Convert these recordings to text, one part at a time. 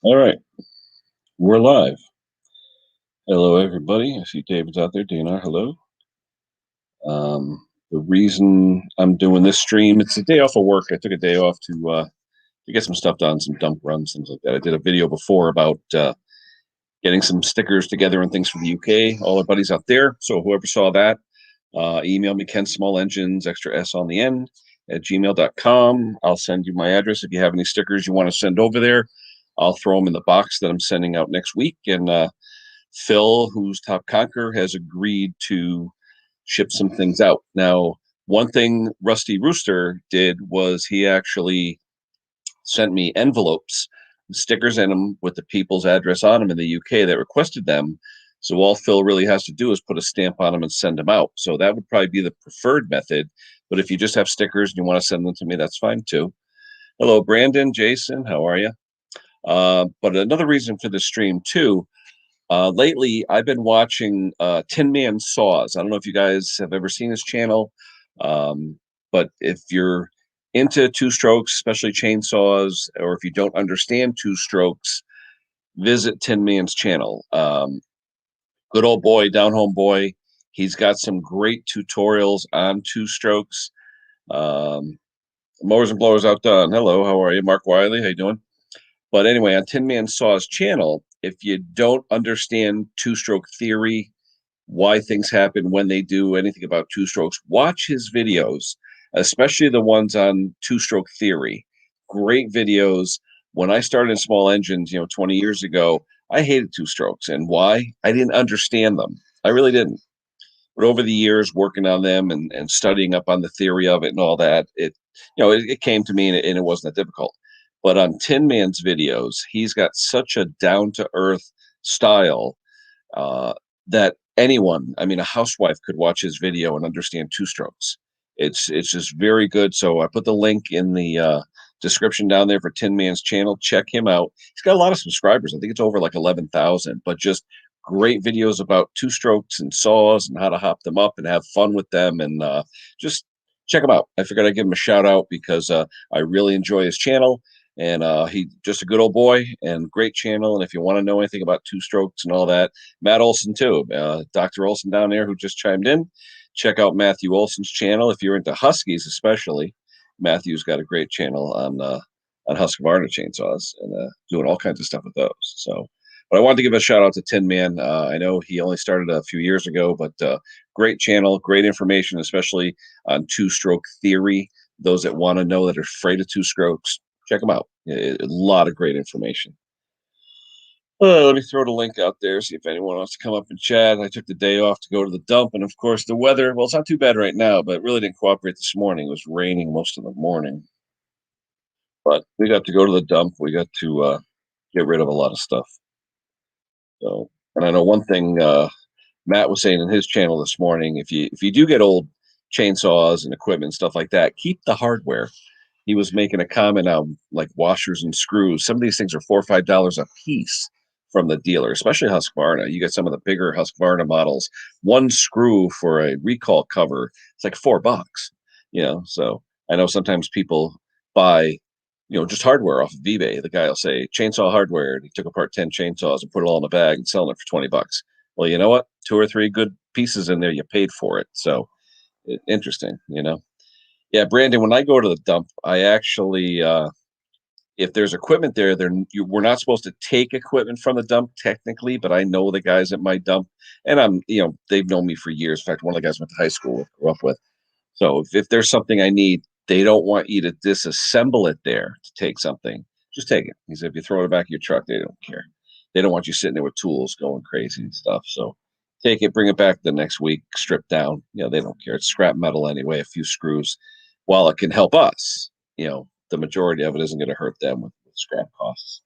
All right, we're live. Hello, everybody. I see David's out there. DNR, hello. The reason I'm doing this stream, it's a day off of work. I took a day off to get some stuff done, some dump runs, things like that. I did a video before about getting some stickers together and things for the UK. All our buddies out there. So whoever saw that, email me Ken Small Engines, extra S on the end, at gmail.com. I'll send you my address if you have any stickers you want to send over there. I'll throw them in the box that I'm sending out next week, and Phil, who's Top Conqueror, has agreed to ship some things out. Now, one thing Rusty Rooster did was he actually sent me envelopes, stickers in them with the people's address on them in the UK that requested them. So all Phil really has to do is put a stamp on them and send them out. So that would probably be the preferred method. But if you just have stickers and you want to send them to me, that's fine too. Hello, Brandon, Jason, how are you? But another reason for this stream too, lately, I've been watching Tinman Saws. I don't know if you guys have ever seen his channel, but if you're into two strokes, especially chainsaws, or if you don't understand two strokes, visit Tin Man's channel. Good old boy, down home boy. He's got some great tutorials on two strokes. Um, Mowers and blowers outdone. Hello, how are you, Mark Wiley? How you doing? But anyway, on Tin Man Saw's channel, if you don't understand two-stroke theory, why things happen when they do, anything about two strokes, watch his videos, especially the ones on two-stroke theory. Great videos. When I started in small engines, 20 years ago, I hated two strokes. And why? I didn't understand them. I really didn't. But over the years, working on them and studying up on the theory of it and all that, it came to me and it wasn't that difficult. But on Tin Man's videos, he's got such a down to earth style that anyone, I mean, a housewife could watch his video and understand two strokes. It's just very good. So I put the link in the description down there for Tin Man's channel. Check him out. He's got a lot of subscribers. I think it's over like 11,000, but just great videos about two strokes and saws and how to hop them up and have fun with them. And just check him out. I figured I'd give him a shout out because I really enjoy his channel. And he just a good old boy and great channel. And if you want to know anything about two strokes and all that, Matt Olson too, Dr. Olson down there who just chimed in. Check out Matthew Olson's channel if you're into Huskies, especially. Matthew's got a great channel on Husqvarna chainsaws and doing all kinds of stuff with those. So, but I wanted to give a shout out to Tin Man. I know he only started a few years ago, but great channel, great information, especially on two-stroke theory. Those that want to know that are afraid of two strokes, check them out. A lot of great information. Let me throw the link out there, see if anyone wants to come up and chat. I took the day off to go to the dump, and of course, the weather, well, it's not too bad right now, but it really didn't cooperate this morning. It was raining most of the morning. But we got to go to the dump. We got to get rid of a lot of stuff. So, and I know one thing Matt was saying in his channel this morning, if you do get old chainsaws and equipment and stuff like that, keep the hardware. He was making a comment on like washers and screws. Some of these things are $4 or $5 a piece from the dealer, especially Husqvarna. You get some of the bigger Husqvarna models. One screw for a recall cover, it's like $4. So I know sometimes people buy, just hardware off of eBay. The guy will say chainsaw hardware, and he took apart 10 chainsaws and put it all in a bag and selling it for $20. Well, you know what? Two or three good pieces in there, you paid for it. So interesting. Yeah, Brandon, when I go to the dump, I actually, if there's equipment there, we're not supposed to take equipment from the dump technically, but I know the guys at my dump, and they've known me for years. In fact, one of the guys I went to high school with, grew up with. So if there's something I need, they don't want you to disassemble it there to take something. Just take it. He said, if you throw it back in your truck, they don't care. They don't want you sitting there with tools going crazy and stuff. So take it, bring it back the next week, strip down. They don't care. It's scrap metal anyway, a few screws. While it can help us, the majority of it isn't going to hurt them with scrap costs.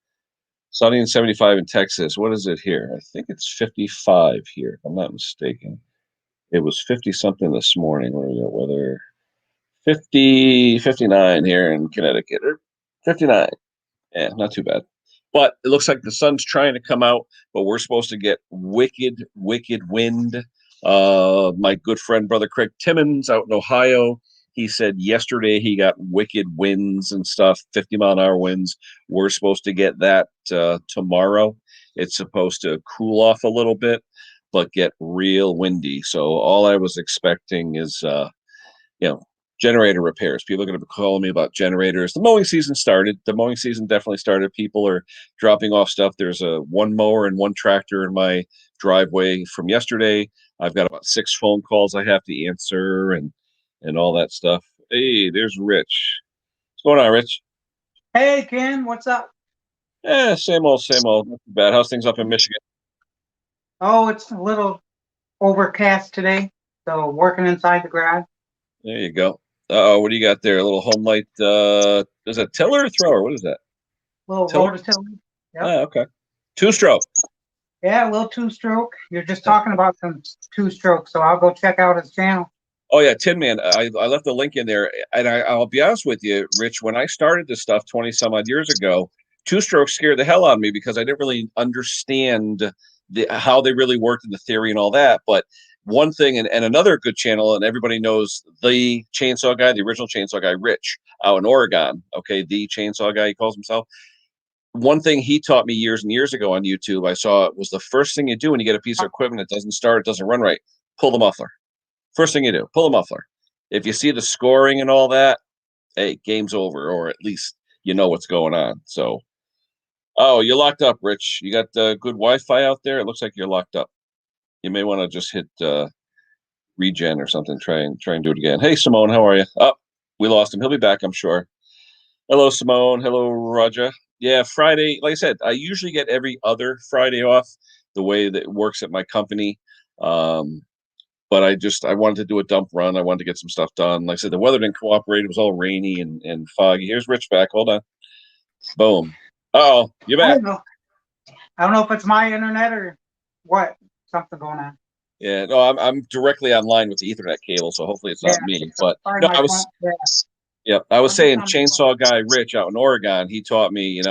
Sunny and 75 in Texas. What is it here? I think it's 55 here, if I'm not mistaken. It was 50 something this morning. Whether 50, 59 here in Connecticut, or 59. Yeah, not too bad. But it looks like the sun's trying to come out, but we're supposed to get wicked, wicked wind. My good friend, brother Craig Timmons out in Ohio, He said yesterday he got wicked winds and stuff, 50-mile-an-hour winds. We're supposed to get that tomorrow. It's supposed to cool off a little bit, but get real windy. So all I was expecting is, you know, generator repairs. People are going to be calling me about generators. The mowing season started. The mowing season definitely started. People are dropping off stuff. There's a one mower and one tractor in my driveway from yesterday. I've got about 6 phone calls I have to answer and all that stuff. Hey, there's Rich. What's going on, Rich? Hey Ken, what's up? Same old, same old. Not too bad. How's things up in Michigan? Oh, it's a little overcast today, so working inside the garage. There you go. Oh, what do you got there? A little home light. Is that tiller or thrower? What is that? Little Tiller? rototiller. Yep. Oh, okay. Two stroke. Yeah, a little two-stroke. You're just talking about some two-stroke, so I'll go check out his channel. Oh yeah, Tinman. I left the link in there, and I'll be honest with you, Rich. When I started this stuff 20 some odd years ago, two strokes scared the hell out of me because I didn't really understand how they really worked in the theory and all that. But one thing, and another good channel, and everybody knows the chainsaw guy, the original chainsaw guy, Rich, out in Oregon. Okay, the chainsaw guy, he calls himself. One thing he taught me years and years ago on YouTube, I saw it was the first thing you do when you get a piece of equipment that doesn't start, it doesn't run right, pull the muffler. First thing you do, pull the muffler. If you see the scoring and all that, hey, game's over, or at least you know what's going on. So, oh, you're locked up, Rich. You got good Wi-Fi out there. It looks like you're locked up. You may want to just hit regen or something. Try and do it again. Hey, Simone, how are you? Oh, we lost him. He'll be back, I'm sure. Hello, Simone. Hello, Roger. Yeah, Friday. Like I said, I usually get every other Friday off. The way that it works at my company. But I wanted to do a dump run. I wanted to get some stuff done. Like I said, the weather didn't cooperate. It was all rainy and foggy. Here's Rich back. Hold on. Boom. Oh, you're I back. don't know. I don't know if it's my internet or what. Something going on. Yeah, no, I'm directly online with the Ethernet cable, so hopefully it's Yeah, not me. But sorry, no, my phone. Yeah, I was I'm just saying on my phone. chainsaw guy Rich out in Oregon, he taught me,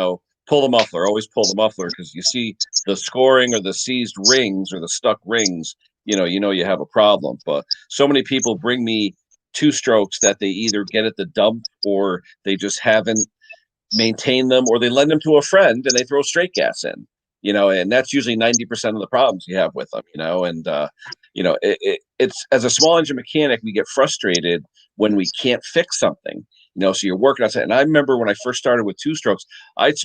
pull the muffler, always pull the muffler because you see the scoring or the seized rings or the stuck rings, you have a problem. But so many people bring me two strokes that they either get at the dump or they just haven't maintained them or they lend them to a friend and they throw straight gas in, and that's usually 90% of the problems you have with them, and it's as a small engine mechanic, we get frustrated when we can't fix something, so you're working on it. And I remember when I first started with two strokes, I'd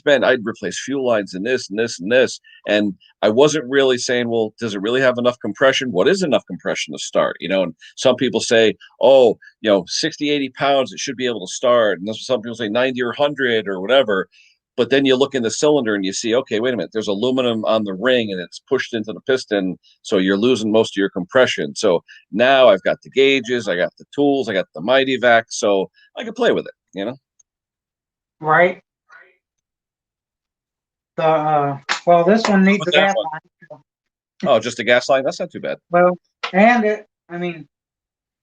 replace fuel lines and this and this and this. And I wasn't really saying, well, does it really have enough compression? What is enough compression to start? And some people say, oh, 60, 80 pounds, it should be able to start. And some people say 90 or 100 or whatever. But then you look in the cylinder and you see, okay, wait a minute, there's aluminum on the ring and it's pushed into the piston. So you're losing most of your compression. So now I've got the gauges, I got the tools, I got the Mighty Vac. So I can play with it. Right. Well, this one needs What's a that gas one? line. Oh, just a gas line? That's not too bad. Well, and I mean,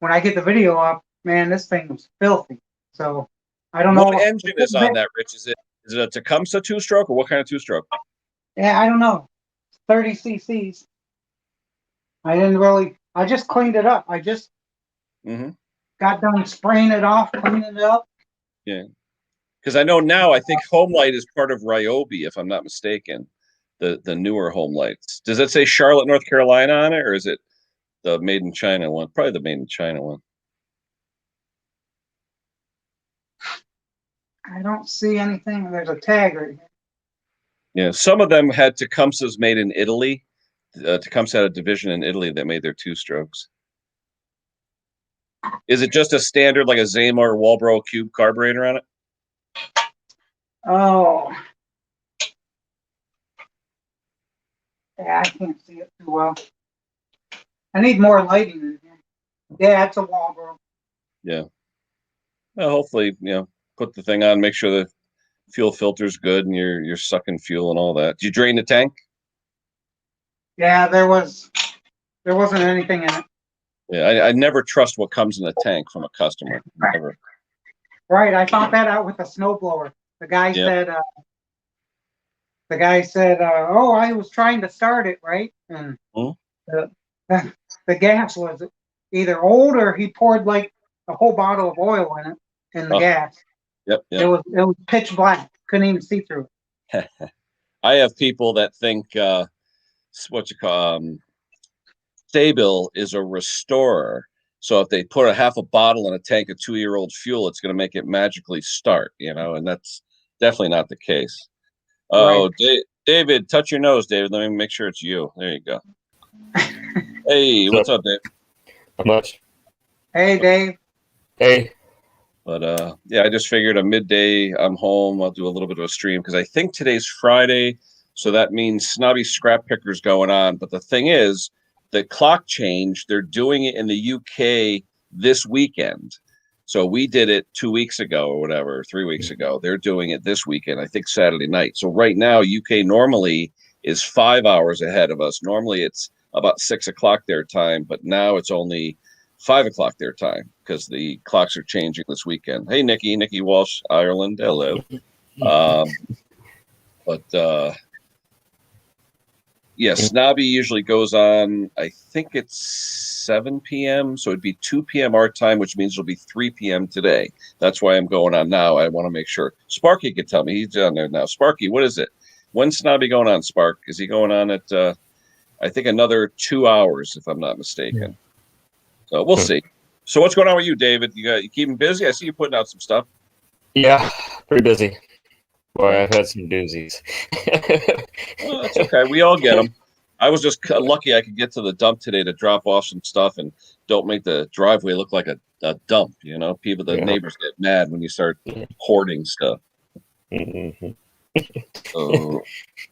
when I get the video up, man, this thing was filthy. So I don't What know. engine is on that, Rich? Is it a Tecumseh two-stroke or what kind of two-stroke? Yeah, I don't know. 30 cc's. I just cleaned it up. I just Mm-hmm. got done spraying it off, cleaning it up. Yeah. Because I know now, I think Home Light is part of Ryobi, if I'm not mistaken. The newer Home Lights. Does it say Charlotte, North Carolina on it, or is it the Made in China one? Probably the Made in China one. I don't see anything. There's a tag right here. Yeah, some of them had Tecumsehs made in Italy. Tecumseh had a division in Italy that made their two strokes. Is it just a standard like a Zama or Walbro Cube carburetor on it? Oh, yeah, I can't see it too well. I need more lighting in here. Yeah, it's a wall, bro. Yeah. Well, hopefully, put the thing on, make sure the fuel filter's good and you're sucking fuel and all that. Did you drain the tank? Yeah, there wasn't anything in it. Yeah, I never trust what comes in the tank from a customer. Never. Right, I found that out with a snowblower. The guy Yep. said, "Oh, I was trying to start it, right?" And Hmm? the, the gas was either old or he poured like a whole bottle of oil in it, in the Oh, gas. yep, It yep. was pitch black. Couldn't even see through it. I have people that think what you call Stabil is a restorer. So if they put a half a bottle in a tank of 2-year-old fuel, it's going to make it magically start, and that's definitely not the case. Right. Oh, David, touch your nose, David. Let me make sure it's you. There you go. Hey, what's up, Dave? Not much. Hey, Dave. Hey. But yeah, I just figured a midday, I'm home. I'll do a little bit of a stream because I think today's Friday, so that means Snobby Scrap Picker's going on. But the thing is, the clock change, they're doing it in the UK this weekend. So we did it 2 weeks ago or whatever, 3 weeks ago. They're doing it this weekend, I think Saturday night. So right now, UK normally is 5 hours ahead of us. Normally it's about 6 o'clock their time, but now it's only 5 o'clock their time because the clocks are changing this weekend. Hey, Nikki Walsh, Ireland. Hello. But yeah, Snobby usually goes on, I think it's 7 p.m. So it'd be 2 p.m. our time, which means it'll be 3 p.m. today. That's why I'm going on now. I want to make sure. Sparky could tell me. He's on there now. Sparky, what is it? When's Snobby going on, Spark? Is he going on at, I think, another 2 hours, if I'm not mistaken? So we'll see. So what's going on with you, David? You keeping busy? I see you putting out some stuff. Yeah, pretty busy. Boy, I've had some doozies. Well, that's okay. We all get them. I was just lucky I could get to the dump today to drop off some stuff and don't make the driveway look like a dump. The neighbors get mad when you start hoarding stuff. Mm-hmm. So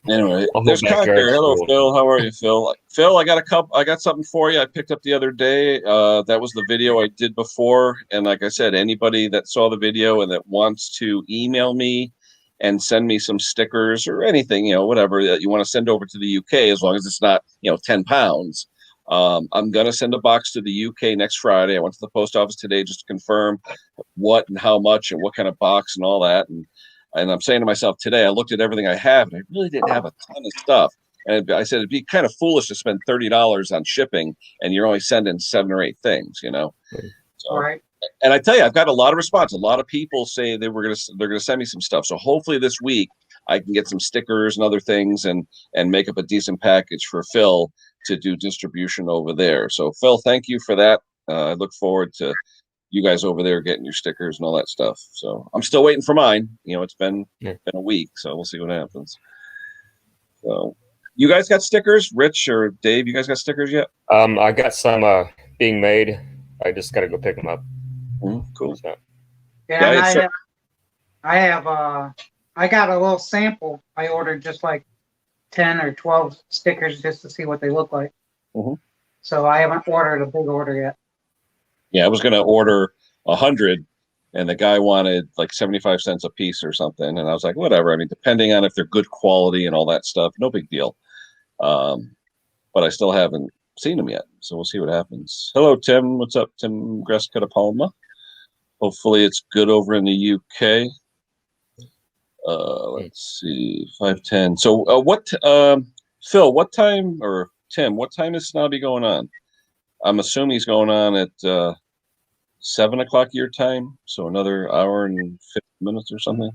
anyway, there's Conker. Hello, Phil. How are you, Phil? Phil, I got something for you. I picked up the other day. That was the video I did before. And like I said, anybody that saw the video and that wants to email me and send me some stickers or anything, whatever that you want to send over to the UK, as long as it's not, 10 pounds. I'm going to send a box to the UK next Friday. I went to the post office today just to confirm what and how much and what kind of box and all that. And I'm saying to myself today, I looked at everything I have and I really didn't have a ton of stuff. And I said, it'd be kind of foolish to spend $30 on shipping and you're only sending 7 or 8 things, So, Right. And I tell you, I've got a lot of response. A lot of people say they're going to send me some stuff. So hopefully this week I can get some stickers and other things and make up a decent package for Phil to do distribution over there. So Phil, thank you for that. I look forward to you guys over there getting your stickers and all that stuff. So I'm still waiting for mine. It's been a week, so we'll see what happens. So you guys got stickers, Rich or Dave? You guys got stickers yet? I got some being made. I just got to go pick them up. Cool. So. Yeah, and I got a little sample. I ordered just like 10 or 12 stickers just to see what they look like. Mm-hmm. So I haven't ordered a big order yet. Yeah, I was going to order 100, and the guy wanted like 75 cents a piece or something, and I was like, whatever. I mean, depending on if they're good quality and all that stuff, no big deal. But I still haven't seen them yet, so we'll see what happens. Hello, Tim. What's up, Tim Grescata-Palma? Hopefully it's good over in the UK. Let's see, 5:10. So Phil, what time, or Tim, what time is Snobby going on? I'm assuming he's going on at 7 o'clock your time, so another hour and 50 minutes or something.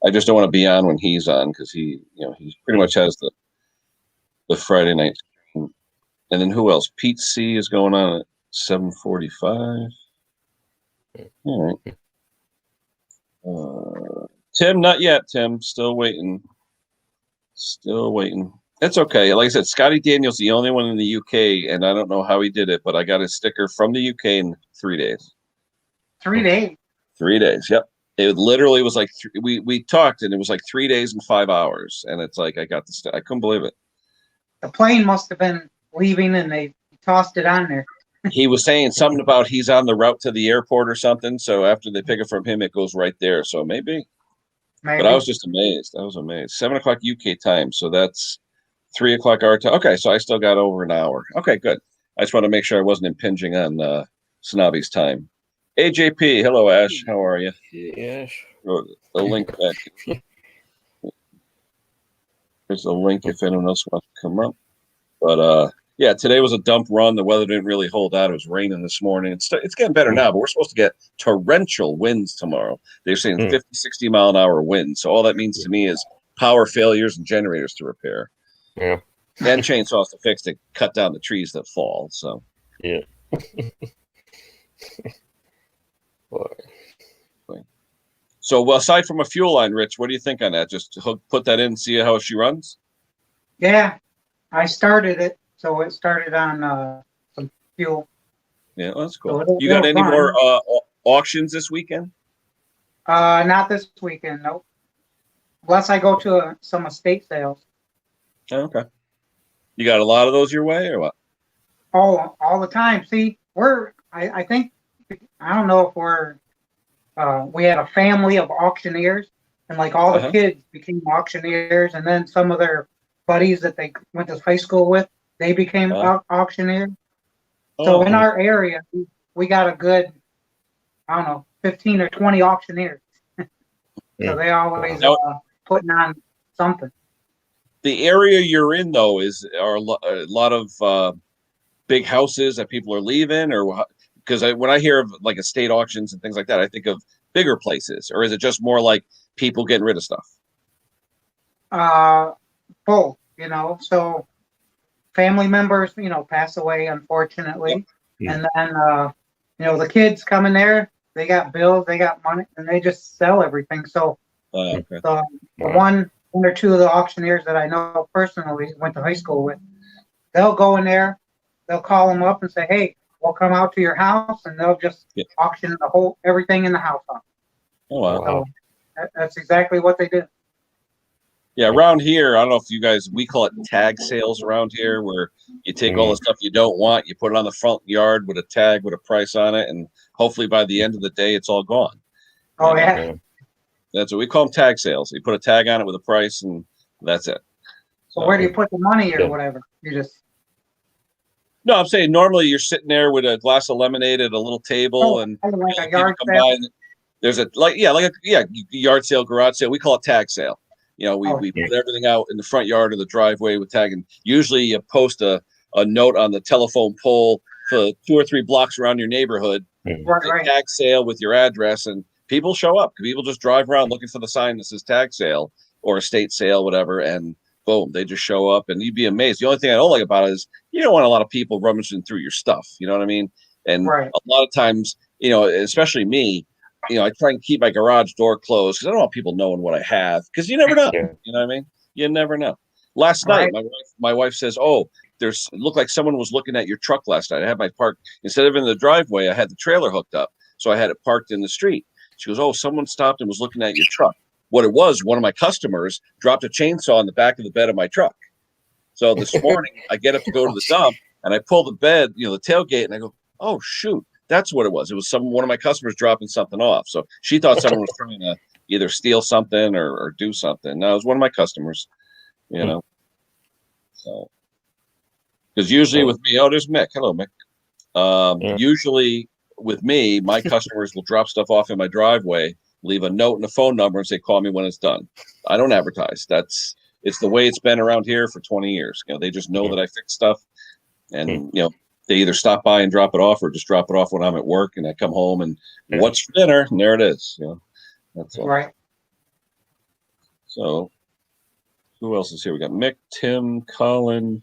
I just don't want to be on when he's on because he pretty much has the Friday night. And then who else? Pete C is going on at 7:45. All right. Tim, not yet. Tim, still waiting. It's okay. Like I said, Scotty Daniel's the only one in the UK, and I don't know how he did it, but I got a sticker from the UK in 3 days. 3 days? 3 days, yep. It literally was like, we talked, and it was like 3 days and 5 hours, and it's like I got the I couldn't believe it. The plane must have been leaving, and they tossed it on there. He was saying something about he's on the route to the airport or something, so after they pick it from him, it goes right there, so maybe. But I was just amazed. 7 o'clock UK time, so that's 3 o'clock our time. Okay, so I still got over an hour. Okay, good. I just want to make sure I wasn't impinging on Snobby's time. AJP, hello, Ash. How are you? Yes. The link back. There's a link if anyone else wants to come up. But Yeah, today was a dump run. The weather didn't really hold out. It was raining this morning. It's getting better now, but we're supposed to get torrential winds tomorrow. They're saying 50, 60 mile an hour winds. So all that means to me is power failures and generators to repair. Yeah. And chainsaws to fix to cut down the trees that fall. So Yeah. Boy. So aside from a fuel line, Rich, what do you think on that? Just put that in and see how she runs? Yeah, I started it, so it started on some fuel. Yeah, well, that's cool. So You got any run. more auctions this weekend? Not this weekend, nope. Unless I go to some estate sales. Oh, okay. You got a lot of those your way or what? All the time. See, I think, I don't know if we had a family of auctioneers, and like all the kids became auctioneers, and then some of their buddies that they went to high school with, they became auctioneers. So in our area, we got a good, I don't know, 15 or 20 auctioneers. So they always putting on something. The area you're in, though, are a lot of big houses that people are leaving, or because when I hear of like estate auctions and things like that, I think of bigger places, or is it just more like people getting rid of stuff? Both, so family members, pass away, unfortunately. Yep. And then, the kids come in there, they got bills, they got money, and they just sell everything. So, the one or two of the auctioneers that I know personally went to high school with, they'll go in there, they'll call them up and say, hey, we'll come out to your house, and they'll just auction everything in the house off. Oh, wow. So that's exactly what they do. Yeah, around here, I don't know if you guys, we call it tag sales around here, where you take all the stuff you don't want, you put it on the front yard with a tag with a price on it, and hopefully by the end of the day, it's all gone. Oh, yeah. That's what we call them, tag sales. You put a tag on it with a price, and that's it. So where do you put the money or whatever? You just... No, I'm saying normally you're sitting there with a glass of lemonade at a little table, and like a yard sale. There's a yard sale, garage sale. We call it tag sale. We put everything out in the front yard or the driveway with tag, and usually you post a note on the telephone pole for 2 or 3 blocks around your neighborhood, right. Tag sale with your address, and people show up. People just drive around looking for the sign that says tag sale or estate sale, whatever, and boom, they just show up, and you'd be amazed. The only thing I don't like about it is you don't want a lot of people rummaging through your stuff. You know what I mean? And a lot of times, especially me, I try and keep my garage door closed because I don't want people knowing what I have, because you never know. You know what I mean? You never know. Last night, my wife says, "Oh, it looked like someone was looking at your truck last night." I had my park, instead of in the driveway, I had the trailer hooked up, so I had it parked in the street. She goes, "Oh, someone stopped and was looking at your truck." What it was, one of my customers dropped a chainsaw in the back of the bed of my truck. So this morning, I get up to go to the dump, and I pull the bed, the tailgate, and I go, "Oh, shoot. That's what it was. It was one of my customers dropping something off." So she thought someone was trying to either steal something or do something. No, it was one of my customers, So, because usually with me, there's Mick. Hello, Mick. Usually with me, my customers will drop stuff off in my driveway, leave a note and a phone number, and say, "Call me when it's done." I don't advertise. It's the way it's been around here for 20 years. They just know that I fix stuff, and they either stop by and drop it off, or just drop it off when I'm at work, and I come home and what's for dinner, and there it is. That's all. Right. So, who else is here? We got Mick, Tim, Colin.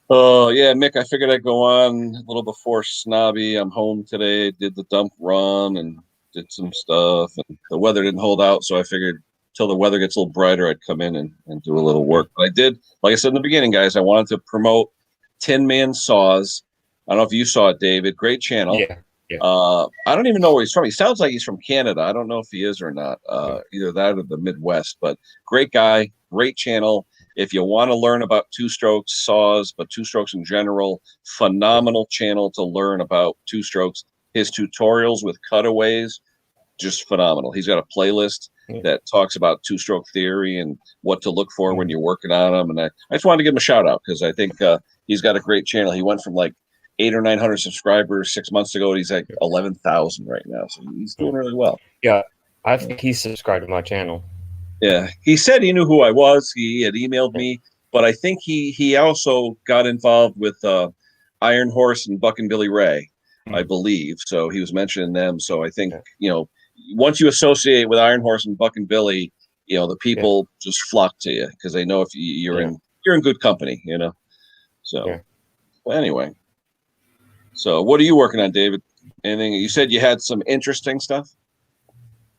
Oh yeah, Mick. I figured I'd go on a little before Snobby. I'm home today. Did the dump run and did some stuff, and the weather didn't hold out, so I figured till the weather gets a little brighter, I'd come in and do a little work. But I did, like I said in the beginning, guys, I wanted to promote Tinman Saws. I don't know if you saw it, David. Great channel. Yeah. I don't even know where he's from. He sounds like he's from Canada. I don't know if he is or not. Either that or the Midwest. But great guy, great channel. If you want to learn about two-strokes saws, but two-strokes in general, phenomenal channel to learn about two-strokes. His tutorials with cutaways, just phenomenal. He's got a playlist that talks about two-stroke theory and what to look for when you're working on them. And I just wanted to give him a shout out because I think he's got a great channel. He went from like 800 or 900 subscribers 6 months ago, and he's like 11,000 right now. So he's doing really well. Yeah, I think he's subscribed to my channel. Yeah, he said he knew who I was. He had emailed me but I think he also got involved with Iron Horse and Buck and Billy Ray, I believe. So he was mentioning them. So I think once you associate with Iron Horse and Buck and Billy, the people just flock to you because they know if you're in good company. So well, anyway. So what are you working on, David? Anything? You said you had some interesting stuff.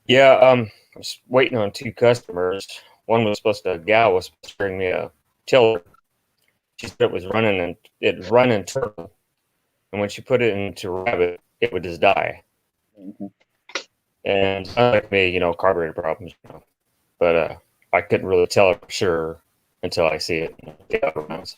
Yeah, I was waiting on 2 customers. One was supposed to bring me a tiller. She said it was running and it run in turtle, and when she put it into rabbit, it would just die. Mm-hmm. And unlike me, carburetor problems. But I couldn't really tell it for sure until I see it.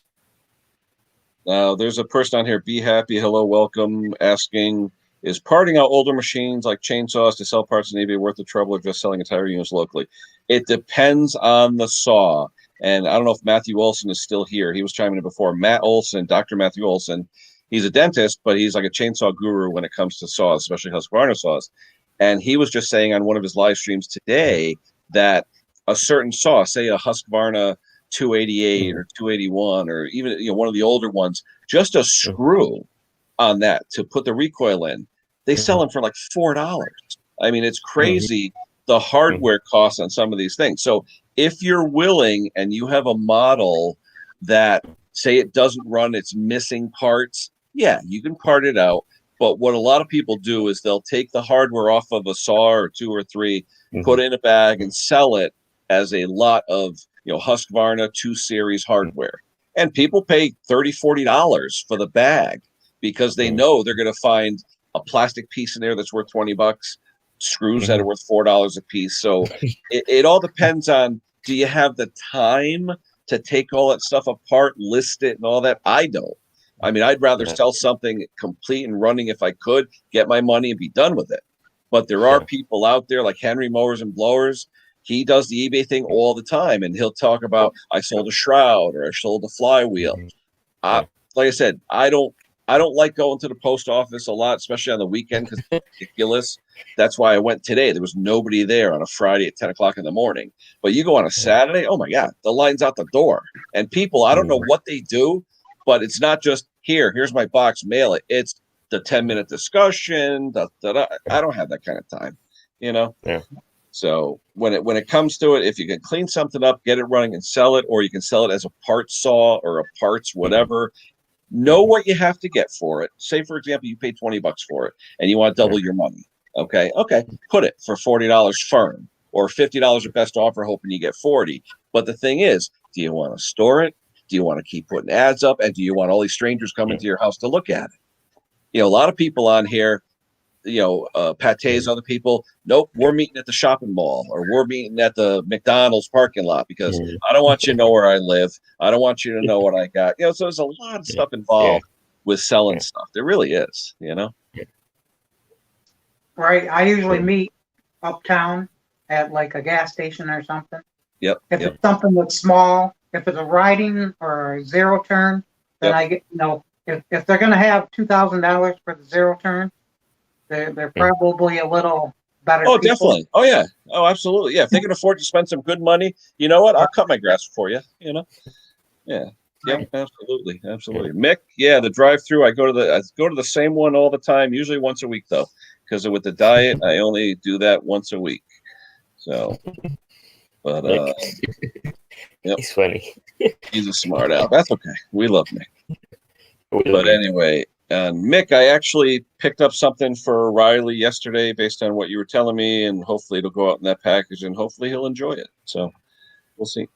Now, there's a person on here, Be Happy, hello, welcome, asking, is parting out older machines like chainsaws to sell parts on eBay worth the trouble of just selling entire units locally? It depends on the saw. And I don't know if Matthew Olson is still here. He was chiming in before. Matt Olson, Dr. Matthew Olson, he's a dentist, but he's like a chainsaw guru when it comes to saws, especially Husqvarna saws. And he was just saying on one of his live streams today that a certain saw, say a Husqvarna 288 or 281 or even one of the older ones, just a screw on that to put the recoil in, they sell them for like $4. I mean, it's crazy the hardware costs on some of these things. So if you're willing and you have a model that say it doesn't run, it's missing parts, you can part it out. But what a lot of people do is they'll take the hardware off of a saw or 2 or 3, put it in a bag and sell it as a lot of Husqvarna 2 Series hardware. And people pay $30-$40 for the bag because they know they're going to find a plastic piece in there that's worth $20, screws that are worth $4 a piece. So it all depends on, do you have the time to take all that stuff apart, list it and all that? I don't. I mean, I'd rather sell something complete and running if I could, get my money and be done with it. But there are people out there like Henry Mowers and Blowers. He does the eBay thing all the time, and he'll talk about, I sold a shroud or I sold a flywheel. Like I said, I don't like going to the post office a lot, especially on the weekend because it's ridiculous. That's why I went today. There was nobody there on a Friday at 10 o'clock in the morning. But you go on a Saturday, oh my God, the line's out the door. And people, I don't know what they do, but it's not just here's my box, mail it. It's the 10-minute discussion. I don't have that kind of time, Yeah. So when it comes to it, if you can clean something up, get it running and sell it, or you can sell it as a parts saw or a parts whatever, know what you have to get for it. Say, for example, you pay $20 for it and you want to double your money. Okay. Put it for $40 firm or $50 at best offer, hoping you get 40. But the thing is, do you want to store it? Do you want to keep putting ads up? And do you want all these strangers coming to your house to look at it? A lot of people on here, Pate's, other people, nope, we're meeting at the shopping mall or we're meeting at the McDonald's parking lot because I don't want you to know where I live. I don't want you to know what I got. So there's a lot of stuff involved with selling stuff. There really is, Right. I usually meet uptown at like a gas station or something. Yep. If it's something that's small, if it's a riding or a zero turn, then I get, if they're going to have $2,000 for the zero turn, they're probably a little better. Oh, people. Definitely. Oh, yeah. Oh, absolutely. Yeah. If they can afford to spend some good money, you know what? I'll cut my grass for you, Yeah. Yep. Absolutely. Mick, the drive-through. I go to the same one all the time, usually once a week though, because with the diet, I only do that once a week. So, but yep. He's funny. He's a smart aleck. That's okay. We love Mick. But anyway, Mick, I actually picked up something for Riley yesterday based on what you were telling me, and hopefully it'll go out in that package, and hopefully he'll enjoy it. So we'll see.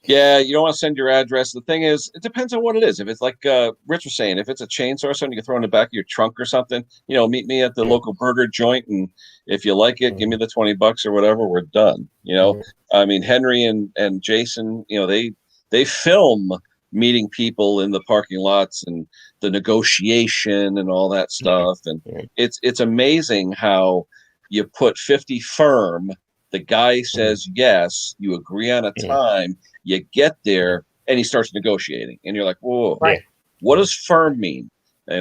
Yeah, you don't want to send your address. The thing is, it depends on what it is. If it's like Rich was saying, if it's a chainsaw or something you can throw in the back of your trunk or something, meet me at the local burger joint, and if you like it, give me the $20 or whatever. We're done. I mean, Henry and Jason, they film meeting people in the parking lots and the negotiation and all that stuff. And it's amazing how you put 50 firm, the guy says yes, you agree on a time, you get there and he starts negotiating and you're like, whoa, what does firm mean? I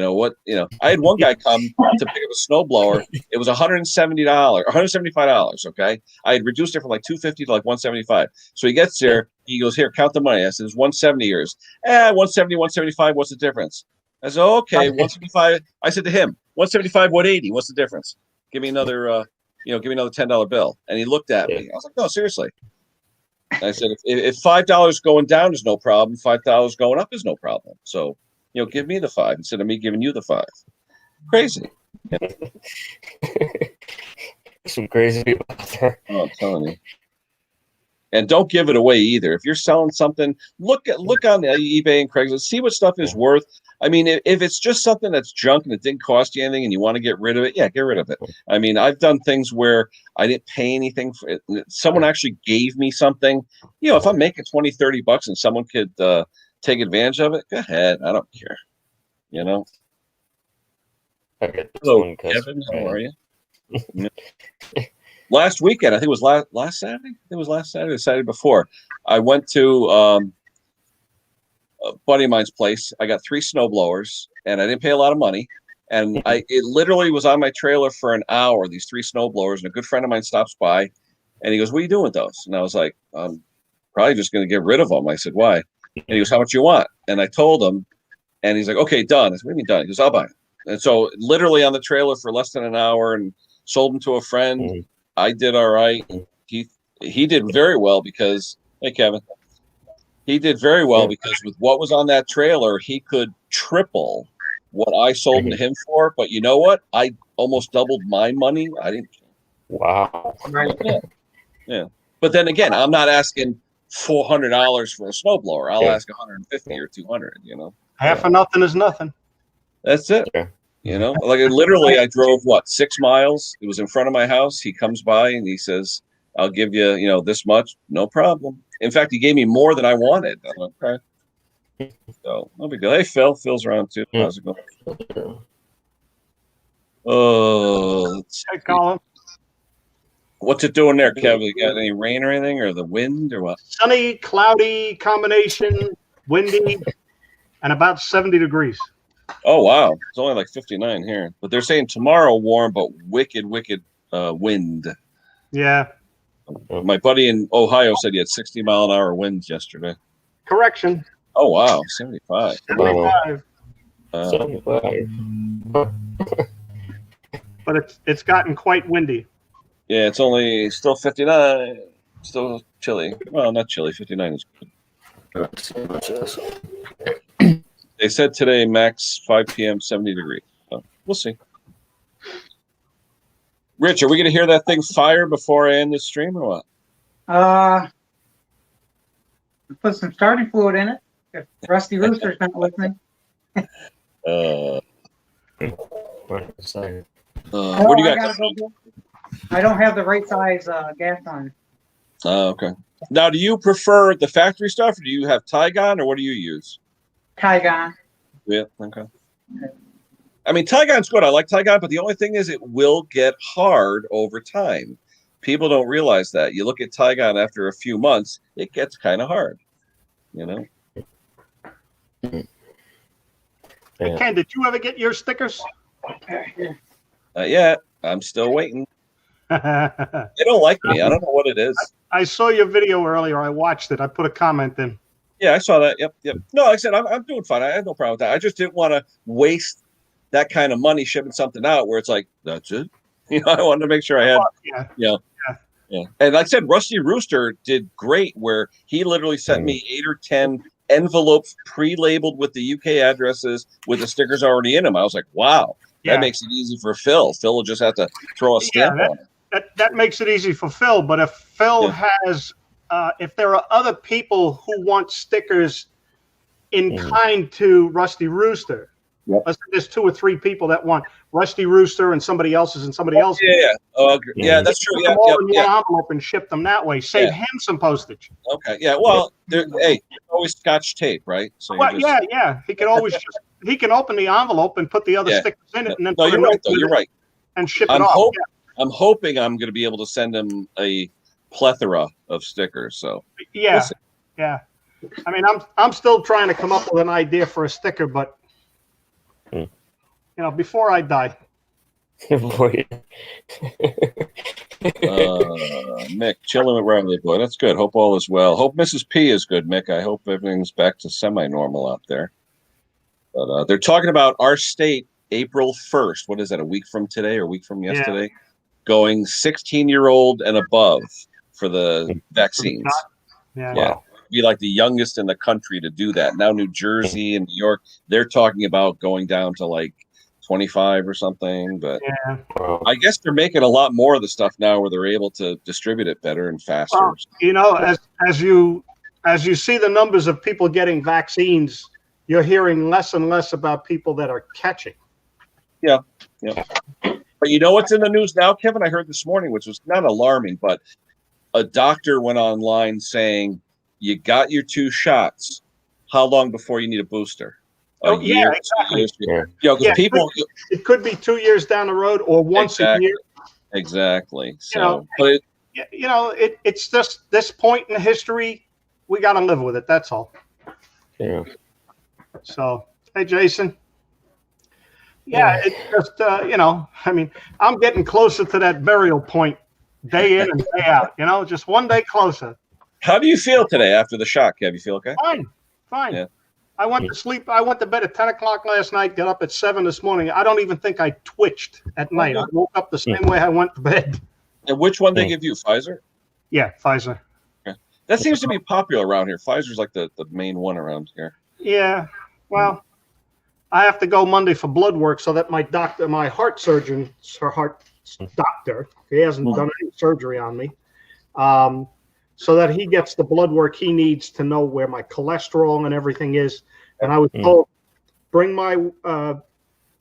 had one guy come to pick up a snowblower. It was $175. Okay. I had reduced it from like $250 to like $175. So he gets there. He goes, here, count the money. I said, it's 170 yours. 170, 175. What's the difference? I said, okay, 175. I said to him, 175, 180. What's the difference? Give me another, give me another $10 bill. And he looked at me. I was like, no, seriously. I said, if $5 going down is no problem, $5 going up is no problem. So, give me the 5 instead of me giving you the 5. Crazy. Some crazy people out there. Oh, I'm telling you. And don't give it away either. If you're selling something, look on eBay and Craigslist, see what stuff is worth. I mean, if it's just something that's junk and it didn't cost you anything and you want to get rid of it, get rid of it. I mean, I've done things where I didn't pay anything for it. Someone actually gave me something. If I'm making $20, $30 and someone could take advantage of it, go ahead. I don't care. I get this Hello, one, Kevin. How are you? Last weekend, I think it was last Saturday. It was last Saturday, the Saturday before. I went to a buddy of mine's place. I got 3 snowblowers, and I didn't pay a lot of money. And it literally was on my trailer for an hour. These 3 snowblowers, and a good friend of mine stops by, and he goes, "What are you doing with those?" And I was like, "I'm probably just going to get rid of them." I said, "Why?" And he goes, "How much you want?" And I told him, and he's like, "Okay, done." I said, "What do you mean done?" He goes, "I'll buy it." And so, literally on the trailer for less than an hour, and sold them to a friend. I did all right. He did very well because, hey, Kevin, he did very well because with what was on that trailer, he could triple what I sold to him for. But you know what? I almost doubled my money. I didn't. Wow. Right. Yeah. But then again, I'm not asking $400 for a snowblower. I'll ask 150 or 200. Half of nothing is nothing. That's it. Yeah. Like literally, I drove 6 miles. It was in front of my house. He comes by and he says, "I'll give you, this much, no problem." In fact, he gave me more than I wanted. I'm like, okay. So no big deal. Hey, Phil. Phil's around too. How's it going? Oh, Hey, Colin. What's it doing there, Kevin? You got any rain or anything, or the wind, or what? Sunny, cloudy combination, windy, and about 70 degrees. Oh, wow. It's only like 59 here. But they're saying tomorrow warm, but wicked wind. Yeah. My buddy in Ohio said he had 60-mile-an-hour winds yesterday. Correction. Oh, wow. 75. 75. 75. But it's gotten quite windy. Yeah, it's only still 59. Still chilly. Well, not chilly. 59 is good. They said today max 5 p.m. 70 degrees. So we'll see. Rich, are we going to hear that thing fire before I end this stream or what? Put some starting fluid in it. If Rusty Rooster's not listening. What Oh, do you I got? gotta go. I don't have the right size gas on. Oh, okay. Now, do you prefer the factory stuff, or do you have Tygon, or what do you use? Tygon. Yeah, okay. I mean, Tygon's good. I like Tygon, but the only thing is it will get hard over time. People don't realize that. You look at Tygon after a few months, it gets kind of hard. Hey, Ken, did you ever get your stickers? Not yet. I'm still waiting. They don't like me. I don't know what it is. I saw your video earlier. I watched it. I put a comment in. Yeah, I saw that. Yep. No, like I said, I'm doing fine. I have no problem with that. I just didn't want to waste that kind of money shipping something out where it's like, that's it. I wanted to make sure I had, yeah. And like I said, Rusty Rooster did great where he literally sent me 8 or 10 envelopes pre-labeled with the UK addresses with the stickers already in them. I was like, wow, that makes it easy for Phil. Phil will just have to throw a stamp on it. That makes it easy for Phil. But if Phil has, if there are other people who want stickers in kind to Rusty Rooster, let's say there's 2 or 3 people that want Rusty Rooster and somebody else's and somebody else's. Yeah, that's true. Put them all in one envelope and ship them that way. Save him some postage. Okay. Yeah. Well, hey, always Scotch tape, right? So He can always he can open the envelope and put the other stickers in it, and then you're right. Though you're right. And ship it off. I'm hoping I'm going to be able to send him a plethora of stickers. So yeah. I mean, I'm still trying to come up with an idea for a sticker, but before I die. Mick, chilling with Riley boy. That's good. Hope all is well. Hope Mrs. P is good, Mick. I hope everything's back to semi-normal out there. But they're talking about our state April 1st. What is that, a week from today or a week from yesterday? Yeah. Going 16-year-old and above for the vaccines. Yeah. Wow. Be like the youngest in the country to do that. Now New Jersey and New York, they're talking about going down to like 25 or something. But yeah. I guess they're making a lot more of the stuff now where they're able to distribute it better and faster. Well, you know, as you see the numbers of people getting vaccines, you're hearing less and less about people that are catching. Yeah. But you know what's in the news now, Kevin? I heard this morning, which was not alarming, but a doctor went online saying, you got your 2 shots. How long before you need a booster? A year, exactly. 2 years. You know, people. It could be 2 years down the road or once a year. Exactly. So, but it's just this point in history. We got to live with it. That's all. Yeah. So, hey, Jason. Yeah, it's just I mean, I'm getting closer to that burial point, day in and day out. Just one day closer. How do you feel today after the shock, Kev? You feel okay? Fine. Yeah. I went to sleep. I went to bed at 10 o'clock last night, got up at 7 this morning. I don't even think I twitched at night. I woke up the same way I went to bed. And which one they give you, Pfizer? Yeah, Pfizer. Okay. That seems to be popular around here. Pfizer's like the main one around here. Yeah. Well, I have to go Monday for blood work so that my heart surgeon, her heart doctor, he hasn't done any surgery on me. So that he gets the blood work he needs to know where my cholesterol and everything is. And I was told, bring my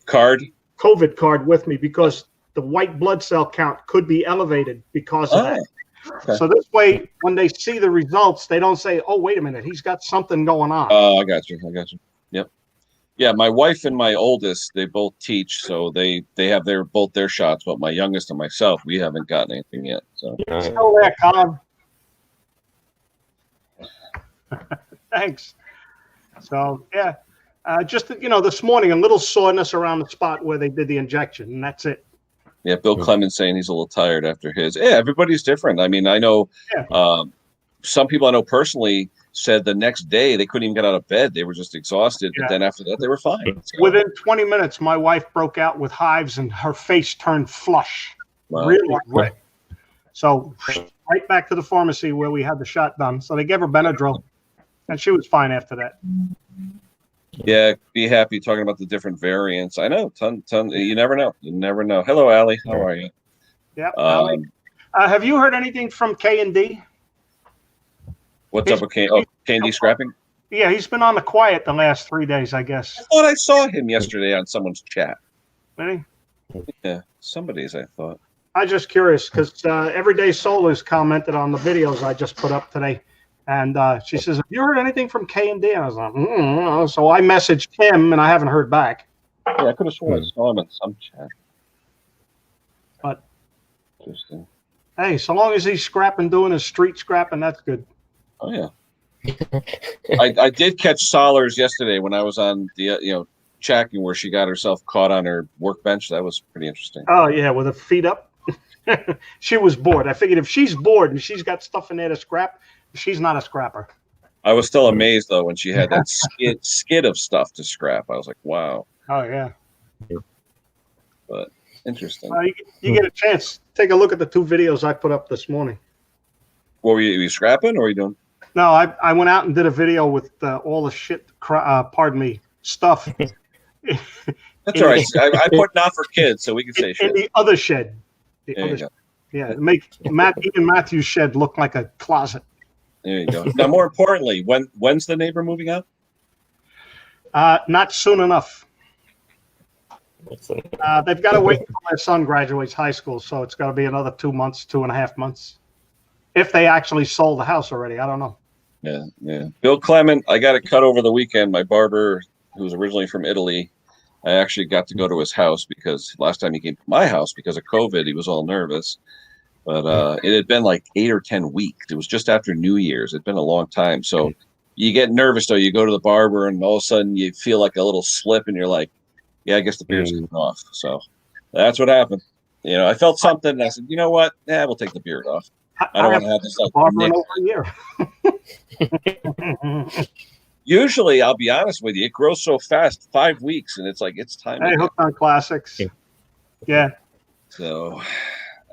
COVID card with me because the white blood cell count could be elevated because of that. Okay. So this way, when they see the results, they don't say, oh, wait a minute, he's got something going on. Oh, I got you. Yep. Yeah, my wife and my oldest, they both teach, so they have both their shots, but my youngest and myself, we haven't gotten anything yet. So still there, Colin. Thanks. So yeah, just this morning a little soreness around the spot where they did the injection, and that's it. Yeah, Bill Clemens saying he's a little tired after his. Yeah, everybody's different. I mean, I know some people I know personally said the next day they couldn't even get out of bed; they were just exhausted. Yeah. But then after that, they were fine. So. Within 20 minutes, my wife broke out with hives, and her face turned flush, really red. So right back to the pharmacy where we had the shot done. So they gave her Benadryl. And she was fine after that. Yeah, be happy talking about the different variants. I know, ton. You never know. Hello, Allie. How are you? Yeah. Have you heard anything from K&D? What's up with K&D scrapping? Yeah, he's been on the quiet the last 3 days, I guess. I thought I saw him yesterday on someone's chat. Really? Yeah, somebody's. I thought. I'm just curious because Everyday Solar's commented on the videos I just put up today. And she says, have you heard anything from K&D? And I was like, So I messaged him, and I haven't heard back. Yeah, I could have sworn I saw him in some chat. But, interesting. Hey, so long as he's scrapping, doing his street scrapping, that's good. Oh, yeah. I did catch Solers yesterday when I was on the, checking where she got herself caught on her workbench. That was pretty interesting. Oh, yeah, with her feet up. She was bored. I figured if she's bored and she's got stuff in there to scrap, she's not a scrapper. I was still amazed though when she had that skid of stuff to scrap. I was like, "Wow!" Oh yeah. But interesting. You get a chance, take a look at the 2 videos I put up this morning. What were you scrapping, or were you doing? No, I went out and did a video with all the shit. Stuff. That's all right. I put not for kids, so we can say shit. In the other shed. Yeah, make even Matthew's shed look like a closet. There you go. Now, more importantly, when's the neighbor moving out? Not soon enough. They've got to wait until my son graduates high school, so it's got to be another 2 months, 2.5 months. If they actually sold the house already, I don't know. Yeah. Bill Clement, I got a cut over the weekend. My barber, who's originally from Italy, I actually got to go to his house because last time he came to my house because of COVID, he was all nervous. But it had been like 8 or 10 weeks. It was just after New Year's. It'd been a long time. So you get nervous, though. You go to the barber, and all of a sudden you feel like a little slip, and you're like, yeah, I guess the beard's coming off. So that's what happened. You know, I felt something, and I said, you know what? Yeah, we'll take the beard off. I don't want to have this like barber in nick. over a year. Usually, I'll be honest with you, it grows so fast, 5 weeks, and it's like it's time. Hey, hooked on classics. Yeah. So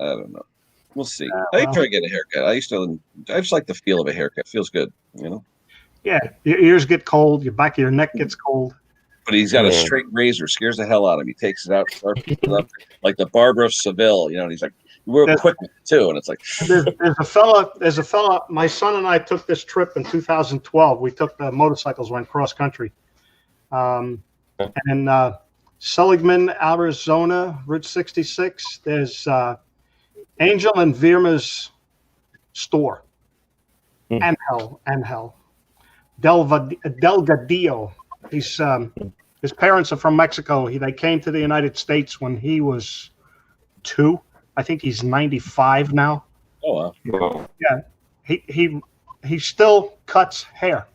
I don't know. We'll see. Well. I try to get a haircut. I just like the feel of a haircut. It feels good, you know. Yeah, your ears get cold, your back of your neck gets cold. But he's got a straight razor, scares the hell out of him. He takes it out, sharpens it up, like the barber of Seville, you know. And he's like real quick with it too, and it's like there's a fella. My son and I took this trip in 2012. We took the motorcycles, went cross country, and Seligman, Arizona, Route 66. There's Angel and Virma's store. Angel Delgadillo. His parents are from Mexico. They came to the United States when he was 2. I think he's 95 now. oh wow, Yeah, he still cuts hair,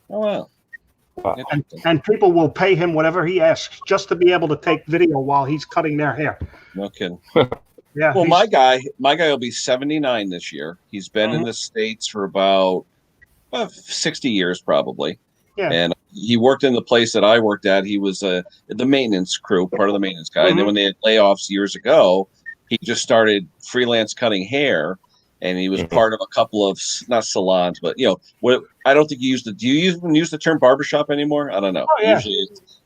oh wow. and people will pay him whatever he asks just to be able to take video while he's cutting their hair. No kidding. Yeah. Well, my guy will be 79 this year. He's been in the States for about 60 years probably. Yeah. And he worked in the place that I worked at. He was the maintenance crew, part of the maintenance guy. And then when they had layoffs years ago, he just started freelance cutting hair. And he was part of a couple of, not salons, but, you know, what I don't think you used to. Do you even use the term barbershop anymore? I don't know. Oh, yeah.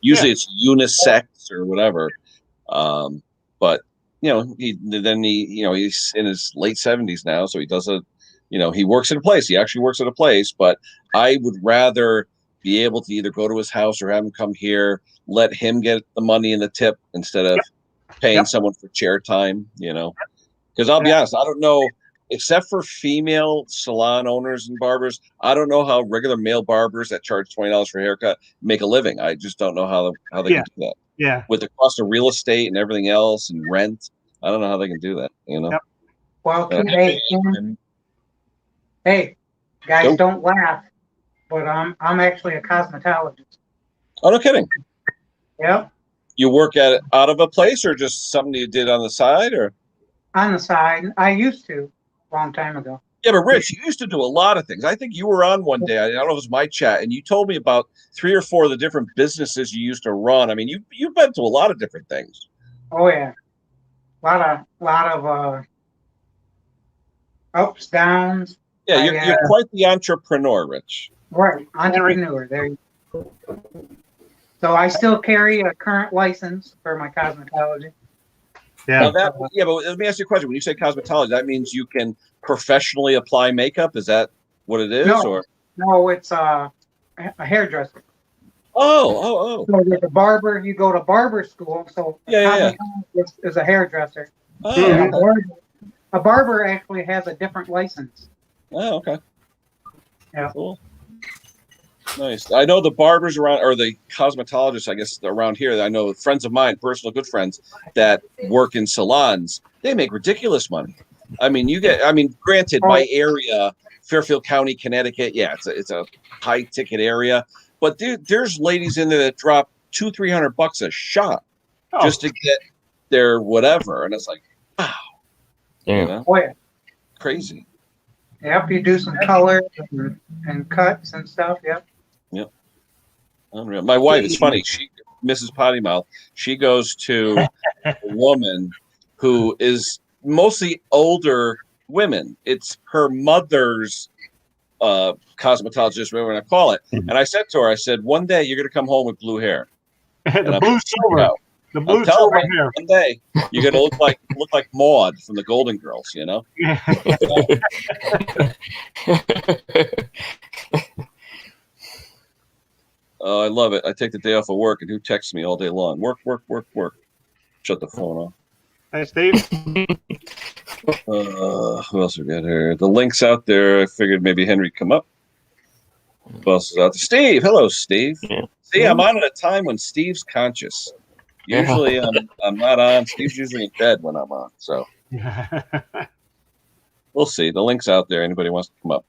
Usually it's unisex or whatever. But, you know, he's in his late 70s now. So he does he works at a place. He actually works at a place. But I would rather be able to either go to his house or have him come here, let him get the money in the tip instead of paying someone for chair time, you know. Because I'll be honest, I don't know, except for female salon owners and barbers, I don't know how regular male barbers that charge $20 for a haircut make a living. I just don't know how they can do that. Yeah. With the cost of real estate and everything else and rent, I don't know how they can do that, you know. Yep. Well, hey, guys, don't laugh, but I'm actually a cosmetologist. Oh, no kidding. Yep. You work at it out of a place or just something you did on the side or? On the side. I used to a long time ago. Yeah, but Rich, you used to do a lot of things. I think you were on one day. I don't know if it was my chat, and you told me about 3 or 4 of the different businesses you used to run. I mean, you've been to a lot of different things. Oh yeah, a lot of ups, downs. Yeah, you're quite the entrepreneur, Rich. Right, entrepreneur. There you go. So I still carry a current license for my cosmetology. Yeah. But let me ask you a question. When you say cosmetology, that means you can professionally apply makeup? Is that what it is? No, it's a hairdresser. Oh. So there's a barber. You go to barber school. So cosmetologist is a hairdresser. Oh. A barber actually has a different license. Oh, okay. Yeah. Cool. Nice. I know the barbers around, or the cosmetologists, I guess, around here. I know friends of mine, personal good friends, that work in salons. They make ridiculous money. I mean, granted, my area, Fairfield County, Connecticut, it's a high ticket area. But there's ladies in there that drop $200-300 a shot just to get their whatever, and it's like, wow. Yeah. You know? Oh yeah. Crazy. Yep, you do some colors and cuts and stuff. Yep. Unreal. My wife, it's funny. Mrs. Pottymouth, she goes to a woman who is mostly older women. It's her mother's cosmetologist, whatever you want to call it. And I said to her, one day you're going to come home with blue hair. The blue silver. The blue silver hair. One day you're going to look like Maude from the Golden Girls, you know? Oh, I love it. I take the day off of work, and who texts me all day long? Work. Shut the phone off. Hey, Steve. Who else we got here? The link's out there. I figured maybe Henry'd come up. Who else is out there? Steve. Hello, Steve. Yeah. See, I'm on at a time when Steve's conscious. Usually I'm not on. Steve's usually in bed when I'm on. So we'll see. The link's out there. Anybody wants to come up.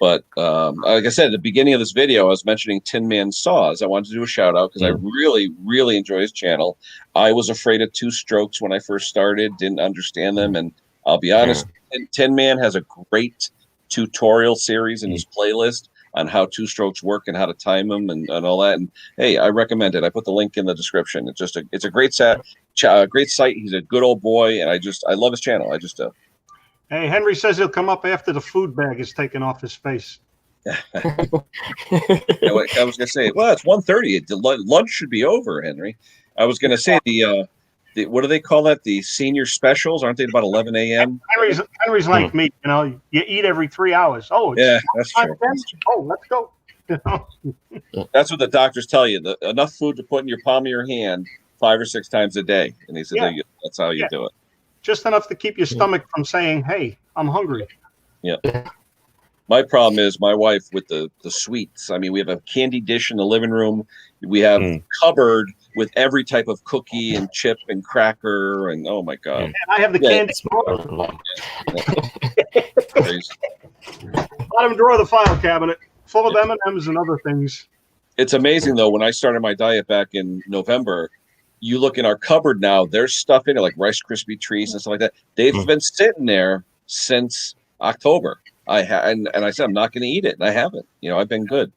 But like I said, at the beginning of this video, I was mentioning Tinman saws. I wanted to do a shout out because I really, really enjoy his channel. I was afraid of two strokes when I first started, didn't understand them. And I'll be honest, Tinman has a great tutorial series in his playlist on how two strokes work and how to time them and all that. And hey, I recommend it. I put the link in the description. It's a great great site. He's a good old boy. And I love his channel. Hey, Henry says he'll come up after the food bag is taken off his face. I was gonna say, well, it's 1:30. Lunch should be over, Henry. I was gonna say the what do they call that? The senior specials, aren't they about 11 a.m.? Henry's like me, you know. You eat every 3 hours. Oh, yeah, that's true. Oh, let's go. That's what the doctors tell you. Enough food to put in your palm of your hand 5 or 6 times a day, and he said that's how you do it. Just enough to keep your stomach from saying, "Hey, I'm hungry." Yeah. My problem is my wife with the sweets. I mean, we have a candy dish in the living room. We have cupboard with every type of cookie and chip and cracker, and oh my god! And I have the candy. Bottom drawer of the file cabinet, full of M&Ms and other things. It's amazing though. When I started my diet back in November, you look in our cupboard now, there's stuff in it like Rice Krispie treats and stuff like that. They've been sitting there since October. And I said I'm not going to eat it, and I haven't. You know, I've been good.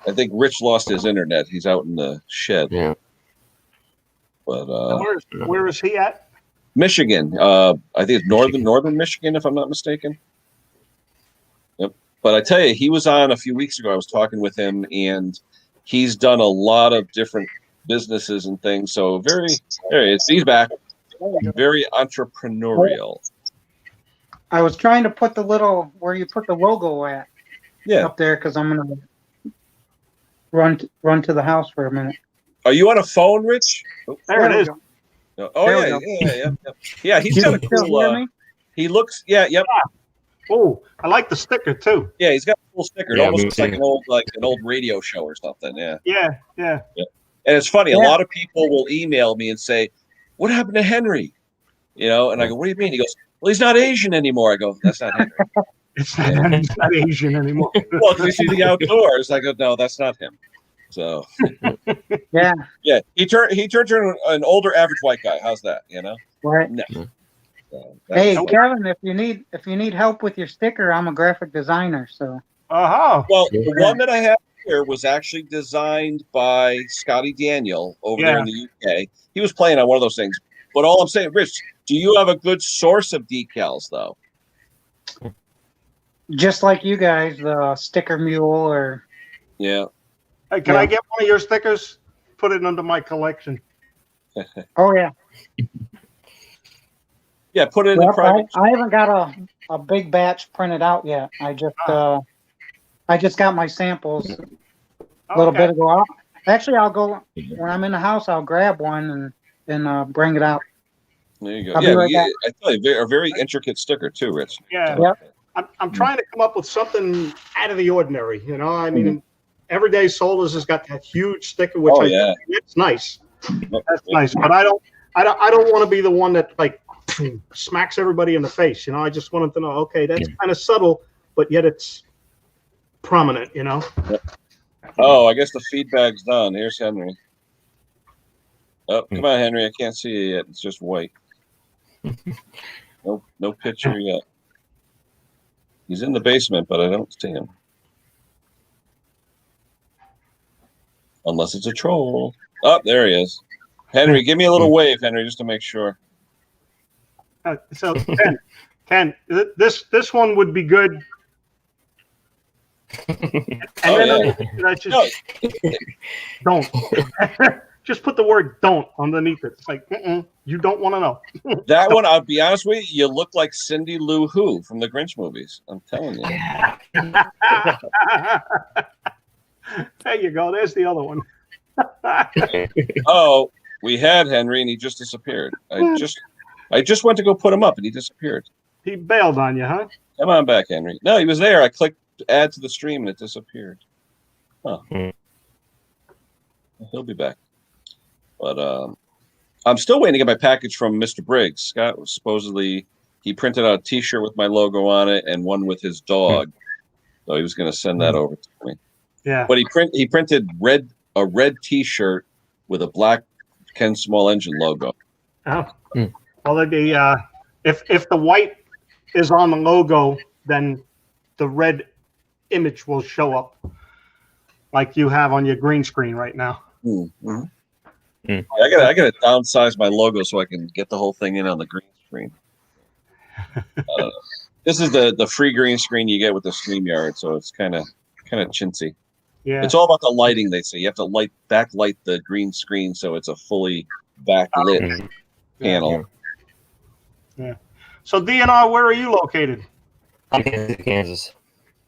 I think Rich lost his internet. He's out in the shed. Yeah. But where is he at? Michigan. I think it's northern Michigan, if I'm not mistaken. Yep. But I tell you, he was on a few weeks ago. I was talking with him, and he's done a lot of different businesses and things. So he's back. Very entrepreneurial. I was trying to put the little where you put the logo at up there because I'm gonna run to the house for a minute. Are you on a phone, Rich? There it is. Oh yeah. He's got a cool. He looks yep. Oh, I like the sticker too. Yeah, he's got a cool sticker. It almost looks like an old radio show or something. Yeah. Yeah. And it's funny. A lot of people will email me and say, "What happened to Henry?" You know, and I go, "What do you mean?" He goes, "Well, he's not Asian anymore." I go, "That's not Henry." He's not Asian anymore. Well, you see the outdoors. I go, "No, that's not him." So yeah. He turned into an older average white guy. How's that? You know? Right. No. Hey, Kevin, if you need help with your sticker, I'm a graphic designer. So. Well, the one that I have here was actually designed by Scotty Daniel over there in the UK. He was playing on one of those things. But all I'm saying, Rich, do you have a good source of decals, though? Just like you guys, the Sticker Mule or... Yeah. Hey, can I get one of your stickers? Put it under my collection. Oh, yeah. Yeah, put it in the private... I haven't got a big batch printed out yet. I just got my samples a little bit ago. I'll go... When I'm in the house, I'll grab one and bring it out. There you go. I tell you, a very intricate sticker too, Rich. Yeah. I'm trying to come up with something out of the ordinary. You know, I mean, Everyday Soldiers has got that huge sticker, which it's nice. That's nice, but I don't want to be the one that like smacks everybody in the face. You know, I just wanted to know. Okay, that's kind of subtle, but yet it's prominent. You know. Oh, I guess the feedback's done. Here's Henry. Oh, come on, Henry. I can't see you yet. It's just white. No picture yet. He's in the basement, but I don't see him. Unless it's a troll. Oh, there he is. Henry, give me a little wave, Henry, just to make sure. So, Ken, this one would be good. And don't. Just put the word "don't" underneath it. It's like, you don't want to know. That one, I'll be honest with you, you look like Cindy Lou Who from the Grinch movies. I'm telling you. There you go. There's the other one. Oh, we had Henry, and he just disappeared. I just went to go put him up, and he disappeared. He bailed on you, huh? Come on back, Henry. No, he was there. I clicked add to the stream, and it disappeared. Huh. He'll be back. But I'm still waiting to get my package from Mr. Briggs. Scott was supposedly he printed out a T-shirt with my logo on it and one with his dog. So he was going to send that over to me. Yeah. But he printed a red T-shirt with a black Ken Small Engine logo. Oh. Well, if the white is on the logo, then the red image will show up, like you have on your green screen right now. Mm-hmm. I gotta downsize my logo so I can get the whole thing in on the green screen. This is the free green screen you get with the StreamYard, so it's kind of chintzy. Yeah, it's all about the lighting. They say you have to backlight the green screen so it's a fully backlit panel. Yeah. So DNR, where are you located? I'm in Kansas.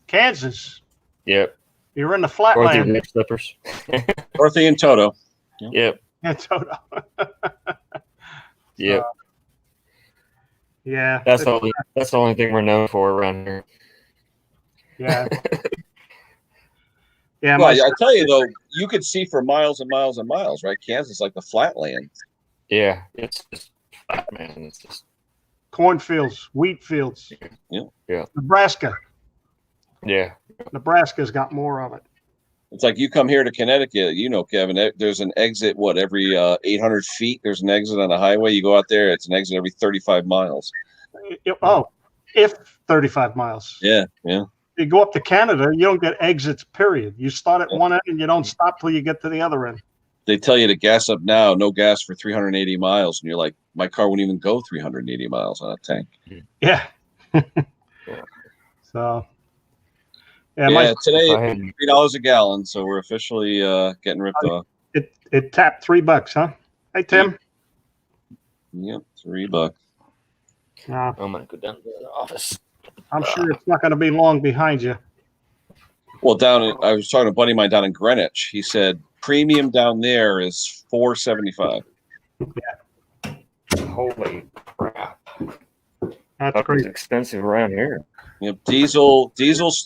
Kansas. Yep. You're in the flatland. Dorothy Slippers. Dorothy and Toto. Yep. Yeah, Toto. Yep. Yeah. That's the only thing we're known for around here. Yeah. Yeah. Well, I tell you though, you could see for miles and miles and miles, right? Kansas is like the flatland. Yeah, it's just flat, man. It's just cornfields, wheat fields. Yeah. Nebraska. Yeah. Nebraska's got more of it. It's like you come here to Connecticut, Kevin, there's an exit, every 800 feet, there's an exit on the highway. You go out there, it's an exit every 35 miles. If 35 miles. Yeah, yeah. You go up to Canada, you don't get exits, period. You start at one end and you don't stop till you get to the other end. They tell you to gas up now, no gas for 380 miles. And you're like, my car wouldn't even go 380 miles on a tank. Yeah. So... Yeah, today $3 a gallon, so we're officially getting ripped off. It tapped $3, huh? Hey, Tim. Yep, $3. I'm gonna go down to the office. I'm sure it's not going to be long behind you. Well, I was talking to a buddy of mine down in Greenwich. He said premium down there is $4.75. Yeah. Holy crap! That's crazy. Expensive around here. Yep, diesel's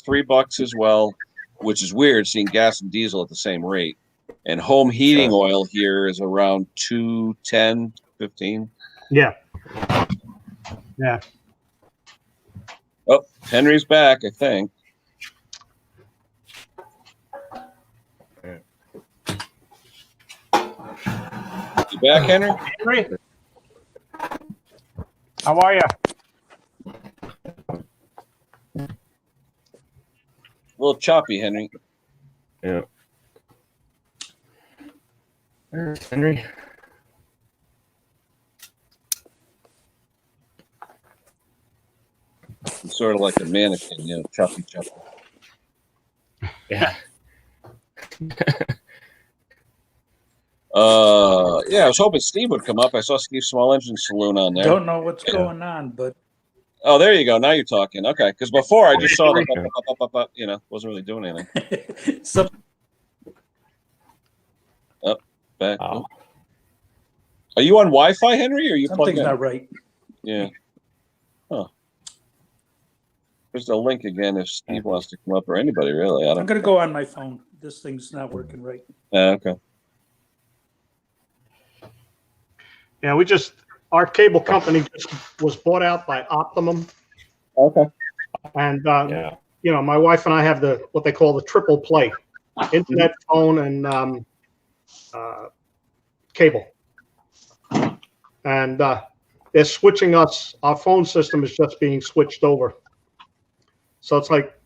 $3 as well, which is weird seeing gas and diesel at the same rate. And home heating oil here is around $2.10, $2.15. Yeah. Yeah. Oh, Henry's back, I think. You back, Henry? Henry? How are you? A little choppy, Henry. Yeah. There's Henry. He's sort of like a mannequin, choppy. Yeah. Yeah, I was hoping Steve would come up. I saw Steve Small Engine Saloon on there. Don't know what's going on, but oh, there you go. Now you're talking. Okay, because before I just saw the wasn't really doing anything. Back. Oh. Are you on Wi-Fi, Henry, or are you plugged in? Something's not right. Yeah. Huh. There's the link again if Steve wants to come up, or anybody really. I'm going to go on my phone. This thing's not working right. Okay. Yeah, our cable company just was bought out by Optimum. Okay. And, my wife and I have what they call the triple play, internet, phone, and cable. And they're switching us. Our phone system is just being switched over. So it's like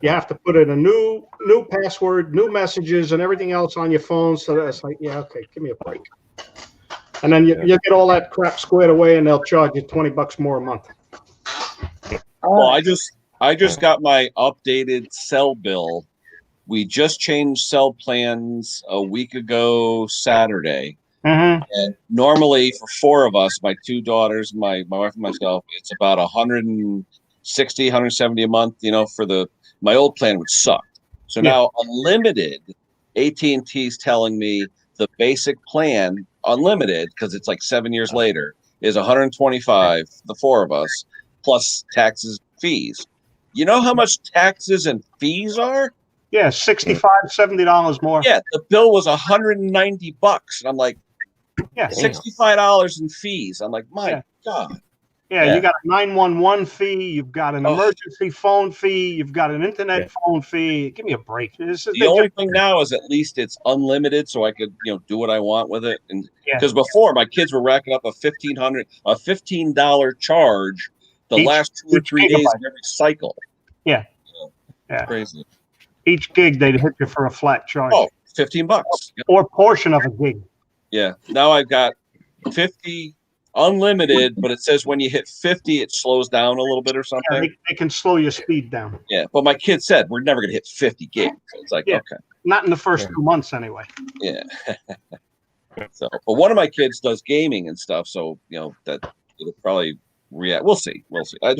you have to put in a new password, new messages, and everything else on your phone. So that's like, yeah, okay, give me a break. And then you get all that crap squared away, and they'll charge you $20 more a month. Well, I just got my updated cell bill. We just changed cell plans a week ago Saturday. Mm-hmm. And normally for four of us, my two daughters, my wife and myself, it's about $160, $170 a month, my old plan would suck. So now unlimited, AT&T's telling me the basic plan, unlimited, because it's like 7 years later, is $125, the four of us, plus taxes, fees. You know how much taxes and fees are? Yeah, $65, $70 more. Yeah, the bill was $190, and I'm like, yeah, $65 in fees. I'm like, my God. Yeah, Yeah. you got a 911 fee. You've got an emergency phone fee. You've got an internet phone fee. Give me a break. The only thing now is at least it's unlimited, so I could do what I want with it. And because before my kids were racking up a $15 charge the last 2 or 3 days of every cycle. Yeah, Crazy. Each gig they'd hit you for a flat charge. Oh, $15 or portion of a gig. Yeah. Now I've got 50 unlimited, but it says when you hit 50, it slows down a little bit or something. Yeah, they can slow your speed down. Yeah, but my kid said we're never going to hit 50 gigs. So it's like, okay. Not in the first 2 months anyway. Yeah. So, but one of my kids does gaming and stuff, so that it'll probably react. We'll see. I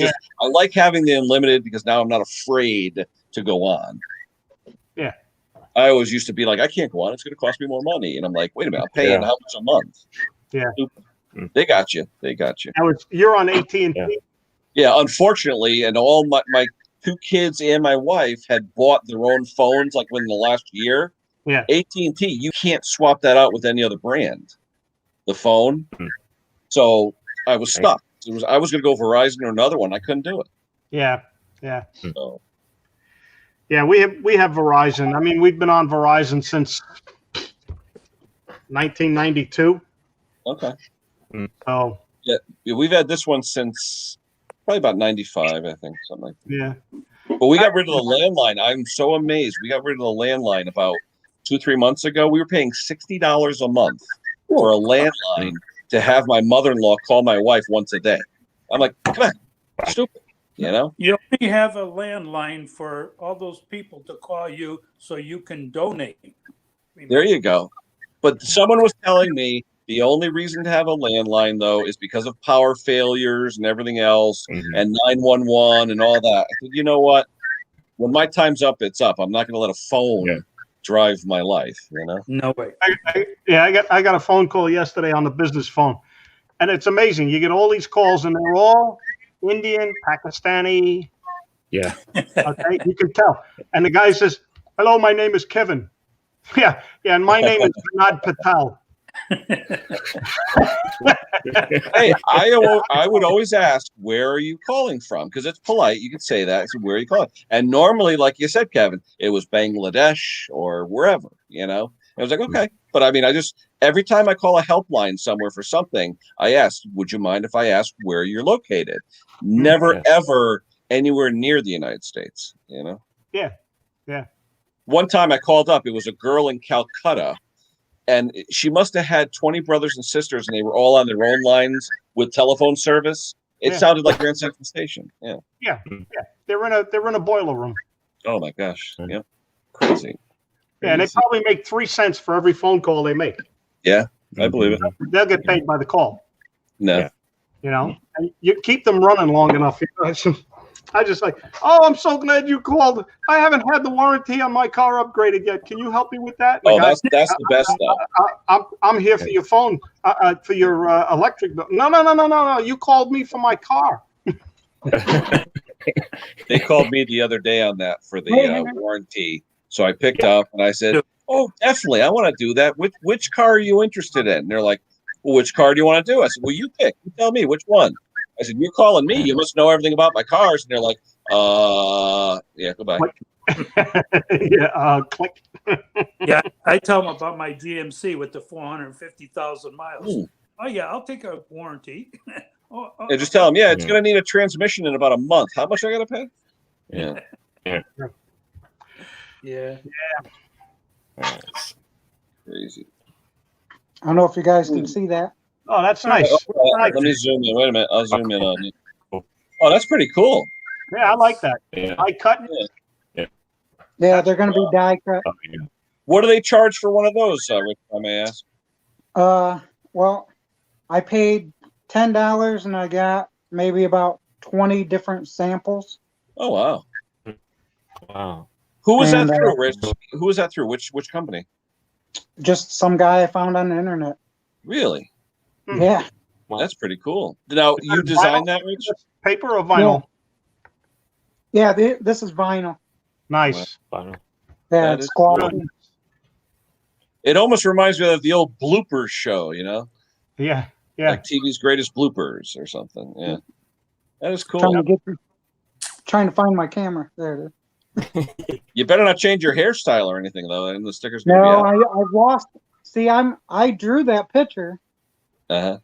like having the unlimited because now I'm not afraid to go on. Yeah. I always used to be like, I can't go on. It's going to cost me more money, and I'm like, wait a minute, I'm paying how much a month? Yeah. They got you. You're on AT&T. Yeah, unfortunately, and all my 2 kids and my wife had bought their own phones like within the last year. Yeah. AT&T, you can't swap that out with any other brand. The phone. So I was stuck. I was going to go Verizon or another one. I couldn't do it. Yeah. So. Yeah, we have Verizon. I mean, we've been on Verizon since 1992. Okay. So yeah, we've had this one since probably about 95, I think, something like that. Yeah. But we got rid of the landline. I'm so amazed. We got rid of the landline about 2-3 months ago. We were paying $60 a month for a landline to have my mother-in-law call my wife once a day. I'm like, come on, stupid. You only have a landline for all those people to call you so you can donate. There you go. But someone was telling me the only reason to have a landline, though, is because of power failures and everything else, and 911 and all that. I said, you know what? When my time's up, it's up. I'm not going to let a phone drive my life. No way. I got a phone call yesterday on the business phone, and it's amazing. You get all these calls, and they're all Indian, Pakistani. Yeah. Okay, you can tell. And the guy says, "Hello, my name is Kevin." Yeah, and my name is Vinod Patel. Hey, I would always ask, where are you calling from? Because it's polite. You can say that. So where are you calling? And normally, like you said, Kevin, it was Bangladesh or wherever, I was like, okay. But I mean, every time I call a helpline somewhere for something, I ask, would you mind if I ask where you're located? Never, ever anywhere near the United States, Yeah. One time I called up, it was a girl in Calcutta. And she must have had 20 brothers and sisters, and they were all on their own lines with telephone service. It sounded like Grand Central Station. Yeah. They're in a boiler room. Oh my gosh. Yeah. Crazy. Yeah, and they probably make 3 cents for every phone call they make. Yeah, I believe it. They'll get paid by the call. No. And you keep them running long enough. I just like, I'm so glad you called. I haven't had the warranty on my car upgraded yet. Can you help me with that? That's the best stuff. I'm here for your phone, for your electric bill. No. You called me for my car. They called me the other day on that for the warranty. So I picked up and I said, oh, definitely. I want to do that. Which car are you interested in? And they're like, well, which car do you want to do? I said, well, you pick. You tell me which one. I said, you're calling me. You must know everything about my cars. And they're like, goodbye. Click. Yeah, I tell them about my GMC with the 450,000 miles. Oh, yeah, I'll take a warranty. Just tell them, it's going to need a transmission in about a month. How much I got to pay? Yeah. Crazy. I don't know if you guys can see that. Oh, that's nice. Let me zoom in. Wait a minute. I'll zoom in on it. Oh, that's pretty cool. Yeah, I like that. I cut it. Yeah, they're going to be die cut. What do they charge for one of those, Rick, if I may ask? Well, I paid $10 and I got maybe about 20 different samples. Oh, wow. Wow. Who was that through, Rich? Who was that through? Which company? Just some guy I found on the internet. Really? Yeah. Well, that's pretty cool. Now, you designed that, Rich? Paper or vinyl? Yeah, this is vinyl. Nice. Vinyl. Yeah, it's quality. It almost reminds me of the old bloopers show, Yeah. Yeah. Like TV's greatest bloopers or something. Yeah. That is cool. Trying to find my camera. There it is. You better not change your hairstyle or anything though, and the sticker's gonna No, be out. I've lost. See, I drew that picture. Uh-huh.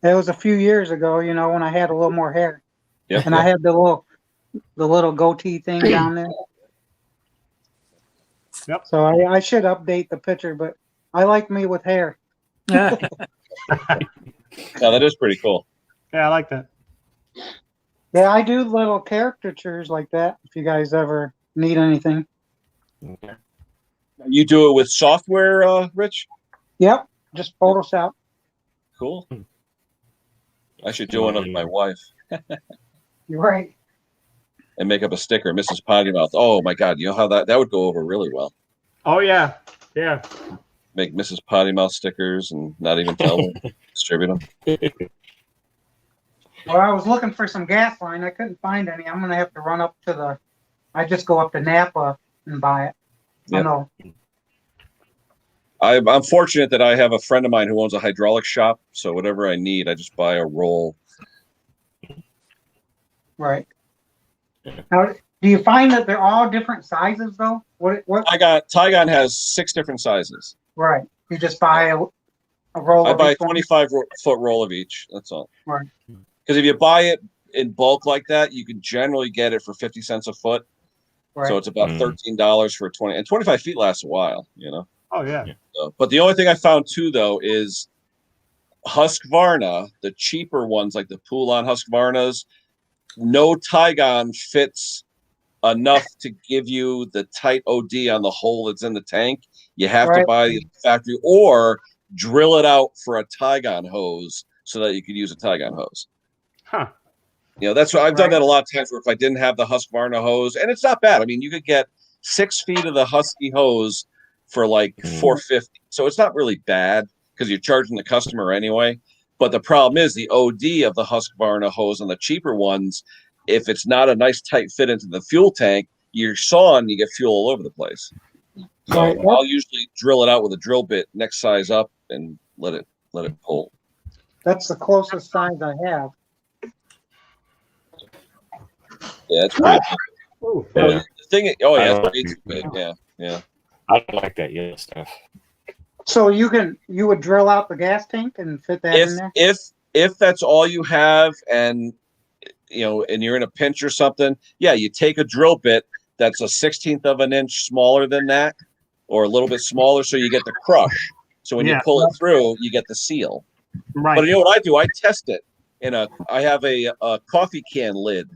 It was a few years ago, you know, when I had a little more hair. Yep. And I had the little goatee thing down there. Yep. So I should update the picture, but I like me with hair. Yeah, that is pretty cool. Yeah, I like that. Yeah, I do little caricatures like that. If you guys ever need anything. You do it with software, Rich? Yep, just Photoshop. Cool. I should do one with my wife. You're right. And make up a sticker, Mrs. Potty Mouth. Oh my God, you know how that would go over really well. Oh yeah, yeah. Make Mrs. Potty Mouth stickers and not even tell them, distribute them. Well, I was looking for some gas line. I couldn't find any. I'm gonna have to run up to I just go up to Napa and buy it. Yep. I know. I'm fortunate that I have a friend of mine who owns a hydraulic shop, so whatever I need, I just buy a roll. Right. Now, do you find that they're all different sizes though? What? Tygon has 6 different sizes. Right. You just buy a roll. I of buy a each one? 25-foot roll of each. That's all. Right. Because if you buy it in bulk like that, you can generally get it for 50 cents a foot. Right. So it's about $13 for 20, and 25 feet lasts a while, you know. Oh yeah. So, but the only thing I found too, though, is Husqvarna, the cheaper ones like the Poulon Husqvarnas. No Tygon fits enough to give you the tight OD on the hole that's in the tank. You have to buy the factory or drill it out for a Tygon hose so that you could use a Tygon hose. Huh. You know, that's what I've done that a lot of times where if I didn't have the Husqvarna hose, and it's not bad. I mean, you could get 6 feet of the Husky hose for like $4.50. So it's not really bad because you're charging the customer anyway. But the problem is the OD of the Husqvarna hose on the cheaper ones, if it's not a nice tight fit into the fuel tank, you're sawing, you get fuel all over the place. So I'll usually drill it out with a drill bit, next size up, and let it pull. That's the closest size I have. Yeah, it's pretty Ooh, the thing. it's way too big. Yeah. I don't like that yellow stuff. So you would drill out the gas tank and fit that in there? If that's all you have, and and you're in a pinch or something, yeah, you take a drill bit that's a 1/16 of an inch smaller than that, or a little bit smaller, so you get the crush. So when you pull it through, you get the seal. Right. But you know what I do? I test it I have a coffee can lid.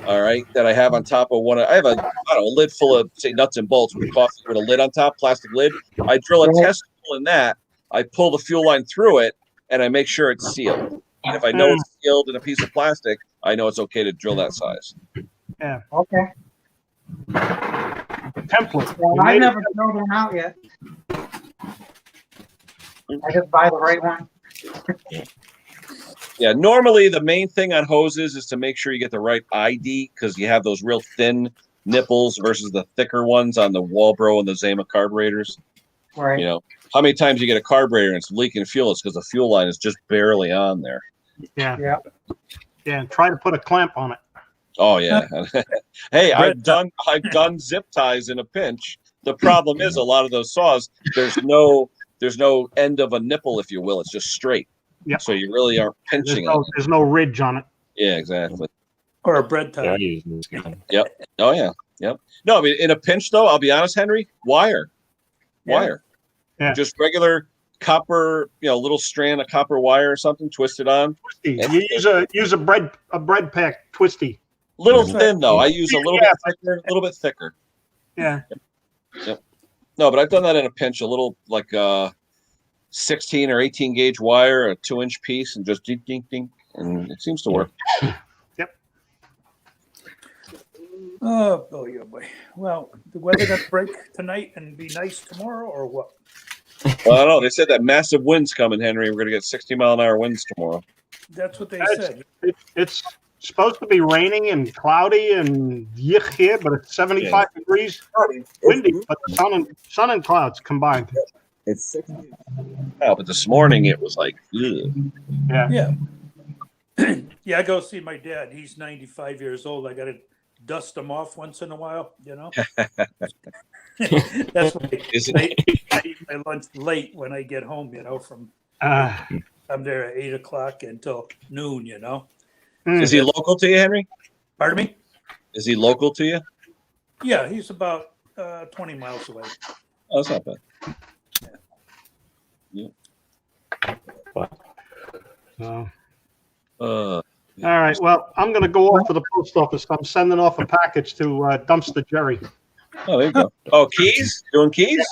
All right, that I have on top of one. I have a lid full of say nuts and bolts with coffee with a lid on top, plastic lid. I drill a test hole in that. I pull the fuel line through it, and I make sure it's sealed. And if I know it's sealed in a piece of plastic, I know it's okay to drill that size. Yeah. Okay. Template. Well, I never drilled one out yet. I just buy the right one. Yeah, normally the main thing on hoses is to make sure you get the right ID because you have those real thin nipples versus the thicker ones on the Walbro and the Zama carburetors. Right. You know, how many times you get a carburetor and it's leaking fuel? It's because the fuel line is just barely on there. Yeah. Yeah. Yeah. Try to put a clamp on it. Oh yeah. Hey, I've done zip ties in a pinch. The problem is a lot of those saws, there's no end of a nipple, if you will. It's just straight. Yeah. So you really aren't pinching it. There's no ridge on it. Yeah, exactly. Or a bread tie. Yep. Oh yeah. Yep. No, I mean in a pinch though, I'll be honest, Henry, wire. Yeah. Just regular copper, little strand of copper wire or something, twist it on. Twisty. You use a bread pack twisty. Little thin though. I use a little bit thicker. Yeah. Yep. No, but I've done that in a pinch, a little like 16 or 18 gauge wire, a 2-inch piece, and just ding, ding, ding, and it seems to work. Yep. Oh boy, oh boy. Well, the weather gonna break tonight and be nice tomorrow, or what? Well, I don't know. They said that massive wind's coming, Henry. We're gonna get 60-mile-an-hour winds tomorrow. That's what they said. It's supposed to be raining and cloudy and yuck here, but it's 75 degrees windy, but the sun and clouds combined. It's 60. Oh, but this morning it was like, ugh. Yeah. Yeah, I go see my dad. He's 95 years old. I got to dust him off once in a while, you know. That's why I eat my lunch late when I get home, you know, from I'm there at 8 o'clock until noon, you know. Is he local to you, Henry? Pardon me? Is he local to you? Yeah, he's about 20 miles away. Oh, that's not bad. Yeah. Uh, All right. Well, I'm going to go off to the post office. I'm sending off a package to Dumpster Jerry. oh, there you go. Oh, keys? Doing keys?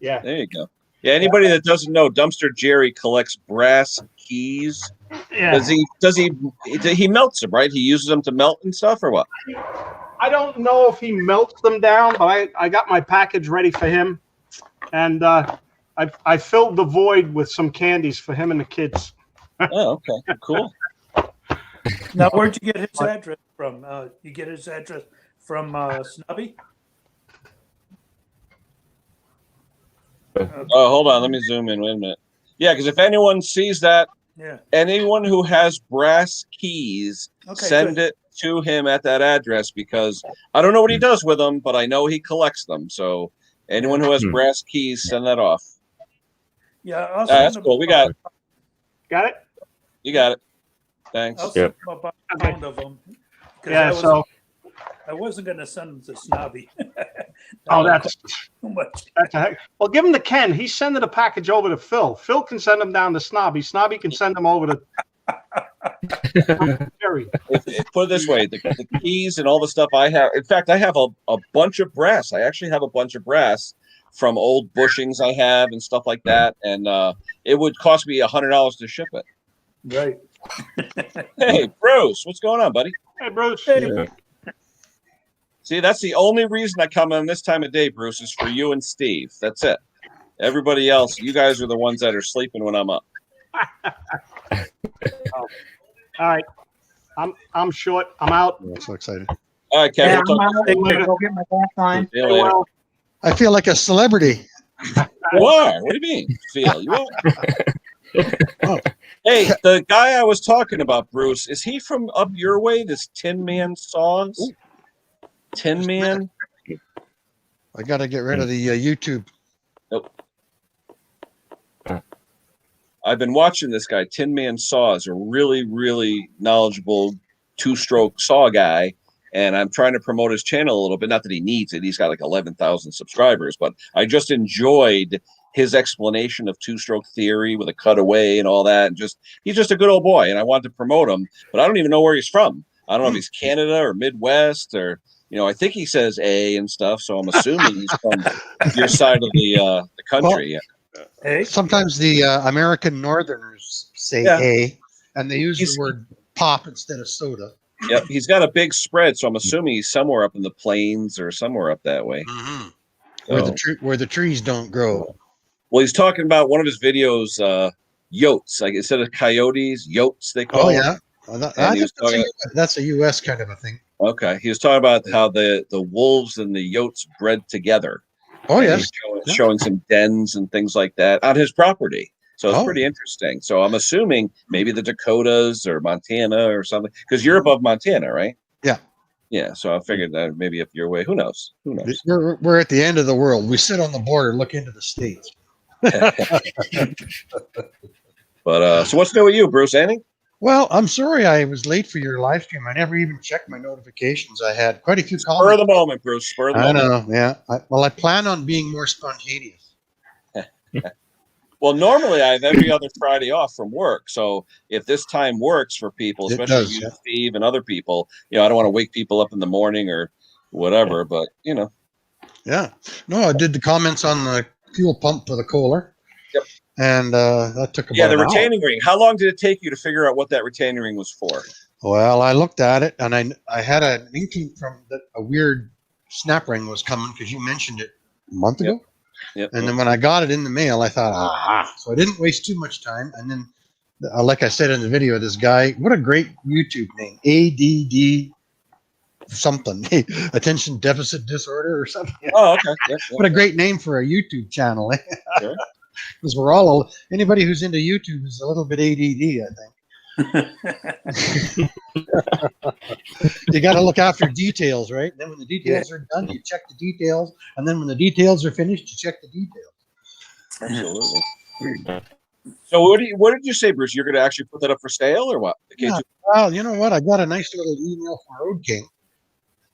Yeah. There you go. Yeah, anybody that doesn't know, Dumpster Jerry collects brass keys. Yeah. He melts them, right? He uses them to melt and stuff, or what? I don't know if he melts them down, but I got my package ready for him, and I filled the void with some candies for him and the kids. Oh, okay, cool. Now, where'd you get his address from? You get his address from Snubby? Oh, hold on. Let me zoom in. Wait a minute. Yeah, because if anyone sees that, anyone who has brass keys, send it to him at that address, because I don't know what he does with them, but I know he collects them. So anyone who has brass keys, send that off. Yeah, that's cool. We got it. Got it? You got it. Thanks. I'll send him about a pound of them. Yeah, I wasn't going to send them to Snobby. That's too much. Well, give them to Ken. He's sending a package over to Phil. Phil can send them down to Snobby. Snobby can send them over to Jerry. Put it this way, the keys and all the stuff I have. In fact, I have a bunch of brass. I actually have a bunch of brass from old bushings I have and stuff like that. And it would cost me $100 to ship it. Right. Hey, Bruce, what's going on, buddy? Hey, Bruce. Hey. Yeah. See, that's the only reason I come on this time of day, Bruce, is for you and Steve. That's it. Everybody else, you guys are the ones that are sleeping when I'm up. All right. I'm short. I'm out. I'm so excited. All right, Kevin. I'm out. Go get my back line. See you later. Well, I feel like a celebrity. You are. What do you mean? Feel you are. Oh. Hey, the guy I was talking about, Bruce, is he from up your way? This Tinman Saws? Ooh. Tinman? I got to get rid of the YouTube. Nope. I've been watching this guy. Tinman Saws, a really, really knowledgeable two-stroke saw guy, and I'm trying to promote his channel a little bit. Not that he needs it. He's got like 11,000 subscribers, but I just enjoyed his explanation of two-stroke theory with a cutaway and all that. And he's just a good old boy, and I wanted to promote him, but I don't even know where he's from. I don't know if he's Canada or Midwest or, I think he says A and stuff, so I'm assuming he's from your side of the country. Well, Hey. sometimes the American Northerners say A, and they use the word pop instead of soda. Yep, he's got a big spread, so I'm assuming he's somewhere up in the plains or somewhere up that way. Mm-hmm. So, Where the trees don't grow. well, he's talking about one of his videos, yotes, like instead of coyotes, yotes they call them. Yeah. Well, I think that's a U.S. kind of a thing. Okay, he was talking about how the wolves and the yotes bred together. Oh, And yes. he's showing some dens and things like that on his property. So it's pretty interesting. So I'm assuming maybe the Dakotas or Montana or something, because you're above Montana, right? Yeah. Yeah. So I figured that maybe up your way. Who knows? Who knows? We're at the end of the world. We sit on the border, look into the states. But so what's new with you, Bruce? Anything? Well, I'm sorry I was late for your live stream. I never even checked my notifications. I had quite a few Spur comments. of the moment, Bruce. Spur of the moment. I know, yeah. I plan on being more spontaneous. Well, normally I have every other Friday off from work. So if this time works for people, It especially does, you, Steve, and other people, I don't want to wake people up in the morning or whatever, but Yeah. No, I did the comments on the fuel pump for the Kohler. Yep. And that took about the an hour. retaining ring. How long did it take you to figure out what that retaining ring was for? Well, I looked at it, and I had an inkling from that a weird snap ring was coming because you mentioned it a month ago. Yep. And then when I got it in the mail, I thought, aha. So I didn't waste too much time. And then, like I said in the video, this guy, what a great YouTube name, ADD something, attention deficit disorder or something. Oh, okay. Yep. What a great name for a YouTube channel. Sure. Because we're all anybody who's into YouTube is a little bit ADD, I think. You got to look after details, right? Then when the details are done, you check the details, and then when the details are finished, you check the details. Absolutely. So what did you say, Bruce? You're going to actually put that up for sale or what? The Yeah. Well, you know what? I got a nice little email from Road King,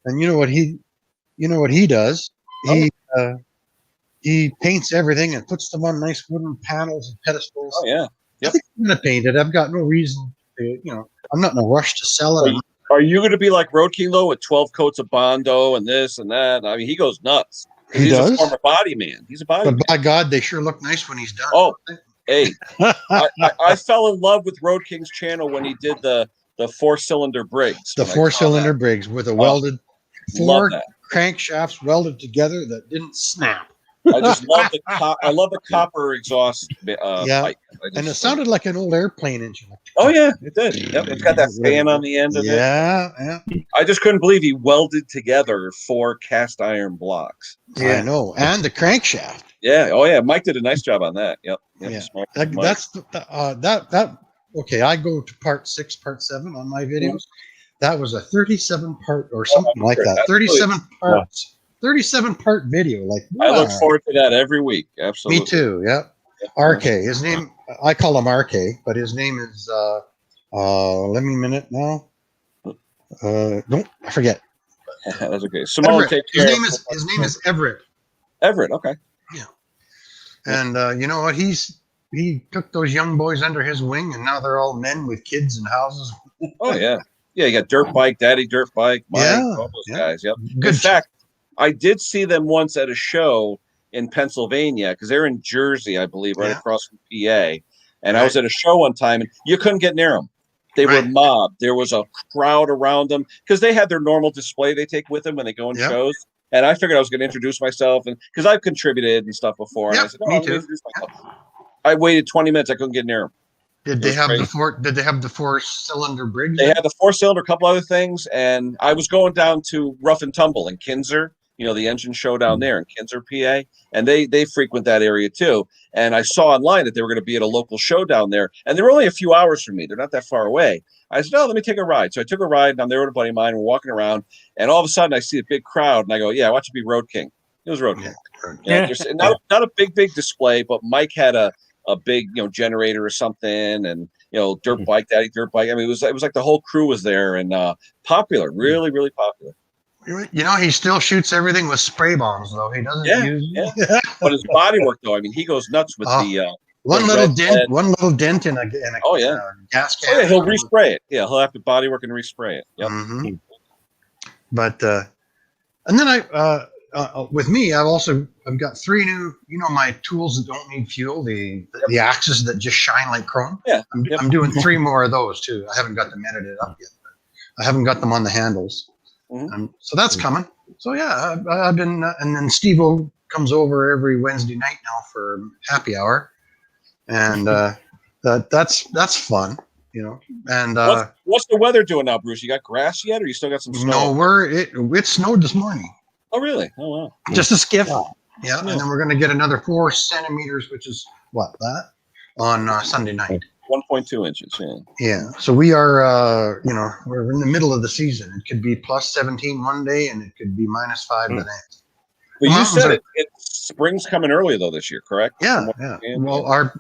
and you know what he does? He paints everything and puts them on nice wooden panels and pedestals. Oh yeah. I think I'm going to paint it. I've got no reason to, I'm not in a rush to sell it. Are you going to be like Road King though, with 12 coats of Bondo and this and that? I mean, he goes nuts. He's a former body man. He's a body man. But by God, they sure look nice when he's done. Oh, hey, I fell in love with Road King's channel when he did the 4-cylinder Briggs. The 4-cylinder Briggs with a welded 4 crankshafts welded together that didn't snap. I just love the copper exhaust pipe. And it sounded like an old airplane engine. Oh yeah, it did. Yep, it's got that fan on the end of it. Yeah. I just couldn't believe he welded together 4 cast iron blocks. Yeah, I know, and the crankshaft. Yeah. Oh yeah, Mike did a nice job on that. Yep. Yeah. Smart. That's that. Okay, I go to part 6, part 7 on my videos. That was a 37 part or something like that. 37 parts. 37 part video. Like, wow. I look forward to that every week. Absolutely. Me too. Yeah. RK. His name, I call him RK, but his name is, let me a minute now. No, I forget. That's okay. Simone, take care. His name is Everett. Everett. Okay. Yeah. And you know what? He took those young boys under his wing, and now they're all men with kids and houses. Oh yeah. Yeah. You got Dirt Bike, Daddy Dirt Bike, Mike, all those guys. Yep. Good. In fact, I did see them once at a show in Pennsylvania because they're in Jersey, I believe, right across from PA. And I was at a show one time, and you couldn't get near them. They were mobbed. There was a crowd around them because they had their normal display they take with them when they go in shows. And I figured I was going to introduce myself, and because I've contributed and stuff before. And I said, me too. I waited 20 minutes. I couldn't get near them. Did they have the 4-cylinder Briggs? They had the 4-cylinder, a couple other things, and I was going down to Rough and Tumble in Kinzer. The engine show down there in Kinzer, PA, and they frequent that area too. And I saw online that they were going to be at a local show down there, and they're only a few hours from me. They're not that far away. I said, "Oh, let me take a ride." So I took a ride, and I'm there with a buddy of mine. We're walking around, and all of a sudden I see a big crowd, and I go, "Yeah, watch it be Road King." It was Road King. Not a big display, but Mike had a big generator or something, and Dirt Bike, Daddy Dirt Bike. I mean, it was like the whole crew was there, and popular, really, really popular. He still shoots everything with spray bombs, though. He doesn't use But his body work, though, I mean, he goes nuts with the one little dent in a gas can. Oh, yeah, he'll respray it. Yeah, he'll have to body work and respray it. Yep. Mm-hmm. But and then with me, I've got 3 new, my tools that don't need fuel, the axes that just shine like chrome. Yeah, I'm doing 3 more of those too. I haven't got them edited up yet. But I haven't got them on the handles. Mm-hmm. So that's coming. So yeah, I've been, and then Steve-O comes over every Wednesday night now for happy hour, and that's fun, And what's the weather doing now, Bruce? You got grass yet, or you still got some snow? No, it snowed this morning. Oh really? Oh wow. Just a skiff. Yeah, and then we're going to get another 4 centimeters, which is on Sunday night. 1.2 inches. Yeah. So we are, we're in the middle of the season. It could be plus 17 one day, and it could be minus 5 the next. But you said spring's coming early though this year, correct? Yeah. Well,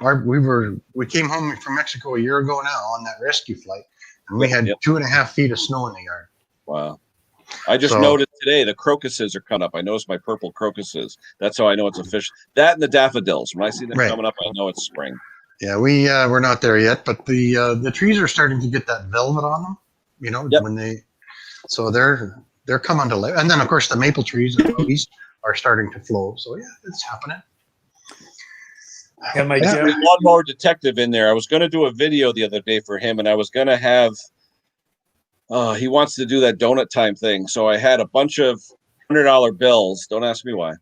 we came home from Mexico a year ago now on that rescue flight, and we had 2.5 feet of snow in the yard. Wow. I just noticed today the crocuses are coming up. I noticed my purple crocuses. That's how I know it's official. That and the daffodils. When I see them coming up, I know it's spring. Yeah, we're not there yet, but the trees are starting to get that velvet on them. When they're coming to life, and then of course the maple trees in the east are starting to flow. So yeah, it's happening. And my lawnmower detective in there. I was going to do a video the other day for him, and I was going to have. He wants to do that donut time thing, so I had a bunch of $100 bills. Don't ask me why.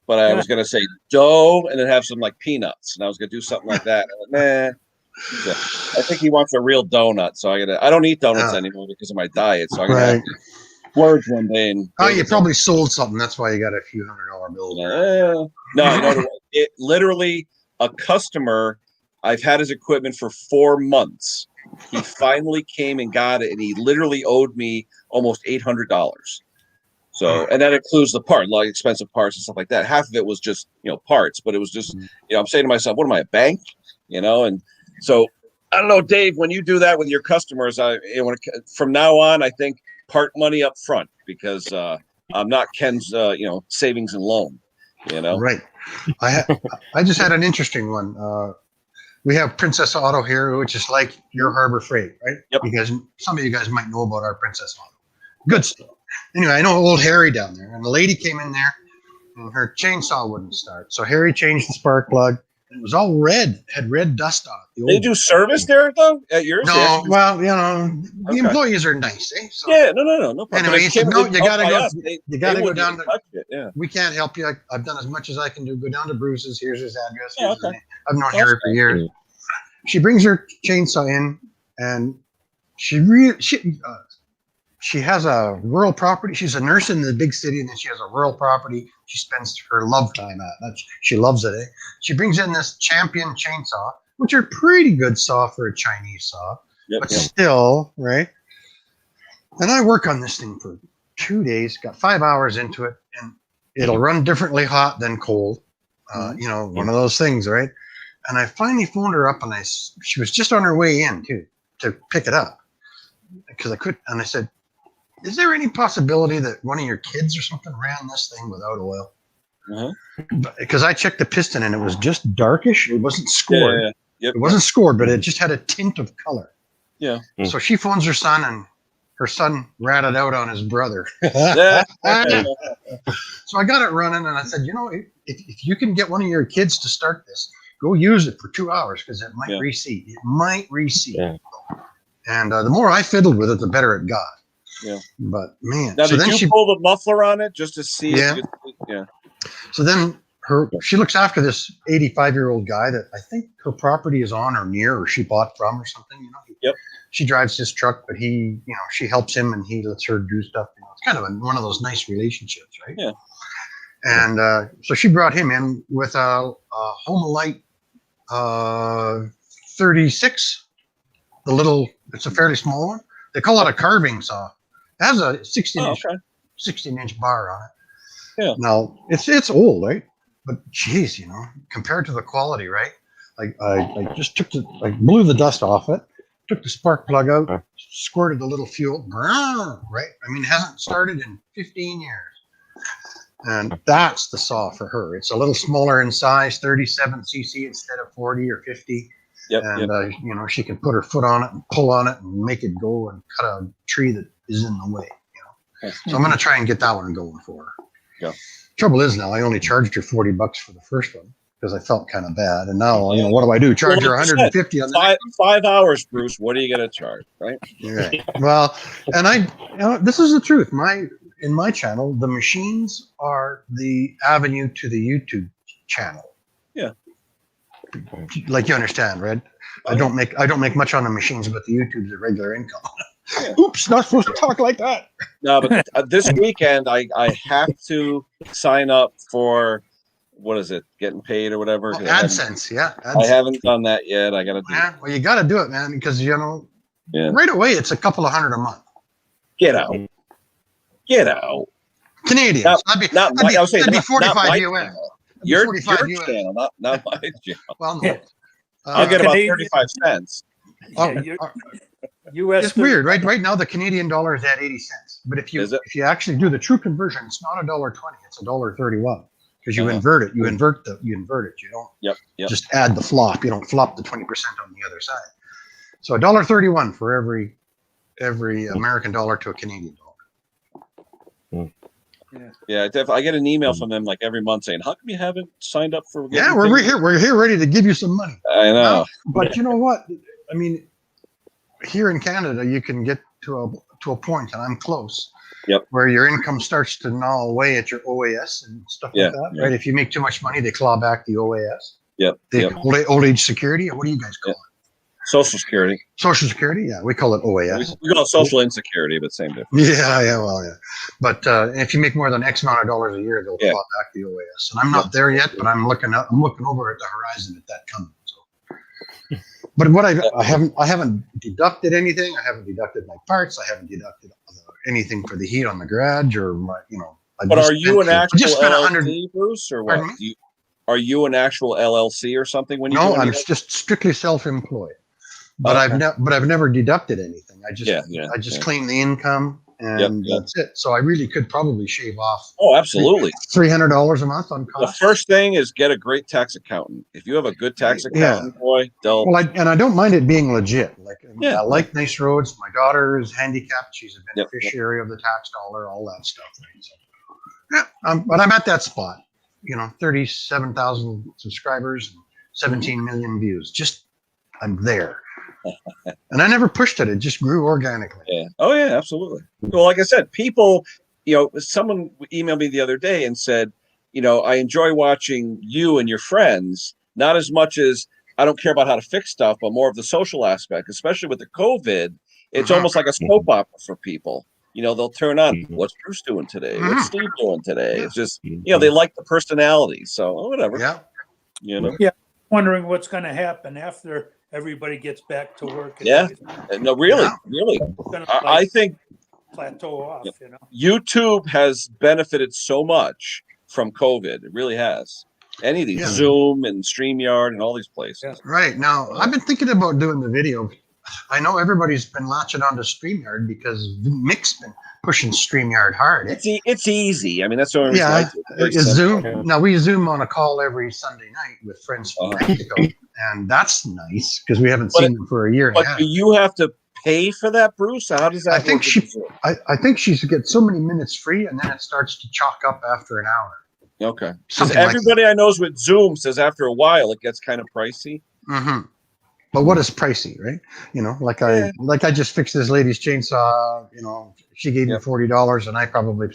But I was going to say dough and then have some like peanuts. And I was going to do something like that. I think he wants a real donut. So I don't eat donuts anymore because of my diet. So I'm going to have to splurge one day. And you probably sold something. That's why you got a few $100 bills. No, it literally, a customer, I've had his equipment for 4 months. He finally came and got it, and he literally owed me almost $800. So, and that includes the part, like expensive parts and stuff like that. Half of it was just, parts, but it was just, I'm saying to myself, what am I, a bank? And so I don't know, Dave, when you do that with your customers, from now on, I think part money up front, because I'm not Ken's, savings and loan, Right. I just had an interesting one. We have Princess Auto here, which is like your Harbor Freight, right? Yep. Because some of you guys might know about our Princess Auto. Good stuff. Anyway, I know old Harry down there, and the lady came in there, and her chainsaw wouldn't start. So Harry changed the spark plug. And it was all red, had red dust on it. They do service there, though, at yours? No, well, the employees are nice, eh? So, yeah, no problem. Anyway, he said, no, you got to go. You got to go wouldn't down even to. touch it, yeah. We can't help you. I've done as much as I can do. Go down to Bruce's. Here's his address. Yeah, Here's his okay. name. I've known Harry for years. She brings her chainsaw in, and she has a rural property. She's a nurse in the big city, and then she has a rural property she spends her love time at. She loves it, eh? She brings in this Champion chainsaw, which are pretty good saw for a Chinese saw, but still, right? And I work on this thing for 2 days, got 5 hours into it, and it'll run differently hot than cold. One of those things, right? And I finally phoned her up, and she was just on her way in too to pick it up, because I could. And I said, "Is there any possibility that one of your kids or something ran this thing without oil?" Because I checked the piston, and it was just darkish. It wasn't scored. Yeah. Yep. It wasn't scored, but it just had a tint of color. Yeah. So she phones her son, and her son ratted out on his brother. So I got it running, and I said, if you can get one of your kids to start this, go use it for 2 hours, because it might reseat. It might reseat. Yeah. And the more I fiddled with it, the better it got. Yeah. But man, now, so did you pull the muffler on it just to see? Yeah. So then she looks after this 85-year-old guy that I think her property is on or near, or she bought from or something. Yep. She drives his truck, but she helps him, and he lets her do stuff. It's kind of one of those nice relationships, right? Yeah. And so she brought him in with a Homelite 36. It's a fairly small one. They call it a carving saw. It has a 16-inch bar on it. Yeah. Now it's old, right? But geez, compared to the quality, right? Like I just I blew the dust off it, took the spark plug out, squirted a little fuel, right? I mean, it hasn't started in 15 years. And that's the saw for her. It's a little smaller in size, 37 cc instead of 40 or 50. And she can put her foot on it and pull on it and make it go and cut a tree that is in the way. So I'm going to try and get that one going for her. Yeah. Trouble is, now I only charged her $40 for the first one because I felt kind of bad. And now, what do I do? Charge her 150 on the 5 hours, Bruce. What are you going to charge, right? Right. Well, and this is the truth. In my channel, the machines are the avenue to the YouTube channel. Yeah. Like, you understand, right? I don't make much on the machines, but the YouTube's a regular income. Yeah. Oops, not supposed to talk like that. No, but this weekend I have to sign up for, what is it, getting paid or whatever? AdSense, I haven't done that yet. I got to do it. Well, you got to do it, man, because right away it's a couple of $100 a month. Get out. Canadian. That'd be 45 US. Your channel, not my channel. Well, no. I'll get about 35 cents. US. It's weird, right? Right now the Canadian dollar is at 80 cents. But if you actually do the true conversion, it's not $1.20, it's $1.31. Because you invert it. You invert it. You don't just add the flop. You don't flop the 20% on the other side. So $1.31 for every American dollar to a Canadian dollar. Yeah, I get an email from them like every month saying, "How come you haven't signed up for?" We're here. We're here ready to give you some money. I know, but you know what? I mean, here in Canada, you can get to a point, and I'm close. Yep. Where your income starts to gnaw away at your OAS and stuff like that, right? If you make too much money, they claw back the OAS. Yep. The old age security, or what do you guys call it? Social Security. Social Security, yeah, we call it OAS. We call it social insecurity, but same difference. Yeah, well, yeah. But if you make more than X amount of dollars a year, they'll claw back the OAS. And I'm not there yet, but I'm looking over at the horizon at that coming. So, but what I haven't deducted anything. I haven't deducted my parts. I haven't deducted anything for the heat on the garage or my, But are you an actual LLC, LLC, Bruce, or what? Are you an actual LLC or something when you? No, I'm just strictly self-employed. But I've never deducted anything. I just claim the income and that's it. So I really could probably shave off. Oh, absolutely. $300 a month on costs. The first thing is get a great tax accountant. If you have a good tax accountant, boy, they'll. Well, I don't mind it being legit. I like nice roads. My daughter is handicapped. She's a beneficiary of the tax dollar. All that stuff. Right? So, but I'm at that spot. 37,000 subscribers, and 17 million views. I'm there. And I never pushed it. It just grew organically. Yeah. Oh, yeah, absolutely. Well, like I said, people, someone emailed me the other day and said, I enjoy watching you and your friends, not as much as I don't care about how to fix stuff, but more of the social aspect, especially with the COVID. It's almost like a soap opera for people. They'll turn on, what's Bruce doing today? What's Steve doing today? It's just, they like the personality. So whatever. Yeah. Yeah. Wondering what's going to happen after everybody gets back to work. No, really. I think plateau off. YouTube has benefited so much from COVID. It really has. Any of these Zoom and StreamYard and all these places. Yeah. Right now, I've been thinking about doing the video. I know everybody's been latching onto StreamYard because Mick's been pushing StreamYard hard. It's easy. I mean, that's the only reason. Zoom. Now we Zoom on a call every Sunday night with friends from Mexico, and that's nice because we haven't seen them for a year and a half. Do you have to pay for that, Bruce? How does that work? I think she gets so many minutes free, and then it starts to chalk up after an hour. Okay. Because everybody I know is with Zoom says after a while it gets kind of pricey. Mm-hmm. But what is pricey, right? I just fixed this lady's chainsaw. She gave me $40, and I probably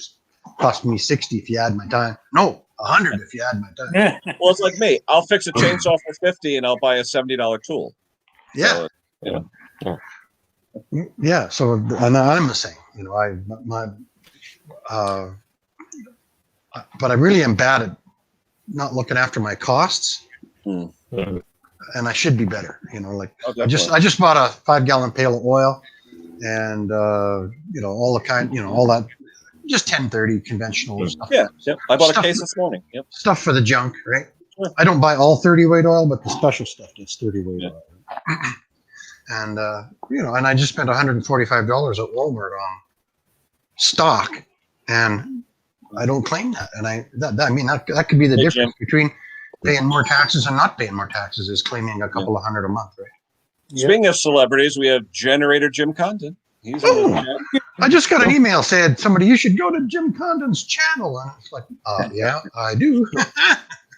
cost me $60 if you add my time. No, $100 if you add my time. Well, it's like me. I'll fix a chainsaw for $50, and I'll buy a $70 tool. Yeah. So, yeah. So, and I'm the same. But I really am bad at not looking after my costs. And I should be better, I just bought a 5-gallon pail of oil and, all the kind, all that, just 1030 conventional stuff. Yeah. I bought a case this morning. Yep. Stuff for the junk, right? I don't buy all 30 weight oil, but the special stuff gets 30 weight oil. And, and I just spent $145 at Walmart on stock, and I don't claim that. And that could be the difference between paying more taxes and not paying more taxes is claiming a couple of $100 a month, right? Speaking of celebrities, we have Generator Jim Condon. I just got an email saying you should go to Jim Condon's channel, and it's like, yeah, I do.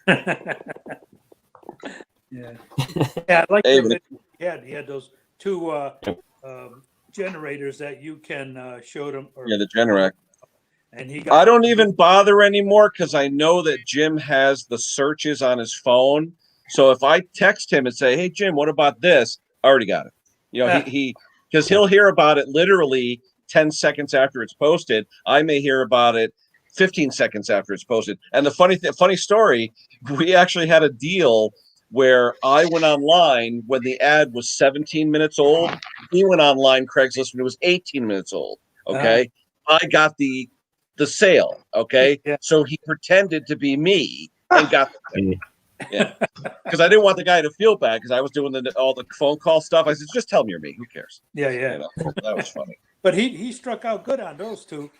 I like that he had those two generators that you can show them. The Generac. I don't even bother anymore because I know that Jim has the searches on his phone. So if I text him and say, "Hey Jim, what about this?" I already got it. Because he'll hear about it literally 10 seconds after it's posted. I may hear about it 15 seconds after it's posted. And the funny story, we actually had a deal where I went online when the ad was 17 minutes old. He went online Craigslist when it was 18 minutes old. Okay, I got the sale. Okay, so he pretended to be me and got the sale. Yeah, because I didn't want the guy to feel bad because I was doing all the phone call stuff. I said, just tell me you're me. Who cares? Yeah. That was funny. But he struck out good on those two.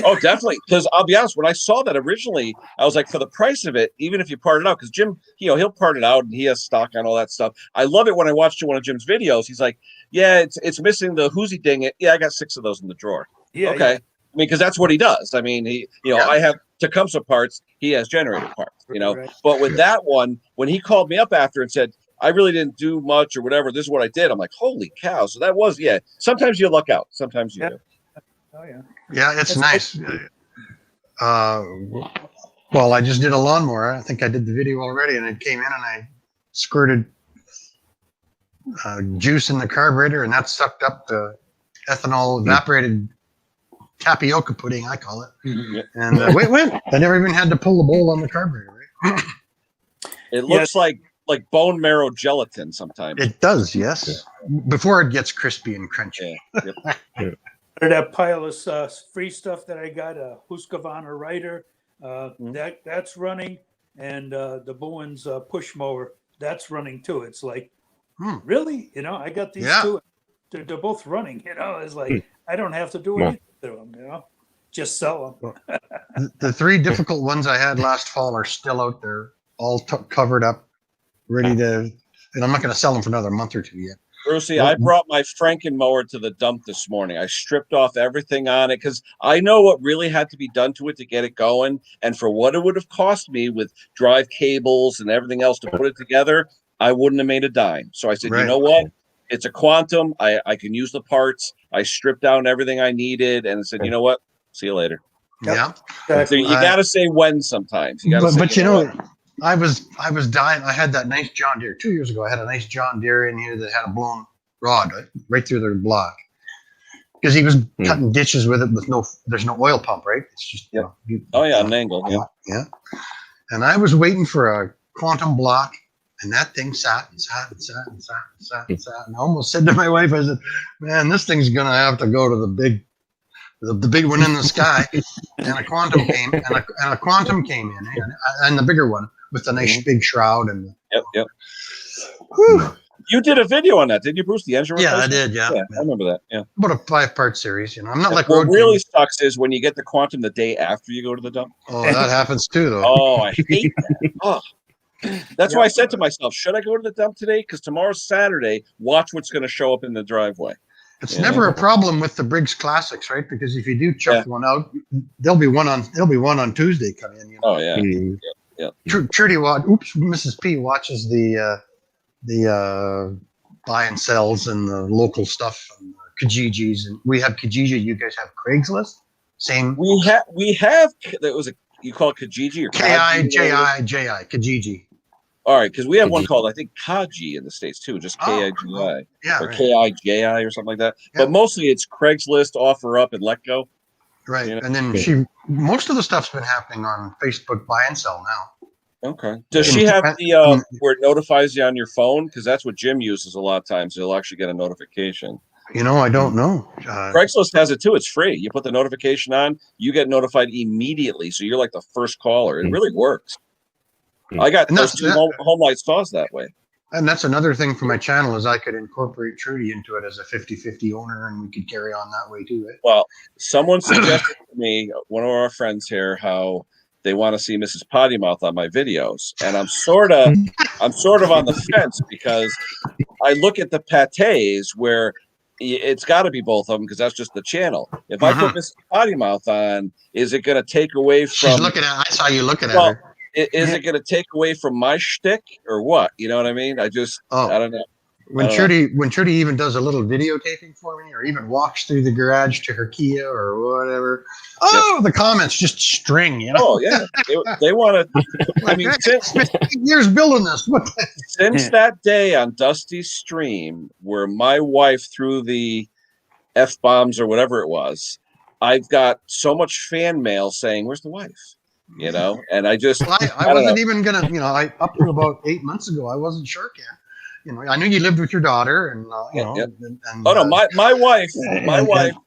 Oh, definitely. Because I'll be honest, when I saw that originally, I was like, for the price of it, even if you part it out, because Jim, he'll part it out and he has stock on all that stuff. I love it when I watched one of Jim's videos. He's like, yeah, it's missing the who's he ding it. Yeah, I got 6 of those in the drawer. Yeah. Okay. Yeah. I mean, because that's what he does. I mean, I have Tecumseh parts. He has generator parts, Right. But with that one, when he called me up after and said, I really didn't do much or whatever, this is what I did. I'm like, holy cow. So that was, sometimes you luck out. Sometimes you do. Oh, yeah. Yeah, it's nice. Well, I just did a lawnmower. I think I did the video already, and it came in and I squirted juice in the carburetor, and that sucked up the ethanol evaporated tapioca pudding, I call it. And away it went. I never even had to pull the bowl on the carburetor. Right? It looks like bone marrow gelatin sometimes. It does, yes. Before it gets crispy and crunchy. Yep. That pile of free stuff that I got, a Husqvarna Rider, that's running, and the Bowens push mower, that's running too. It's like, really? You know, I got these two. They're both running. You know, it's like I don't have to do anything to them. You know, just sell them. The 3 difficult ones I had last fall are still out there, all covered up, ready to. And I'm not going to sell them for another month or 2 yet. Brucey, I brought my Frankenmower to the dump this morning. I stripped off everything on it because I know what really had to be done to it to get it going. And for what it would have cost me with drive cables and everything else to put it together, I wouldn't have made a dime. So I said, you know what? It's a Quantum. I can use the parts. I stripped down everything I needed and said, you know what? See you later. Yeah. So you got to say when sometimes. You gotta but you know, I was dying. I had that nice John Deere 2 years ago. I had a nice John Deere in here that had a blown rod right through the block because he was cutting ditches with it with there's no oil pump, right? It's just an angle. Yeah. And I was waiting for a Quantum block, and that thing sat and sat and sat and sat and sat and sat. And I almost said to my wife, I said, "Man, this thing's gonna have to go to the big one in the sky." And a Quantum came, and a Quantum came in, and the bigger one with the nice big shroud and. Yep. Whew. You did a video on that, didn't you, Bruce? The engine replacement? I did. Yeah, I remember that. Yeah, about a 5-part series. You know, I'm not like what really sucks is when you get the Quantum the day after you go to the dump. Oh, that happens too, though. Oh, I hate that. Oh. That's why I said to myself, should I go to the dump today? Because tomorrow's Saturday. Watch what's going to show up in the driveway. It's never a problem with the Briggs Classics, right? Because if you do chuck one out, there'll be one on Tuesday come in. You know? Oh yeah. Trudy Mrs. P watches the buy and sells and the local stuff and Kijijis, and we have Kijiji. You guys have Craigslist? Same. We have that was you call it Kijiji or Kijiji Kijiji. All right, because we have one called, I think, Kaji in the States, too, just K-I-G-I. Or K-I-J-I or something like that. Yeah. But mostly it's Craigslist, Offer Up, and Let Go. Right. You know? And then most of the stuff's been happening on Facebook Buy and Sell now. Okay. Does she have the, where it notifies you on your phone? Because that's what Jim uses a lot of times. He'll actually get a notification. You know, I don't know. Craigslist has it, too. It's free. You put the notification on, you get notified immediately. So you're like the first caller. It really works. I got those 2 home light saws that way. And that's another thing for my channel is I could incorporate Trudy into it as a 50-50 owner, and we could carry on that way too. Right? Well, someone suggested to me, one of our friends here, how they want to see Mrs. Pottymouth on my videos, and I'm sort of on the fence because I look at the patés where it's got to be both of them because that's just the channel. If I put Mrs. Pottymouth on, is it going to take away from? She's looking at. I saw you looking at her. Is it going to take away from my shtick or what? You know what I mean? I don't know. When Trudy even does a little videotaping for me, or even walks through the garage to her Kia or whatever, the comments just string. You know? Oh yeah, they want to. I mean, since years building this. Since that day on Dusty's stream where my wife threw the F-bombs or whatever it was, I've got so much fan mail saying, "Where's the wife?" You know, and I just I wasn't even gonna, you know, up to about 8 months ago, I wasn't sure, Ken. You know, I knew you lived with your daughter, and you know. And, oh no, my wife,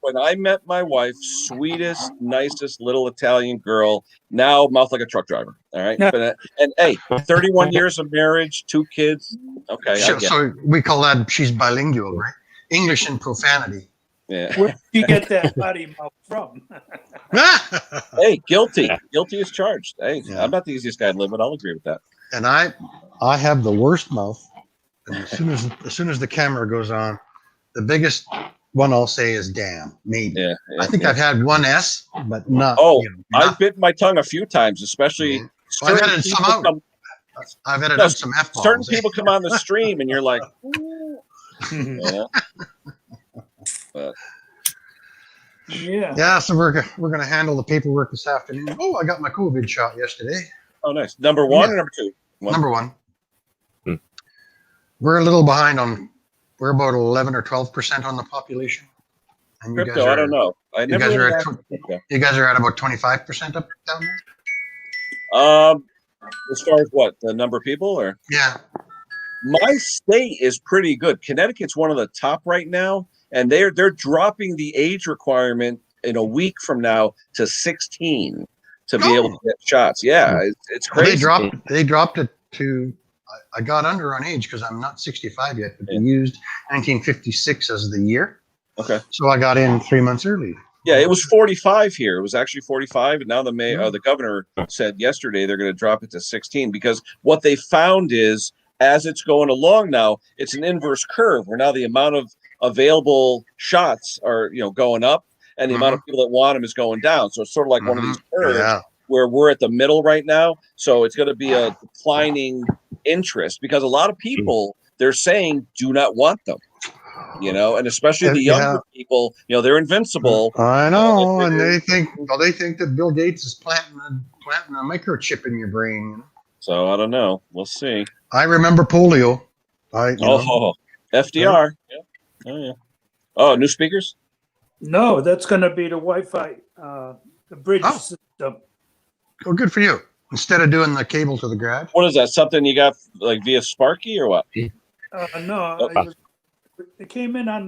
when I met my wife, sweetest, nicest little Italian girl. Now mouth like a truck driver. All right, and hey, 31 years of marriage, 2 kids. Okay, so we call that she's bilingual, right? English and profanity. Yeah. Where did you get that potty mouth from? Hey, guilty is charged. Hey, I'm not the easiest guy to live with. I'll agree with that. And I have the worst mouth. And as soon as the camera goes on, the biggest one I'll say is damn. Maybe. Yeah, I think I've had one S, but not. Oh, I've bitten my tongue a few times, especially. I've edited some out. I've edited out some F-bombs. Certain people come on the stream, and you're like, But, yeah. So we're gonna handle the paperwork this afternoon. Oh, I got my COVID shot yesterday. Oh, nice. Number 1 or number 2? Number 1. We're a little behind on we're about 11 or 12% on the population. And you Crypto, I don't know. I You never guys, really are at, got crypto. you guys are at about 25% up down there? As far as what, the number of people, or? Yeah. My state is pretty good. Connecticut's one of the top right now, and they're dropping the age requirement in a week from now to 16 to be able to get shots. Yeah, it's crazy. Well, they dropped it to. I got under on age because I'm not 65 yet, but they used 1956 as the year. Okay. So I got in 3 months early. Yeah, it was 45 here. It was actually 45, and now the governor said yesterday they're going to drop it to 16 because what they found is as it's going along now, it's an inverse curve where now the amount of available shots are going up, and the amount of people that want them is going down. So it's sort of like one of these curves where we're at the middle right now. So it's going to be a declining interest because a lot of people they're saying do not want them. And especially the younger people, they're invincible. I know, and they think that Bill Gates is planting a microchip in your brain. So I don't know. We'll see. I remember polio. FDR. Yeah. Oh yeah. Oh, new speakers? No, that's going to be the Wi-Fi, the bridge system. Oh, good for you. Instead of doing the cable to the garage. What is that? Something you got like via Sparky or what? No, it came in on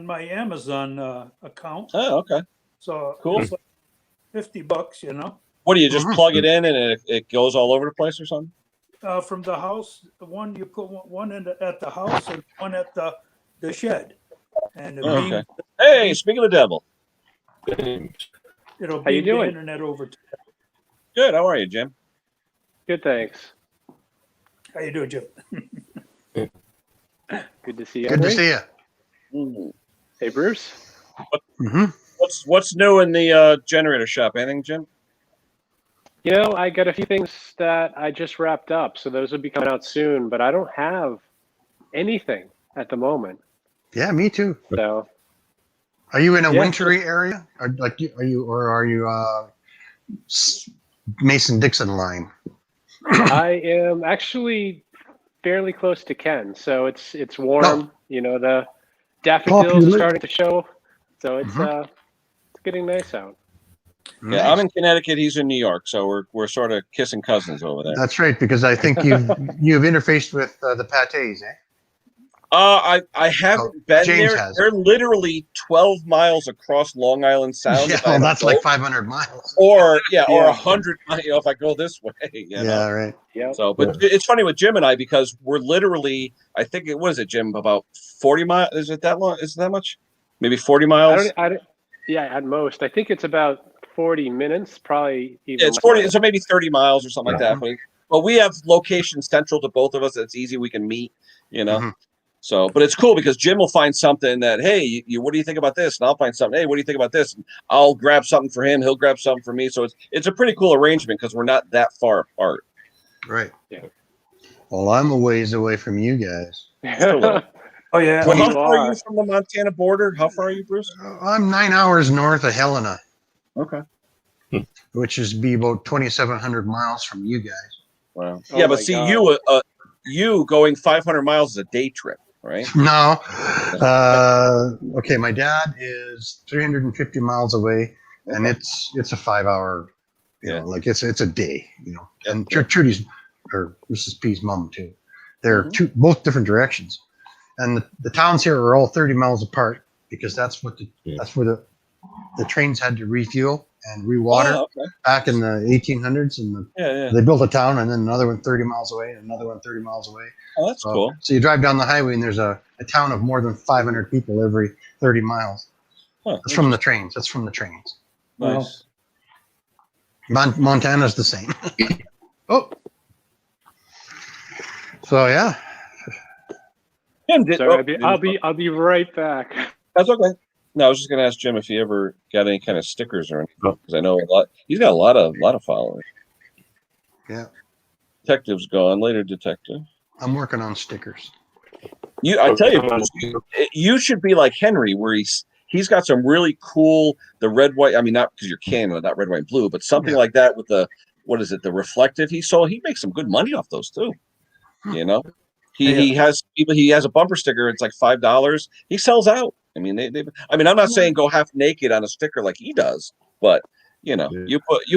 my Amazon account. Oh, okay. So cool. It's like $50, What do you just plug it in and it goes all over the place or something? From the house, the one you put one at the house and one at the shed. And okay. Hey, speaking of the devil. It'll be the internet over to you. Good. How are you, Jim? Good, thanks. How you doing, Jim? Good to see you. Good to see you. Mm. Hey, Bruce. What's new in the generator shop? Anything, Jim? I got a few things that I just wrapped up, so those will be coming out soon. But I don't have anything at the moment. Yeah, me too. So, are you in a wintry area, or are you Mason-Dixon line? I am actually fairly close to Ken, so it's warm. The daffodils are starting to show, so it's getting nice out. Yeah, I'm in Connecticut. He's in New York, so we're sort of kissing cousins over there. That's right, because I think you've interfaced with the Patés, eh? I haven't been James there. has. They're literally 12 miles across Long Island Sound. Yeah, well, that's like 500 miles. Or 100 miles if I go this way. Yeah, right. Yeah. So, but it's funny with Jim and I because we're literally, I think it was Jim, about 40 miles. Is it that long? Is it that much? Maybe 40 miles. Yeah, at most. I think it's about 40 minutes, probably even. Yeah, it's 40, so maybe 30 miles or something like that. But we have locations central to both of us. It's easy. We can meet, So, but it's cool because Jim will find something that, hey, what do you think about this? And I'll find something. Hey, what do you think about this? And I'll grab something for him. He'll grab something for me. So it's a pretty cool arrangement because we're not that far apart. Right. Yeah. Well, I'm a ways away from you guys. Oh yeah. Well, how far are you from the Montana border? How far are you, Bruce? I'm 9 hours north of Helena. Okay. Which is be about 2,700 miles from you guys. Wow. Yeah, but see, you going 500 miles is a day trip, right? No. Okay, my dad is 350 miles away, and it's a 5 hour. Like it's a day. And Trudy's or Mrs. P's mom too. They're both different directions, and the towns here are all 30 miles apart because that's where the trains had to refuel and rewater back in the 1800s, and they built a town, and then another one 30 miles away, and another one 30 miles away. Oh, that's cool. So you drive down the highway, and there's a town of more than 500 people every 30 miles. That's from the trains. That's from the trains. Nice. Montana's the same. So yeah. Sorry, I'll be right back. That's okay. No, I was just going to ask Jim if he ever got any kind of stickers or anything because I know a lot. He's got a lot of followers. Yeah. Detective's gone. Later, detective. I'm working on stickers. I tell you, you should be like Henry, where he's got some really cool the red white. I mean, not because you're Canada, not red white and blue, but something like that with the the reflective he sold. He makes some good money off those too. He has people. He has a bumper sticker. It's like $5. He sells out. I mean, I mean, I'm not saying go half naked on a sticker like he does, but you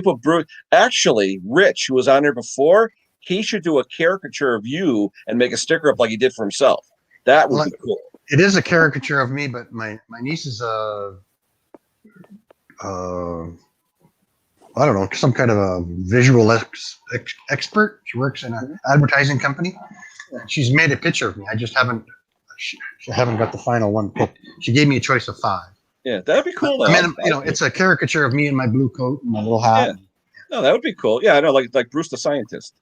put Bruce. Actually, Rich, who was on there before, he should do a caricature of you and make a sticker up like he did for himself. That would be cool. It is a caricature of me, but my niece is I don't know, some kind of a visual expert. She works in an advertising company. She's made a picture of me. I just haven't got the final one picked. She gave me a choice of 5. Yeah, that'd be cool. I mean, it's a caricature of me in my blue coat and my little hat. Yeah. No, that would be cool. Yeah, I know, like Bruce the Scientist.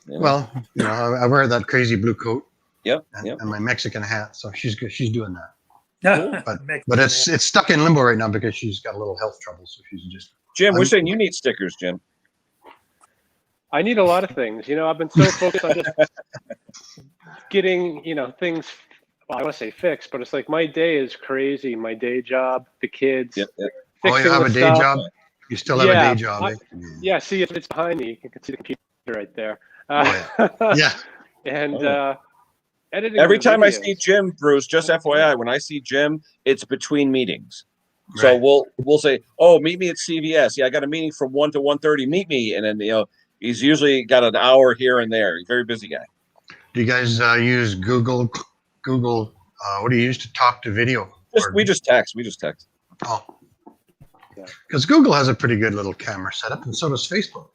Well, I wear that crazy blue coat. Yep. And my Mexican hat. So she's good. She's doing that. Cool. But it's stuck in limbo right now because she's got a little health trouble. So she's just. Jim, we're saying you need stickers, Jim. I need a lot of things. I've been so focused on just getting, things. Well, I want to say fixed, but it's like my day is crazy. My day job, the kids. Yep. Oh, you have a day job? You still have a day job? Yeah. See, if it's behind me, you can see the computer right there. Yeah. And editing. Every time I see Jim, Bruce, just FYI, when I see Jim, it's between meetings. So we'll say, "Oh, meet me at CVS." Yeah, I got a meeting from 1 to 1:30. Meet me, and then he's usually got an hour here and there. He's a very busy guy. Do you guys use Google? What do you use to talk to video? We just text. Oh, because Google has a pretty good little camera setup, and so does Facebook.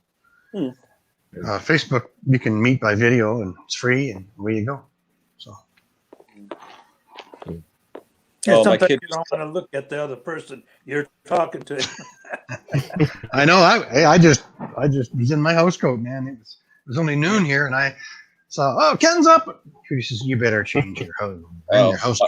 Facebook, you can meet by video, and it's free, and away you go. So. Yeah, sometimes you don't want to look at the other person you're talking to. I know. I just was in my house coat, man. It was only noon here, and I saw, Ken's up. He says, "You better change your house."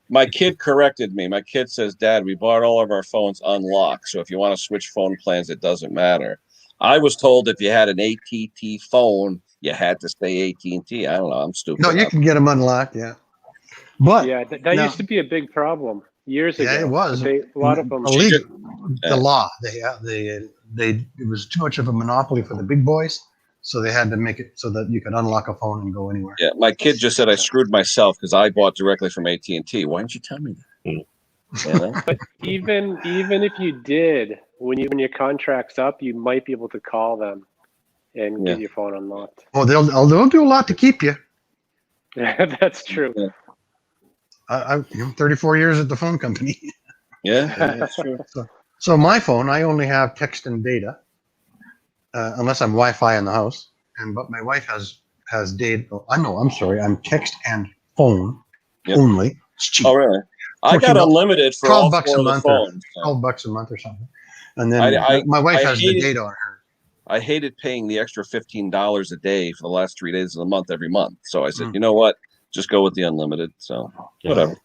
My kid corrected me. My kid says, "Dad, we bought all of our phones unlocked, so if you want to switch phone plans, it doesn't matter." I was told if you had an AT&T phone, you had to stay AT&T. I don't know. I'm stupid. No, you can get them unlocked, yeah. But that used to be a big problem years ago. Yeah, it was. A lot of them. The law. It was too much of a monopoly for the big boys, so they had to make it so that you could unlock a phone and go anywhere. Yeah, my kid just said I screwed myself because I bought directly from AT&T. Why didn't you tell me that? But even if you did, when your contract's up, you might be able to call them and get your phone unlocked. Oh, they'll do a lot to keep you. That's true. Yeah. I'm 34 years at the phone company. Yeah, that's true. So my phone, I only have text and data, unless I'm Wi-Fi in the house. But my wife has data. I'm sorry. I'm text and phone only. It's cheap. Oh, really? I got unlimited for all 4 of the phones. $12 a month or something. And then my wife has the data on her. I hated paying the extra $15 a day for the last 3 days of the month every month. So I said, you know what? Just go with the unlimited. So whatever.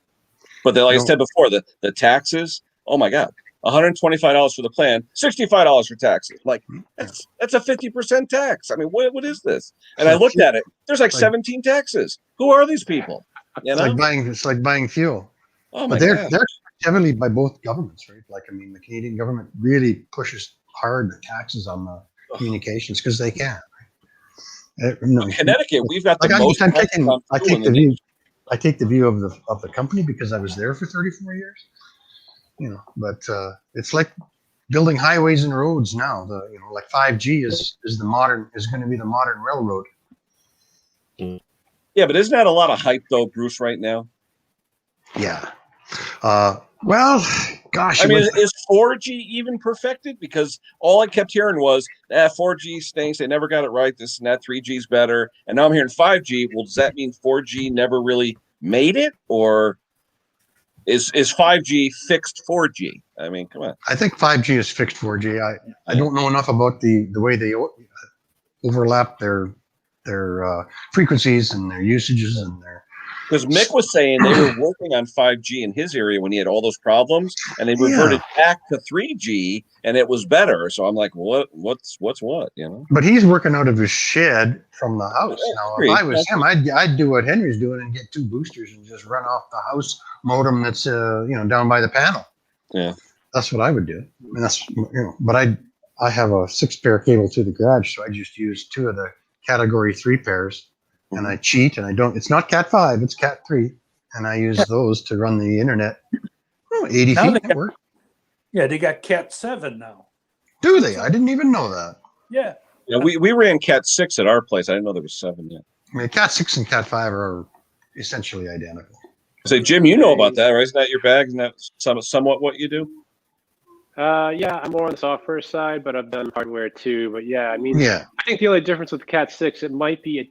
But then, like I said before, the taxes, oh my God, $125 for the plan, $65 for taxes. Like that's a 50% tax. I mean, what is this? And I looked at it. There's like 17 taxes. Who are these people? It's like buying fuel. Oh but they're heavily by both governments, right? Like, I mean, the Canadian government really pushes hard the taxes on the communications because they can. In Connecticut, we've got the most. I take the view of the company because I was there for 34 years. But it's like building highways and roads now. Like 5G is going to be the modern railroad. Yeah, but isn't that a lot of hype though, Bruce? Right now. Yeah. Well, gosh. I mean, is 4G even perfected? Because all I kept hearing was 4G stinks. They never got it right. This and that. 3G is better. And now I'm hearing 5G. Well, does that mean 4G never really made it, or is 5G fixed 4G? I mean, come on. I think 5G is fixed 4G. I don't know enough about the way they overlap their frequencies and their usages and their. Because Mick was saying they were working on 5G in his area when he had all those problems, and they reverted back to 3G, and it was better. So I'm like, what's what? But he's working out of his shed from the house. Now, if I was him, I'd do what Henry's doing and get 2 boosters and just run off the house modem that's down by the panel. Yeah, that's what I would do. And that's but I have a 6-pair cable to the garage, so I just use 2 of the Category 3 pairs and I cheat, and I don't. It's not Cat 5, it's Cat 3, and I use those to run the internet. 80 Now feet network. Yeah, they got Cat 7 now. Do they? I didn't even know that. Yeah. Yeah, we ran Cat 6 at our place. I didn't know there was 7 yet. I mean, Cat 6 and Cat 5 are essentially identical. Say, Jim, you know about that, right? Isn't that your bag? Isn't that somewhat what you do? Yeah, I'm more on the software side, but I've done hardware too. But yeah, I mean, Yeah. I think the only difference with Cat 6, it might be a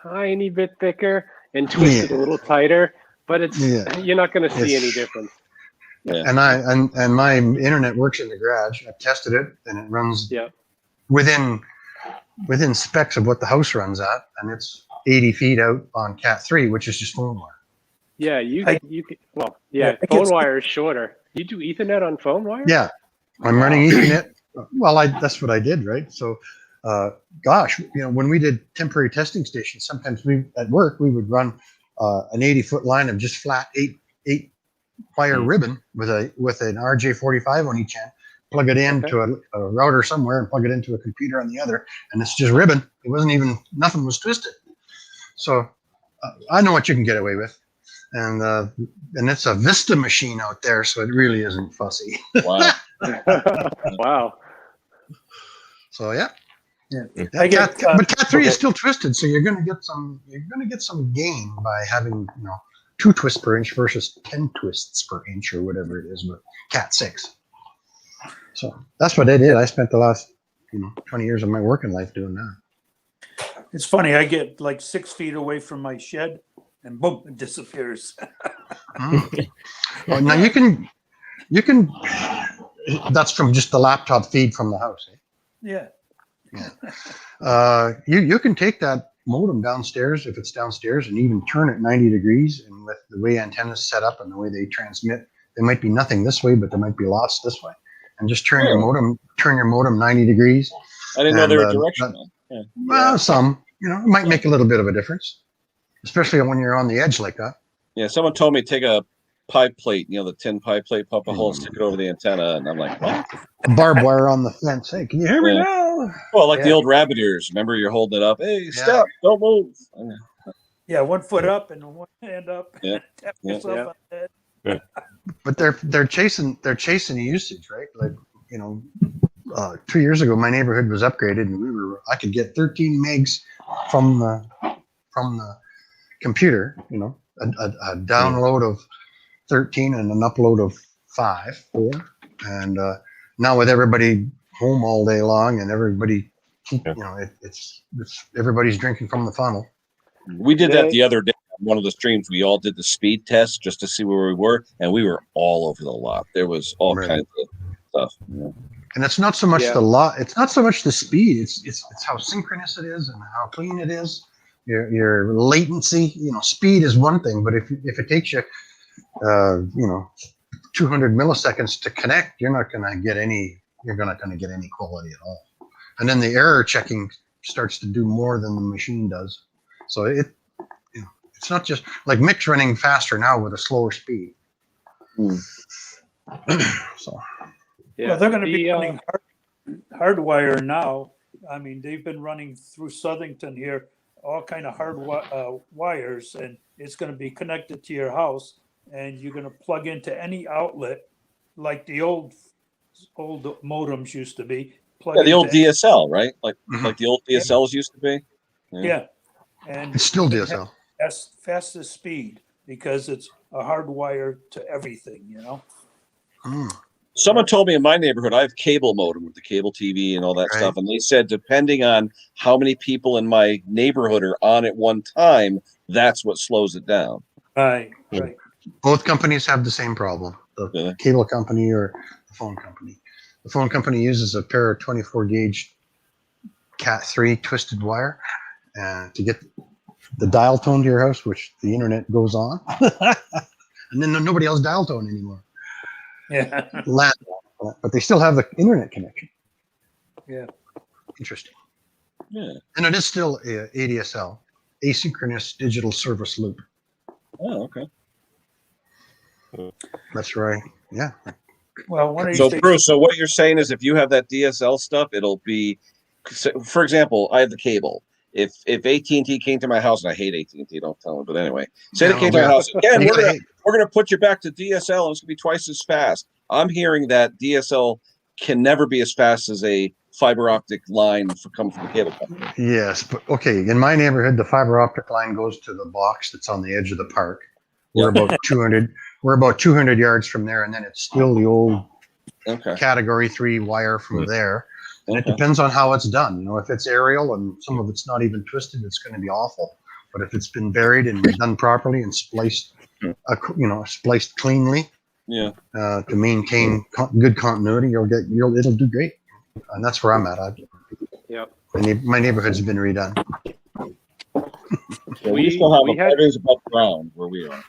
tiny bit thicker and twisted a little tighter, but it's you're not going to see any difference. Yeah. And my internet works in the garage. I've tested it, and it runs within specs of what the house runs at, and it's 80 feet out on Cat 3, which is just phone wire. Yeah, you can. Phone wire is shorter. You do Ethernet on phone wire? Yeah, I'm running Ethernet. Well, that's what I did, right? So, when we did temporary testing stations, sometimes at work we would run an 80-foot line of just flat eight wire ribbon with an RJ45 on each end. Plug it into a router somewhere and plug it into a computer on the other, and it's just ribbon. It wasn't even nothing was twisted. So I know what you can get away with, and it's a Vista machine out there, so it really isn't fussy. Wow. Wow. So yeah. But Cat 3 is still twisted, so you're going to get some gain by having 2 twists per inch versus 10 twists per inch or whatever it is with Cat 6. So that's what I did. I spent the last 20 years of my working life doing that. It's funny. I get like 6 feet away from my shed, and boom, it disappears. Well, now you can. That's from just the laptop feed from the house. Eh? Yeah. Yeah. You can take that modem downstairs if it's downstairs and even turn it 90 degrees. And with the way antennas set up and the way they transmit, there might be nothing this way, but there might be lots this way. And just turn your modem 90 degrees. I didn't know they were directional. Well, some, it might make a little bit of a difference, especially when you're on the edge like that. Yeah, someone told me to take a pie plate, the tin pie plate, pop a hole, stick it over the antenna, and I'm like, what? Barbed wire on the fence. Hey, can you hear me now? Well, like the old rabbit ears. Remember, you're holding it up. Hey, stop! Don't move. Yeah, 1 foot up and 1 hand up. Yeah. Tap yourself on the head. But they're chasing usage, right? Like 2 years ago, my neighborhood was upgraded, and I could get 13 megs from the computer. A download of 13 and an upload of 4, and now with everybody home all day long and everybody, it's everybody's drinking from the funnel. We did that the other day on one of the streams. We all did the speed test just to see where we were, and we were all over the lot. There was all kinds of stuff. And it's not so much the lot. It's not so much the speed. It's how synchronous it is and how clean it is. Your latency. Speed is one thing, but if it takes you 200 milliseconds to connect, you're not going to get any quality at all. And then the error checking starts to do more than the machine does. So it's not just like Mick's running faster now with a slower speed. So Well, they're going to be running hardwire now. I mean, they've been running through Southington here, all kind of hard wires, and it's going to be connected to your house, and you're going to plug into any outlet like the old modems used to be. The old DSL, right? Like the old DSLs used to be. Yeah. And it's still DSL. Fastest speed because it's a hardwire to everything, Someone told me in my neighborhood, I have cable modem with the cable TV and all that stuff. And they said, depending on how many people in my neighborhood are on at one time, that's what slows it down. Right. Both companies have the same problem, the cable company or the phone company. The phone company uses a pair of 24 gauge Cat 3 twisted wire to get the dial tone to your house, which the internet goes on. And then nobody else dial tone anymore. Yeah. But they still have the internet connection. Yeah. Interesting. Yeah. And it is still ADSL, asynchronous digital service loop. Oh, okay. That's right. Yeah. Well, Bruce, so what you're saying is if you have that DSL stuff, it'll be, for example, I have the cable. if AT&T came to my house, and I hate AT&T, don't tell them, but anyway, say they came to my house again, we're gonna put you back to DSL, and it's gonna be twice as fast. I'm hearing that DSL can never be as fast as a fiber optic line coming from the cable company. Yes, but okay. In my neighborhood, the fiber optic line goes to the box that's on the edge of the park. We're about 200. We're about 200 yards from there, and then it's still the old Category 3 wire from there. And it depends on how it's done. You know, if it's aerial and some of it's not even twisted, it's going to be awful. But if it's been buried and done properly and spliced, spliced cleanly, to maintain good continuity, it'll do great. And that's where I'm at. My neighborhood's been redone. We still have fibers above ground where we are.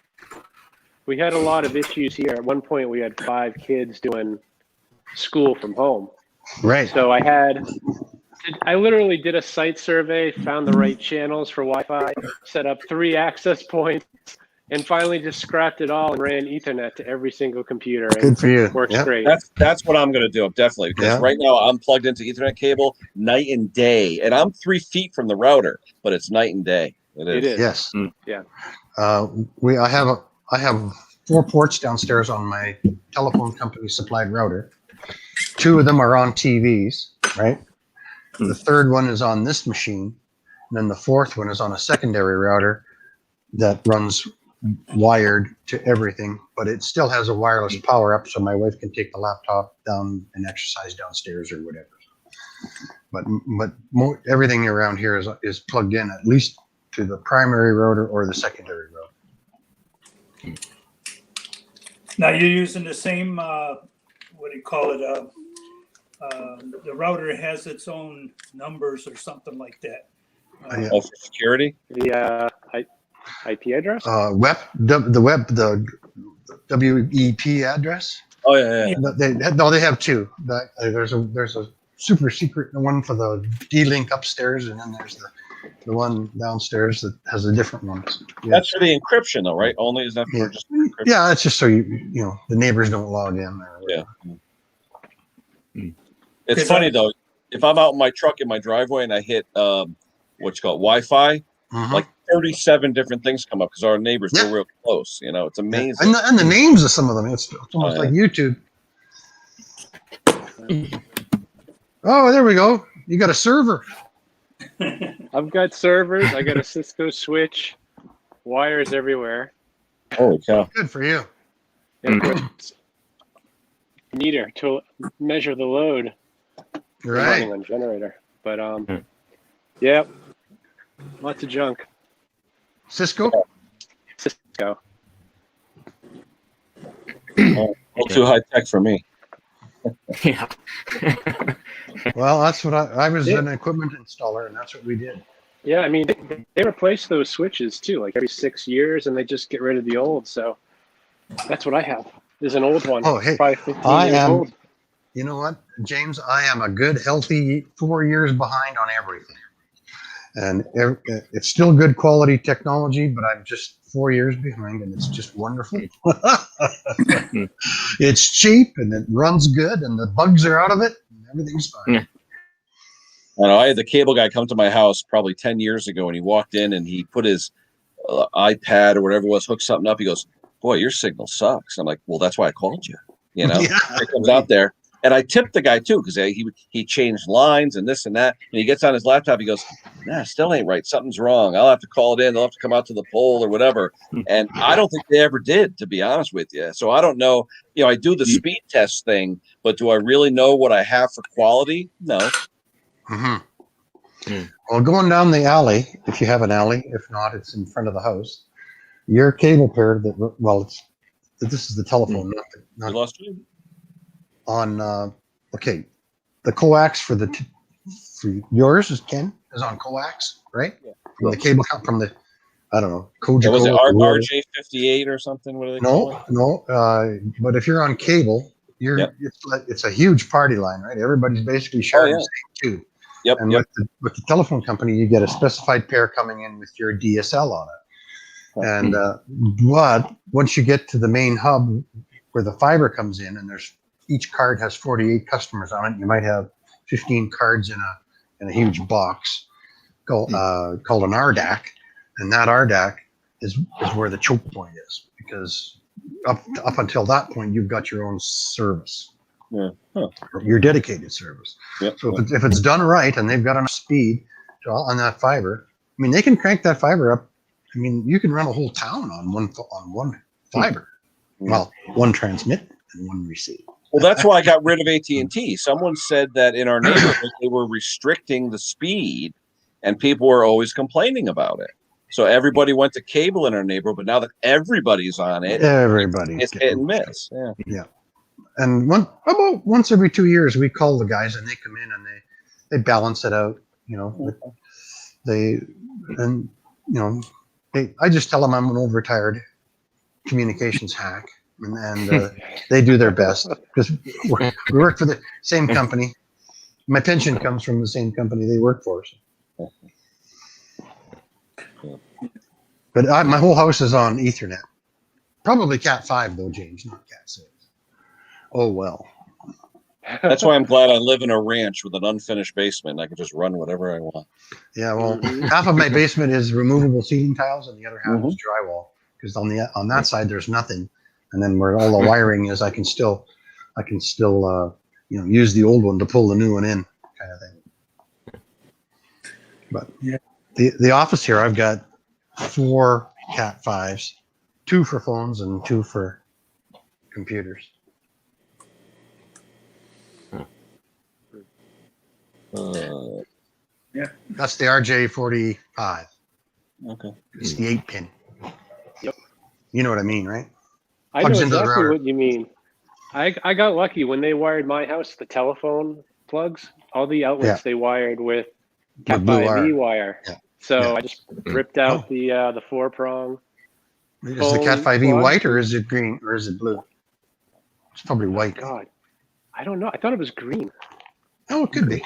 We had a lot of issues here. At one point, we had 5 kids doing school from home. Right. So I literally did a site survey, found the right channels for Wi-Fi, set up 3 access points, and finally just scrapped it all and ran Ethernet to every single computer. Good for you. Works great. That's what I'm going to do, definitely, because right now I'm plugged into Ethernet cable night and day, and I'm 3 feet from the router, but it's night and day. It is. Yes. Yeah. I have 4 ports downstairs on my telephone company supplied router. 2 of them are on TVs, right? The third one is on this machine. And then the fourth one is on a secondary router that runs wired to everything, but it still has a wireless power up so my wife can take the laptop down and exercise downstairs or whatever. But everything around here is plugged in at least to the primary router or the secondary router. Now you're using the same, what do you call it? The router has its own numbers or something like that. For security? The IP address? The WEP address. Oh yeah. They have 2. There's a super secret one for the D-Link upstairs, and then there's the one downstairs that has a different one. That's for the encryption, though, right? Only is that for just encryption? Yeah, that's just so the neighbors don't log in. It's funny though. If I'm out in my truck in my driveway and I hit what's called Wi-Fi, like 37 different things come up because our neighbors are real close. It's amazing. And the names of some of them, it's almost like YouTube. Oh, there we go. You got a server. I've got servers. I got a Cisco switch, wires everywhere. Holy cow! Good for you. Meter to measure the load. Right. On generator, but lots of junk. Cisco. All too high tech for me. Yeah. Well, that's what I was an equipment installer, and that's what we did. Yeah, I mean, they replace those switches too, like every 6 years, and they just get rid of the old. So that's what I have. There's an old one. Oh, hey, probably 15 years old. You know what, James? I am a good, healthy 4 years behind on everything. And it's still good quality technology, but I'm just 4 years behind, and it's just wonderful. It's cheap, and it runs good, and the bugs are out of it, and everything's fine. I had the cable guy come to my house probably 10 years ago, and he walked in and he put his iPad or whatever it was, hooked something up. He goes, "Boy, your signal sucks." I'm like, "Well, that's why I called you." It comes out there. And I tipped the guy too, because he changed lines and this and that. And he gets on his laptop. He goes, "Nah, still ain't right. Something's wrong. I'll have to call it in. They'll have to come out to the pole or whatever." And I don't think they ever did, to be honest with you. So I don't know. I do the speed test thing, but do I really know what I have for quality? No. Well, going down the alley, if you have an alley, if not, it's in front of the house. Your cable pair this is the telephone. You lost you? On the coax for yours is on coax, right? From the cable from the Kojiko. Was it RJ58 or something? What are they call it? No. But if you're on cable, it's a huge party line, right? Everybody's basically sharing the same tube. Yep. And with the telephone company, you get a specified pair coming in with your DSL on it. And but once you get to the main hub where the fiber comes in, and each card has 48 customers on it. You might have 15 cards in a huge box. called an RDAC, and that RDAC is where the choke point is, because up until that point you've got your own service, your dedicated service. So if it's done right and they've got enough speed on that fiber, I mean, they can crank that fiber up. I mean, you can run a whole town on one fiber. Well, one transmit and one receive. Well, that's why I got rid of AT&T. Someone said that in our neighborhood they were restricting the speed, and people were always complaining about it. So everybody went to cable in our neighborhood, but now that everybody's on it, it's hit and miss. Yeah. And about once every 2 years, we call the guys, and they come in and they balance it out. You know, I just tell them I'm an overtired communications hack, and they do their best because we work for the same company. My pension comes from the same company they work for. So. But my whole house is on Ethernet. Probably Cat 5 though, James, not Cat 6. Oh well. That's why I'm glad I live in a ranch with an unfinished basement. I can just run whatever I want. Yeah, well, half of my basement is removable seating tiles, and the other half is drywall. Because on that side there's nothing, and then where all the wiring is, I can still use the old one to pull the new one in, kind of thing. But the office here, I've got 4 Cat 5s, 2 for phones and 2 for computers. That's the RJ45. Okay. It's the 8-pin. Yep. You know what I mean, right? I know exactly what you mean. I got lucky when they wired my house, the telephone plugs, all the outlets they wired with Cat 5e wire. Yeah. So I just ripped out the 4-prong. Is the Cat 5e white or is it green or is it blue? It's probably white. Oh, God, I don't know. I thought it was green. Oh, it could be.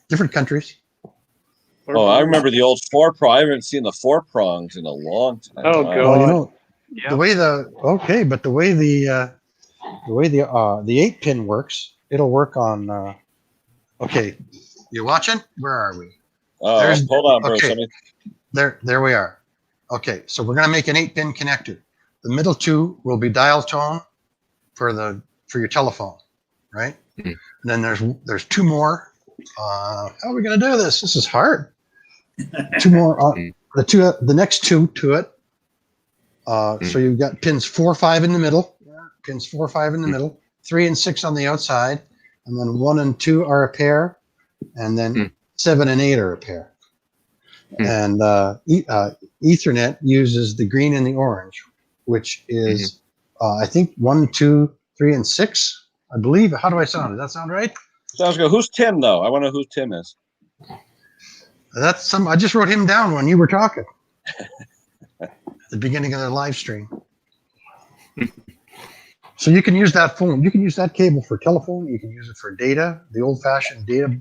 Different countries. I remember the old 4-prong. I haven't seen the 4-prongs in a long time. Oh, God. Well, the way the 8-pin works, it'll work on. Okay, you watching? Where are we? Hold on, bro. Okay. There we are. Okay, so we're gonna make an 8-pin connector. The middle 2 will be dial tone for your telephone, right? And then there's 2 more. How are we gonna do this? This is hard. 2 more. The next 2 to it. So you've got pins 4, 5 in the middle. Pins 4, 5 in the middle. 3 and 6 on the outside, and then 1 and 2 are a pair, and then 7 and 8 are a pair. And Ethernet uses the green and the orange, which is I think 1, 2, 3, and 6. I believe. How do I sound? Does that sound right? Sounds good. Who's Tim though? I want to know who Tim is. That's I just wrote him down when you were talking at the beginning of the live stream. So you can use that phone. You can use that cable for telephone. You can use it for data, the old-fashioned data.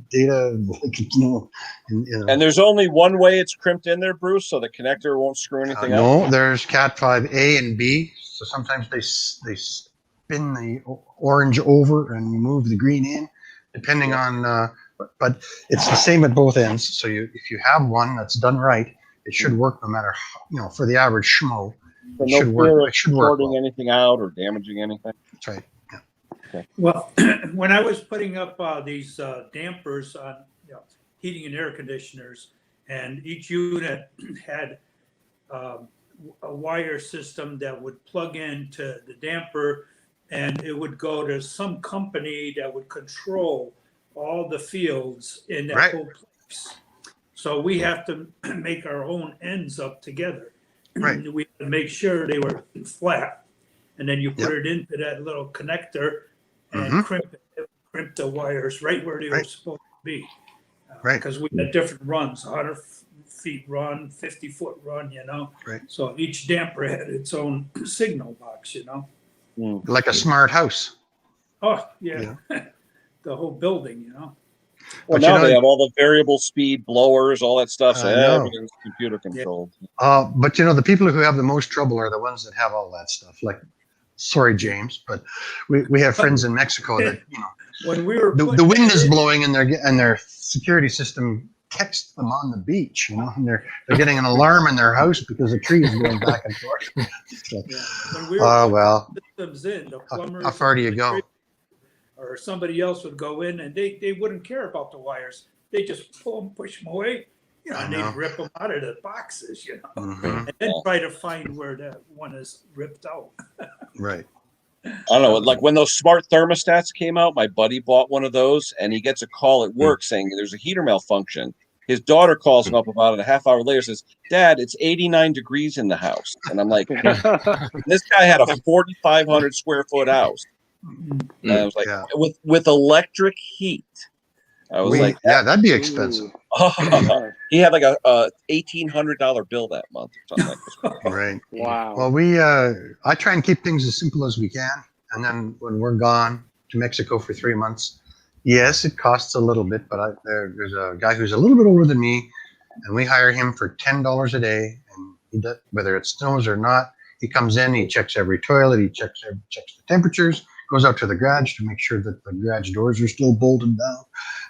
And there's only one way it's crimped in there, Bruce, so the connector won't screw anything up. No, there's Cat 5A and B. So sometimes they spin the orange over and move the green in, depending on. But it's the same at both ends. So if you have one that's done right, it should work no matter for the average schmo. So no fear of shorting anything out or damaging anything. That's right. Yeah. Okay. Well, when I was putting up these dampers on heating and air conditioners, and each unit had a wire system that would plug into the damper, and it would go to some company that would control all the fields in that whole place. So we have to make our own ends up together. Right. We had to make sure they were flat, and then you put it into that little connector and crimp the wires right where they were supposed to be. Because we had different runs, 100 feet run, 50-foot run, Right. So each damper had its own signal box, Like a smart house. Oh, yeah. The whole building, Well, now they have all the variable speed blowers, all that stuff, so everything's computer controlled. But the people who have the most trouble are the ones that have all that stuff. Like, sorry, James, but we have friends in Mexico that when we were the wind is blowing and their security system text them on the beach, you know, and they're getting an alarm in their house because the tree is going back and forth. Like, When we were oh putting well, systems in, the plumbers how far do you go? or somebody else would go in and they wouldn't care about the wires. They just pull them, push them away, you know, and they'd rip them out of the boxes, you know, and then try to find where that one is ripped out. Right. I don't know, like when those smart thermostats came out, my buddy bought one of those and he gets a call at work saying there's a heater malfunction. His daughter calls him up about it a half hour later, says, Dad, it's 89 degrees in the house. And I'm like, this guy had a 4,500 square foot house. And I was like, with electric heat. I was like, that'd be expensive. He had like a $1,800 bill that month or something like that. Right. Wow. Well, I try and keep things as simple as we can. And then when we're gone to Mexico for 3 months, yes, it costs a little bit, but there's a guy who's a little bit older than me, and we hire him for $10 a day. And he does, whether it snows or not, he comes in, he checks every toilet, he checks the temperatures, goes out to the garage to make sure that the garage doors are still bolted down.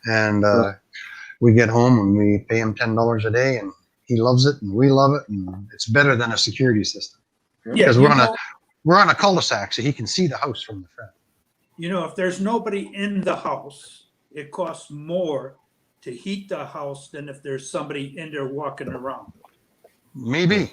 And we get home and we pay him $10 a day, and he loves it, and we love it, and it's better than a security system because we're on a cul-de-sac, so he can see the house from the front. You know, if there's nobody in the house, it costs more to heat the house than if there's somebody in there walking around. Maybe.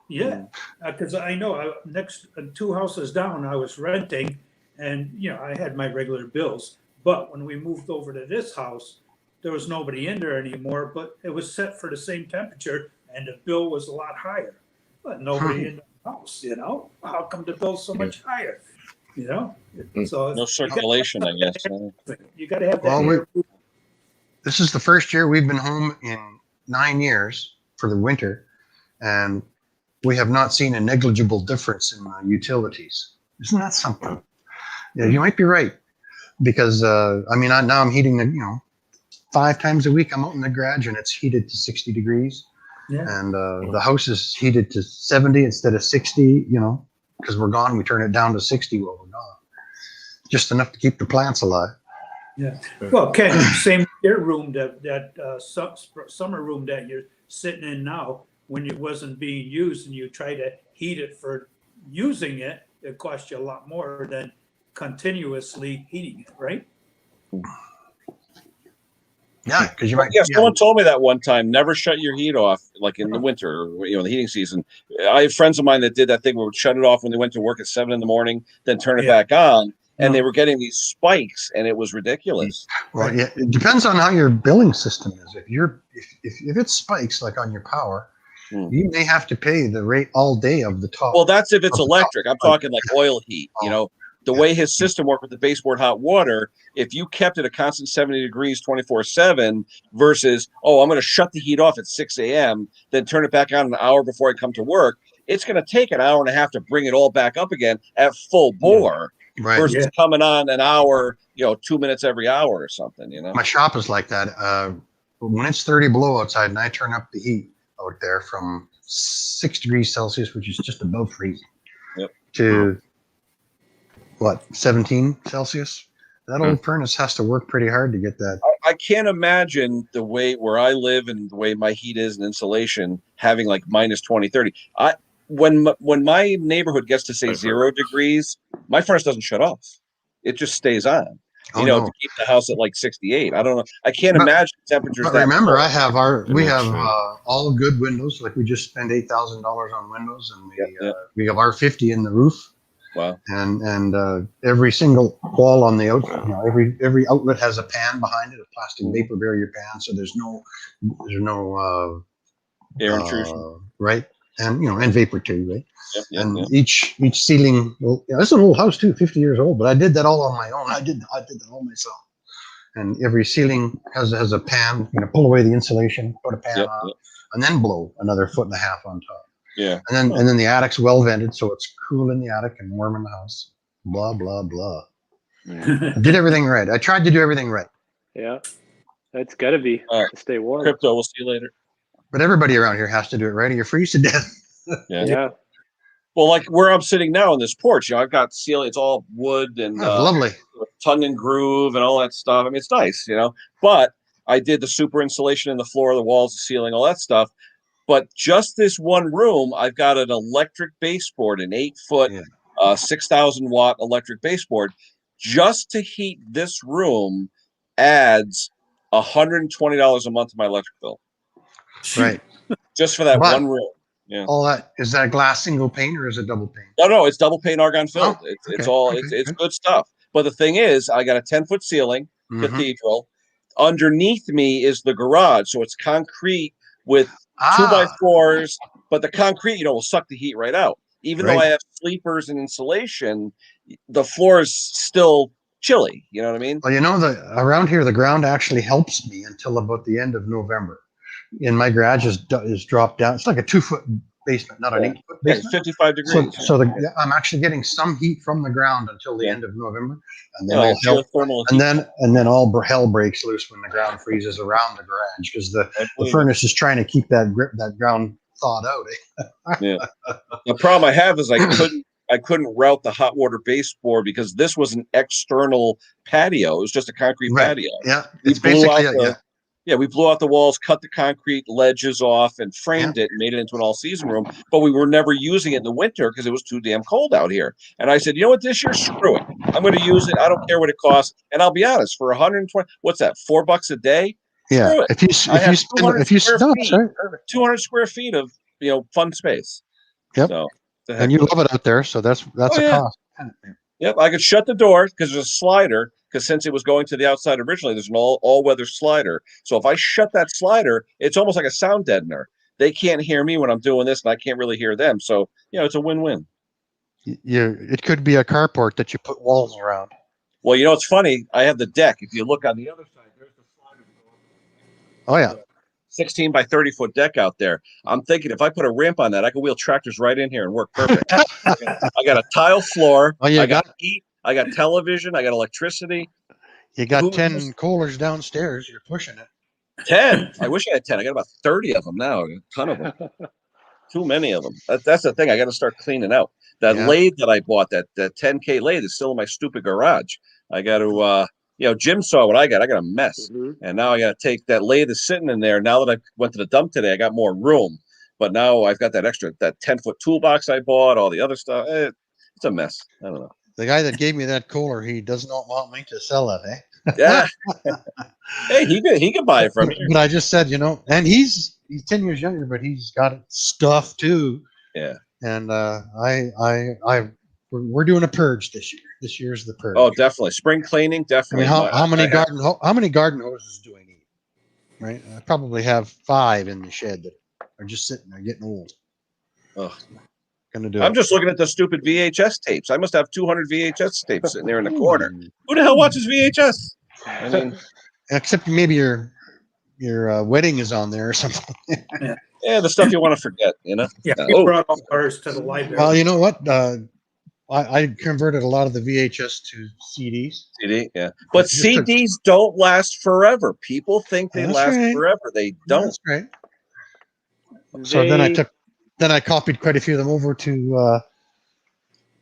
Yeah, because I know next 2 houses down, I was renting, and you know I had my regular bills. But when we moved over to this house, there was nobody in there anymore. But it was set for the same temperature, and the bill was a lot higher. But nobody in the house, you know. How come the bill's so much higher? You know, so no circulation, I guess. You got to have that. This is the first year we've been home in 9 years for the winter, and we have not seen a negligible difference in utilities. Isn't that something? Yeah, you might be right, because now I'm heating 5 times a week. I'm out in the garage and it's heated to 60 degrees, and the house is heated to 70 instead of 60. You know, because we're gone, we turn it down to 60 while we're gone, just enough to keep the plants alive. Yeah. Well, Ken, same with your room, that summer room that you're sitting in now, when it wasn't being used and you try to heat it for using it, it costs you a lot more than continuously heating it, right? Yeah, because you might. Yeah, someone told me that one time. Never shut your heat off, like in the winter, the heating season. I have friends of mine that did that thing where would shut it off when they went to work at 7 a.m, then turn it back on, and they were getting these spikes, and it was ridiculous. Well, yeah, it depends on how your billing system is. If it spikes like on your power, you may have to pay the rate all day of the top. Well, that's if it's electric. I'm talking like oil heat. You know, the way his system worked with the baseboard hot water, if you kept it a constant 70 degrees 24/7 versus, I'm going to shut the heat off at 6 a.m., then turn it back on an hour before I come to work, it's going to take an hour and a half to bring it all back up again at full bore versus coming on an hour, 2 minutes every hour or something, My shop is like that. When it's 30 below outside and I turn up the heat out there from 6 degrees Celsius, which is just above freezing, to 17 Celsius? That old furnace has to work pretty hard to get that. I can't imagine the way where I live and the way my heat is and insulation having like minus 20, 30. When my neighborhood gets to say 0 degrees, my furnace doesn't shut off. It just stays on. To keep the house at like 68. I don't know. I can't imagine temperatures. But remember, we have all good windows. Like we just spent $8,000 on windows, and we have R50 in the roof. Wow. And every single wall on the outside, every outlet has a pan behind it, a plastic vapor barrier pan, so there's no air intrusion, right? And and vapor too, right? Yep. Each ceiling. Well, it's an old house too, 50 years old, but I did that all on my own. I did that all myself. And every ceiling has a pan. Pull away the insulation, put a pan on, and then blow another 1.5 foot on top. Yeah. And then the attic's well vented, so it's cool in the attic and warm in the house. Blah blah blah. I did everything right. I tried to do everything right. Yeah, that's gotta be to stay warm. Crypto. We'll see you later. But everybody around here has to do it right, or you're freeze to death. Yeah. Well, like where I'm sitting now on this porch, I've got ceiling. It's all wood and lovely, tongue and groove and all that stuff. I mean, it's nice, But I did the super insulation in the floor, the walls, the ceiling, all that stuff. But just this one room, I've got an electric baseboard, an 8-foot, 6,000 watt electric baseboard. Just to heat this room adds $120 a month to my electric bill. Right. Just for that one room. Yeah. All that is that glass single pane or is it double pane? No, it's double pane argon filled. Oh, It's good stuff. But the thing is, I got a 10-foot ceiling, cathedral. Underneath me is the garage, so it's concrete with 2x4s. But the concrete, will suck the heat right out. Even though I have sleepers and insulation, the floor is still chilly. You know what I mean? Well, around here the ground actually helps me until about the end of November. And my garage is dropped down. It's like a 2-foot basement, not an 8-foot basement. It's 55 degrees. So I'm actually getting some heat from the ground until the end of November, and then all hell breaks loose when the ground freezes around the garage because the furnace is trying to keep that ground thawed out. Yeah. The problem I have is I couldn't route the hot water baseboard because this was an external patio. It was just a concrete patio. Yeah, it's basically we blew out the walls, cut the concrete ledges off, and framed it and made it into an all-season room. But we were never using it in the winter because it was too damn cold out here. And I said, you know what, this year, screw it. I'm going to use it. I don't care what it costs. And I'll be honest, for 120, what's that, $4 a day? Yeah. Screw it. If you spend 200 square feet of fun space. Yep. So, and you love it out there, so that's a cost. Yep, I could shut the door because there's a slider. Because since it was going to the outside originally, there's an all-weather slider. So if I shut that slider, it's almost like a sound deadener. They can't hear me when I'm doing this, and I can't really hear them. So it's a win-win. It could be a carport that you put walls around. Well, it's funny. I have the deck. If you look on the other side, there's the slider. Oh yeah. 16 by 30-foot deck out there. I'm thinking if I put a ramp on that, I could wheel tractors right in here and work perfect. I got a tile floor. I got heat. I got television. I got electricity. You got 10 Kohlers downstairs. You're pushing it. 10. I wish I had 10. I got about 30 of them now. A ton of them. Too many of them. That's the thing. I got to start cleaning out. That lathe that I bought, that 10K lathe, is still in my stupid garage. I got to, Jim saw what I got. I got a mess. And now I got to take that lathe that's sitting in there. Now that I went to the dump today, I got more room. But now I've got that 10-foot toolbox I bought, all the other stuff. It's a mess. I don't know. The guy that gave me that Kohler, he does not want me to sell it, eh? Yeah. Hey, he could buy it from you. But I just said, and he's 10 years younger, but he's got stuff too. Yeah. And we're doing a purge this year. This year's the purge. Oh, definitely. Spring cleaning, definitely. I mean, how many garden hoses do I need? Right? I probably have 5 in the shed that are just sitting there getting old. Oh. I'm just looking at the stupid VHS tapes. I must have 200 VHS tapes sitting there in the corner. Who the hell watches VHS? I mean, except maybe your wedding is on there or something. Yeah, the stuff you want to forget, Yeah, we brought all ours to the library. Well, you know what? I converted a lot of the VHS to CDs. Yeah. But CDs don't last forever. People think they last forever. They don't. That's right. So then I copied quite a few of them over to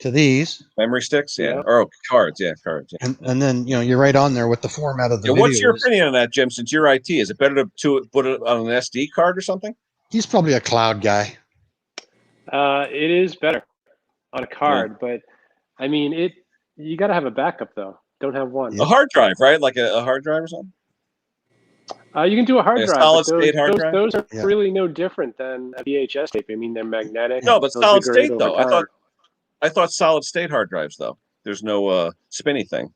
these memory sticks, or cards, cards. Yeah. And then you're right on there with the format of the video. What's your opinion on that, Jim? Since you're IT, is it better to put it on an SD card or something? He's probably a cloud guy. It is better on a card, but I mean you got to have a backup though. Don't have one. A hard drive, right? Like a hard drive or something. You can do a hard drive. Solid state hard drive. Those are really no different than a VHS tape. I mean, they're magnetic. No, but solid state though. I thought solid state hard drives though. There's no spinny thing.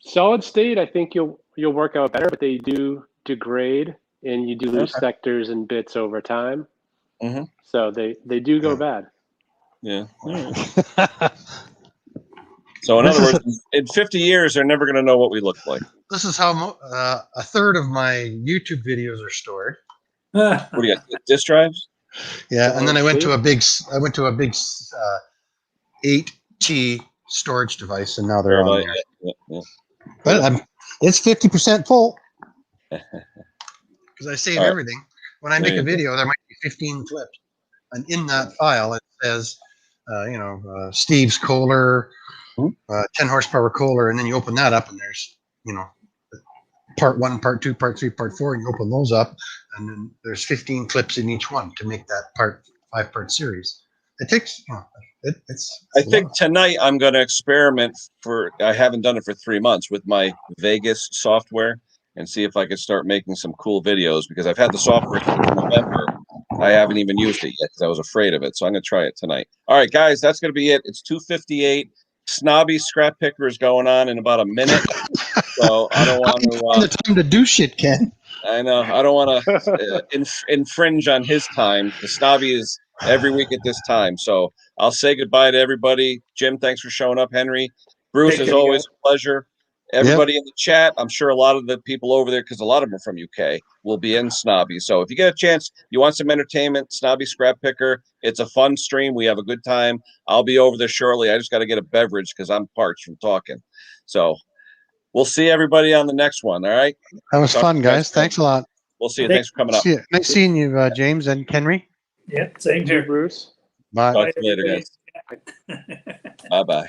Solid state, I think you'll work out better, but they do degrade, and you do lose sectors and bits over time. Mm-hmm. So they do go bad. Yeah. So in other words, in 50 years, they're never going to know what we look like. This is how a third of my YouTube videos are stored. What do you got? Disk drives? Yeah, and then I went to a big 8T storage device, and now they're on there. Yeah. But it's 50% full because I save everything. When I make a video, there might be 15 clips, and in that file it says, Steve's Kohler, 10 horsepower Kohler, and then you open that up, and there's part 1, part 2, part 3, part 4, and you open those up, and then there's 15 clips in each one to make that 5-part series. It takes, it's I think tonight I'm going to experiment I haven't done it for 3 months with my Vegas software and see if I could start making some cool videos, because I've had the software since November. I haven't even used it yet because I was afraid of it. So I'm going to try it tonight. All right, guys, that's going to be it. It's 2:58. Snobby Scrap Picker is going on in about a minute. So I don't want to. The time to do shit, Ken. I know. I don't want to infringe on his time. The Snobby is every week at this time. So I'll say goodbye to everybody. Jim, thanks for showing up. Henry, Bruce, as always, a pleasure. Everybody in the chat, I'm sure a lot of the people over there, because a lot of them are from UK, will be in Snobby. So if you get a chance, you want some entertainment, Snobby Scrap Picker. It's a fun stream. We have a good time. I'll be over there shortly. I just got to get a beverage because I'm parched from talking. So we'll see everybody on the next one. All right. That was fun, guys. Thanks a lot. We'll see you. Thanks for coming up. Nice seeing you, James and Henry. Yeah, same here, Bruce. Bye. Talk to you later, guys. Bye-bye.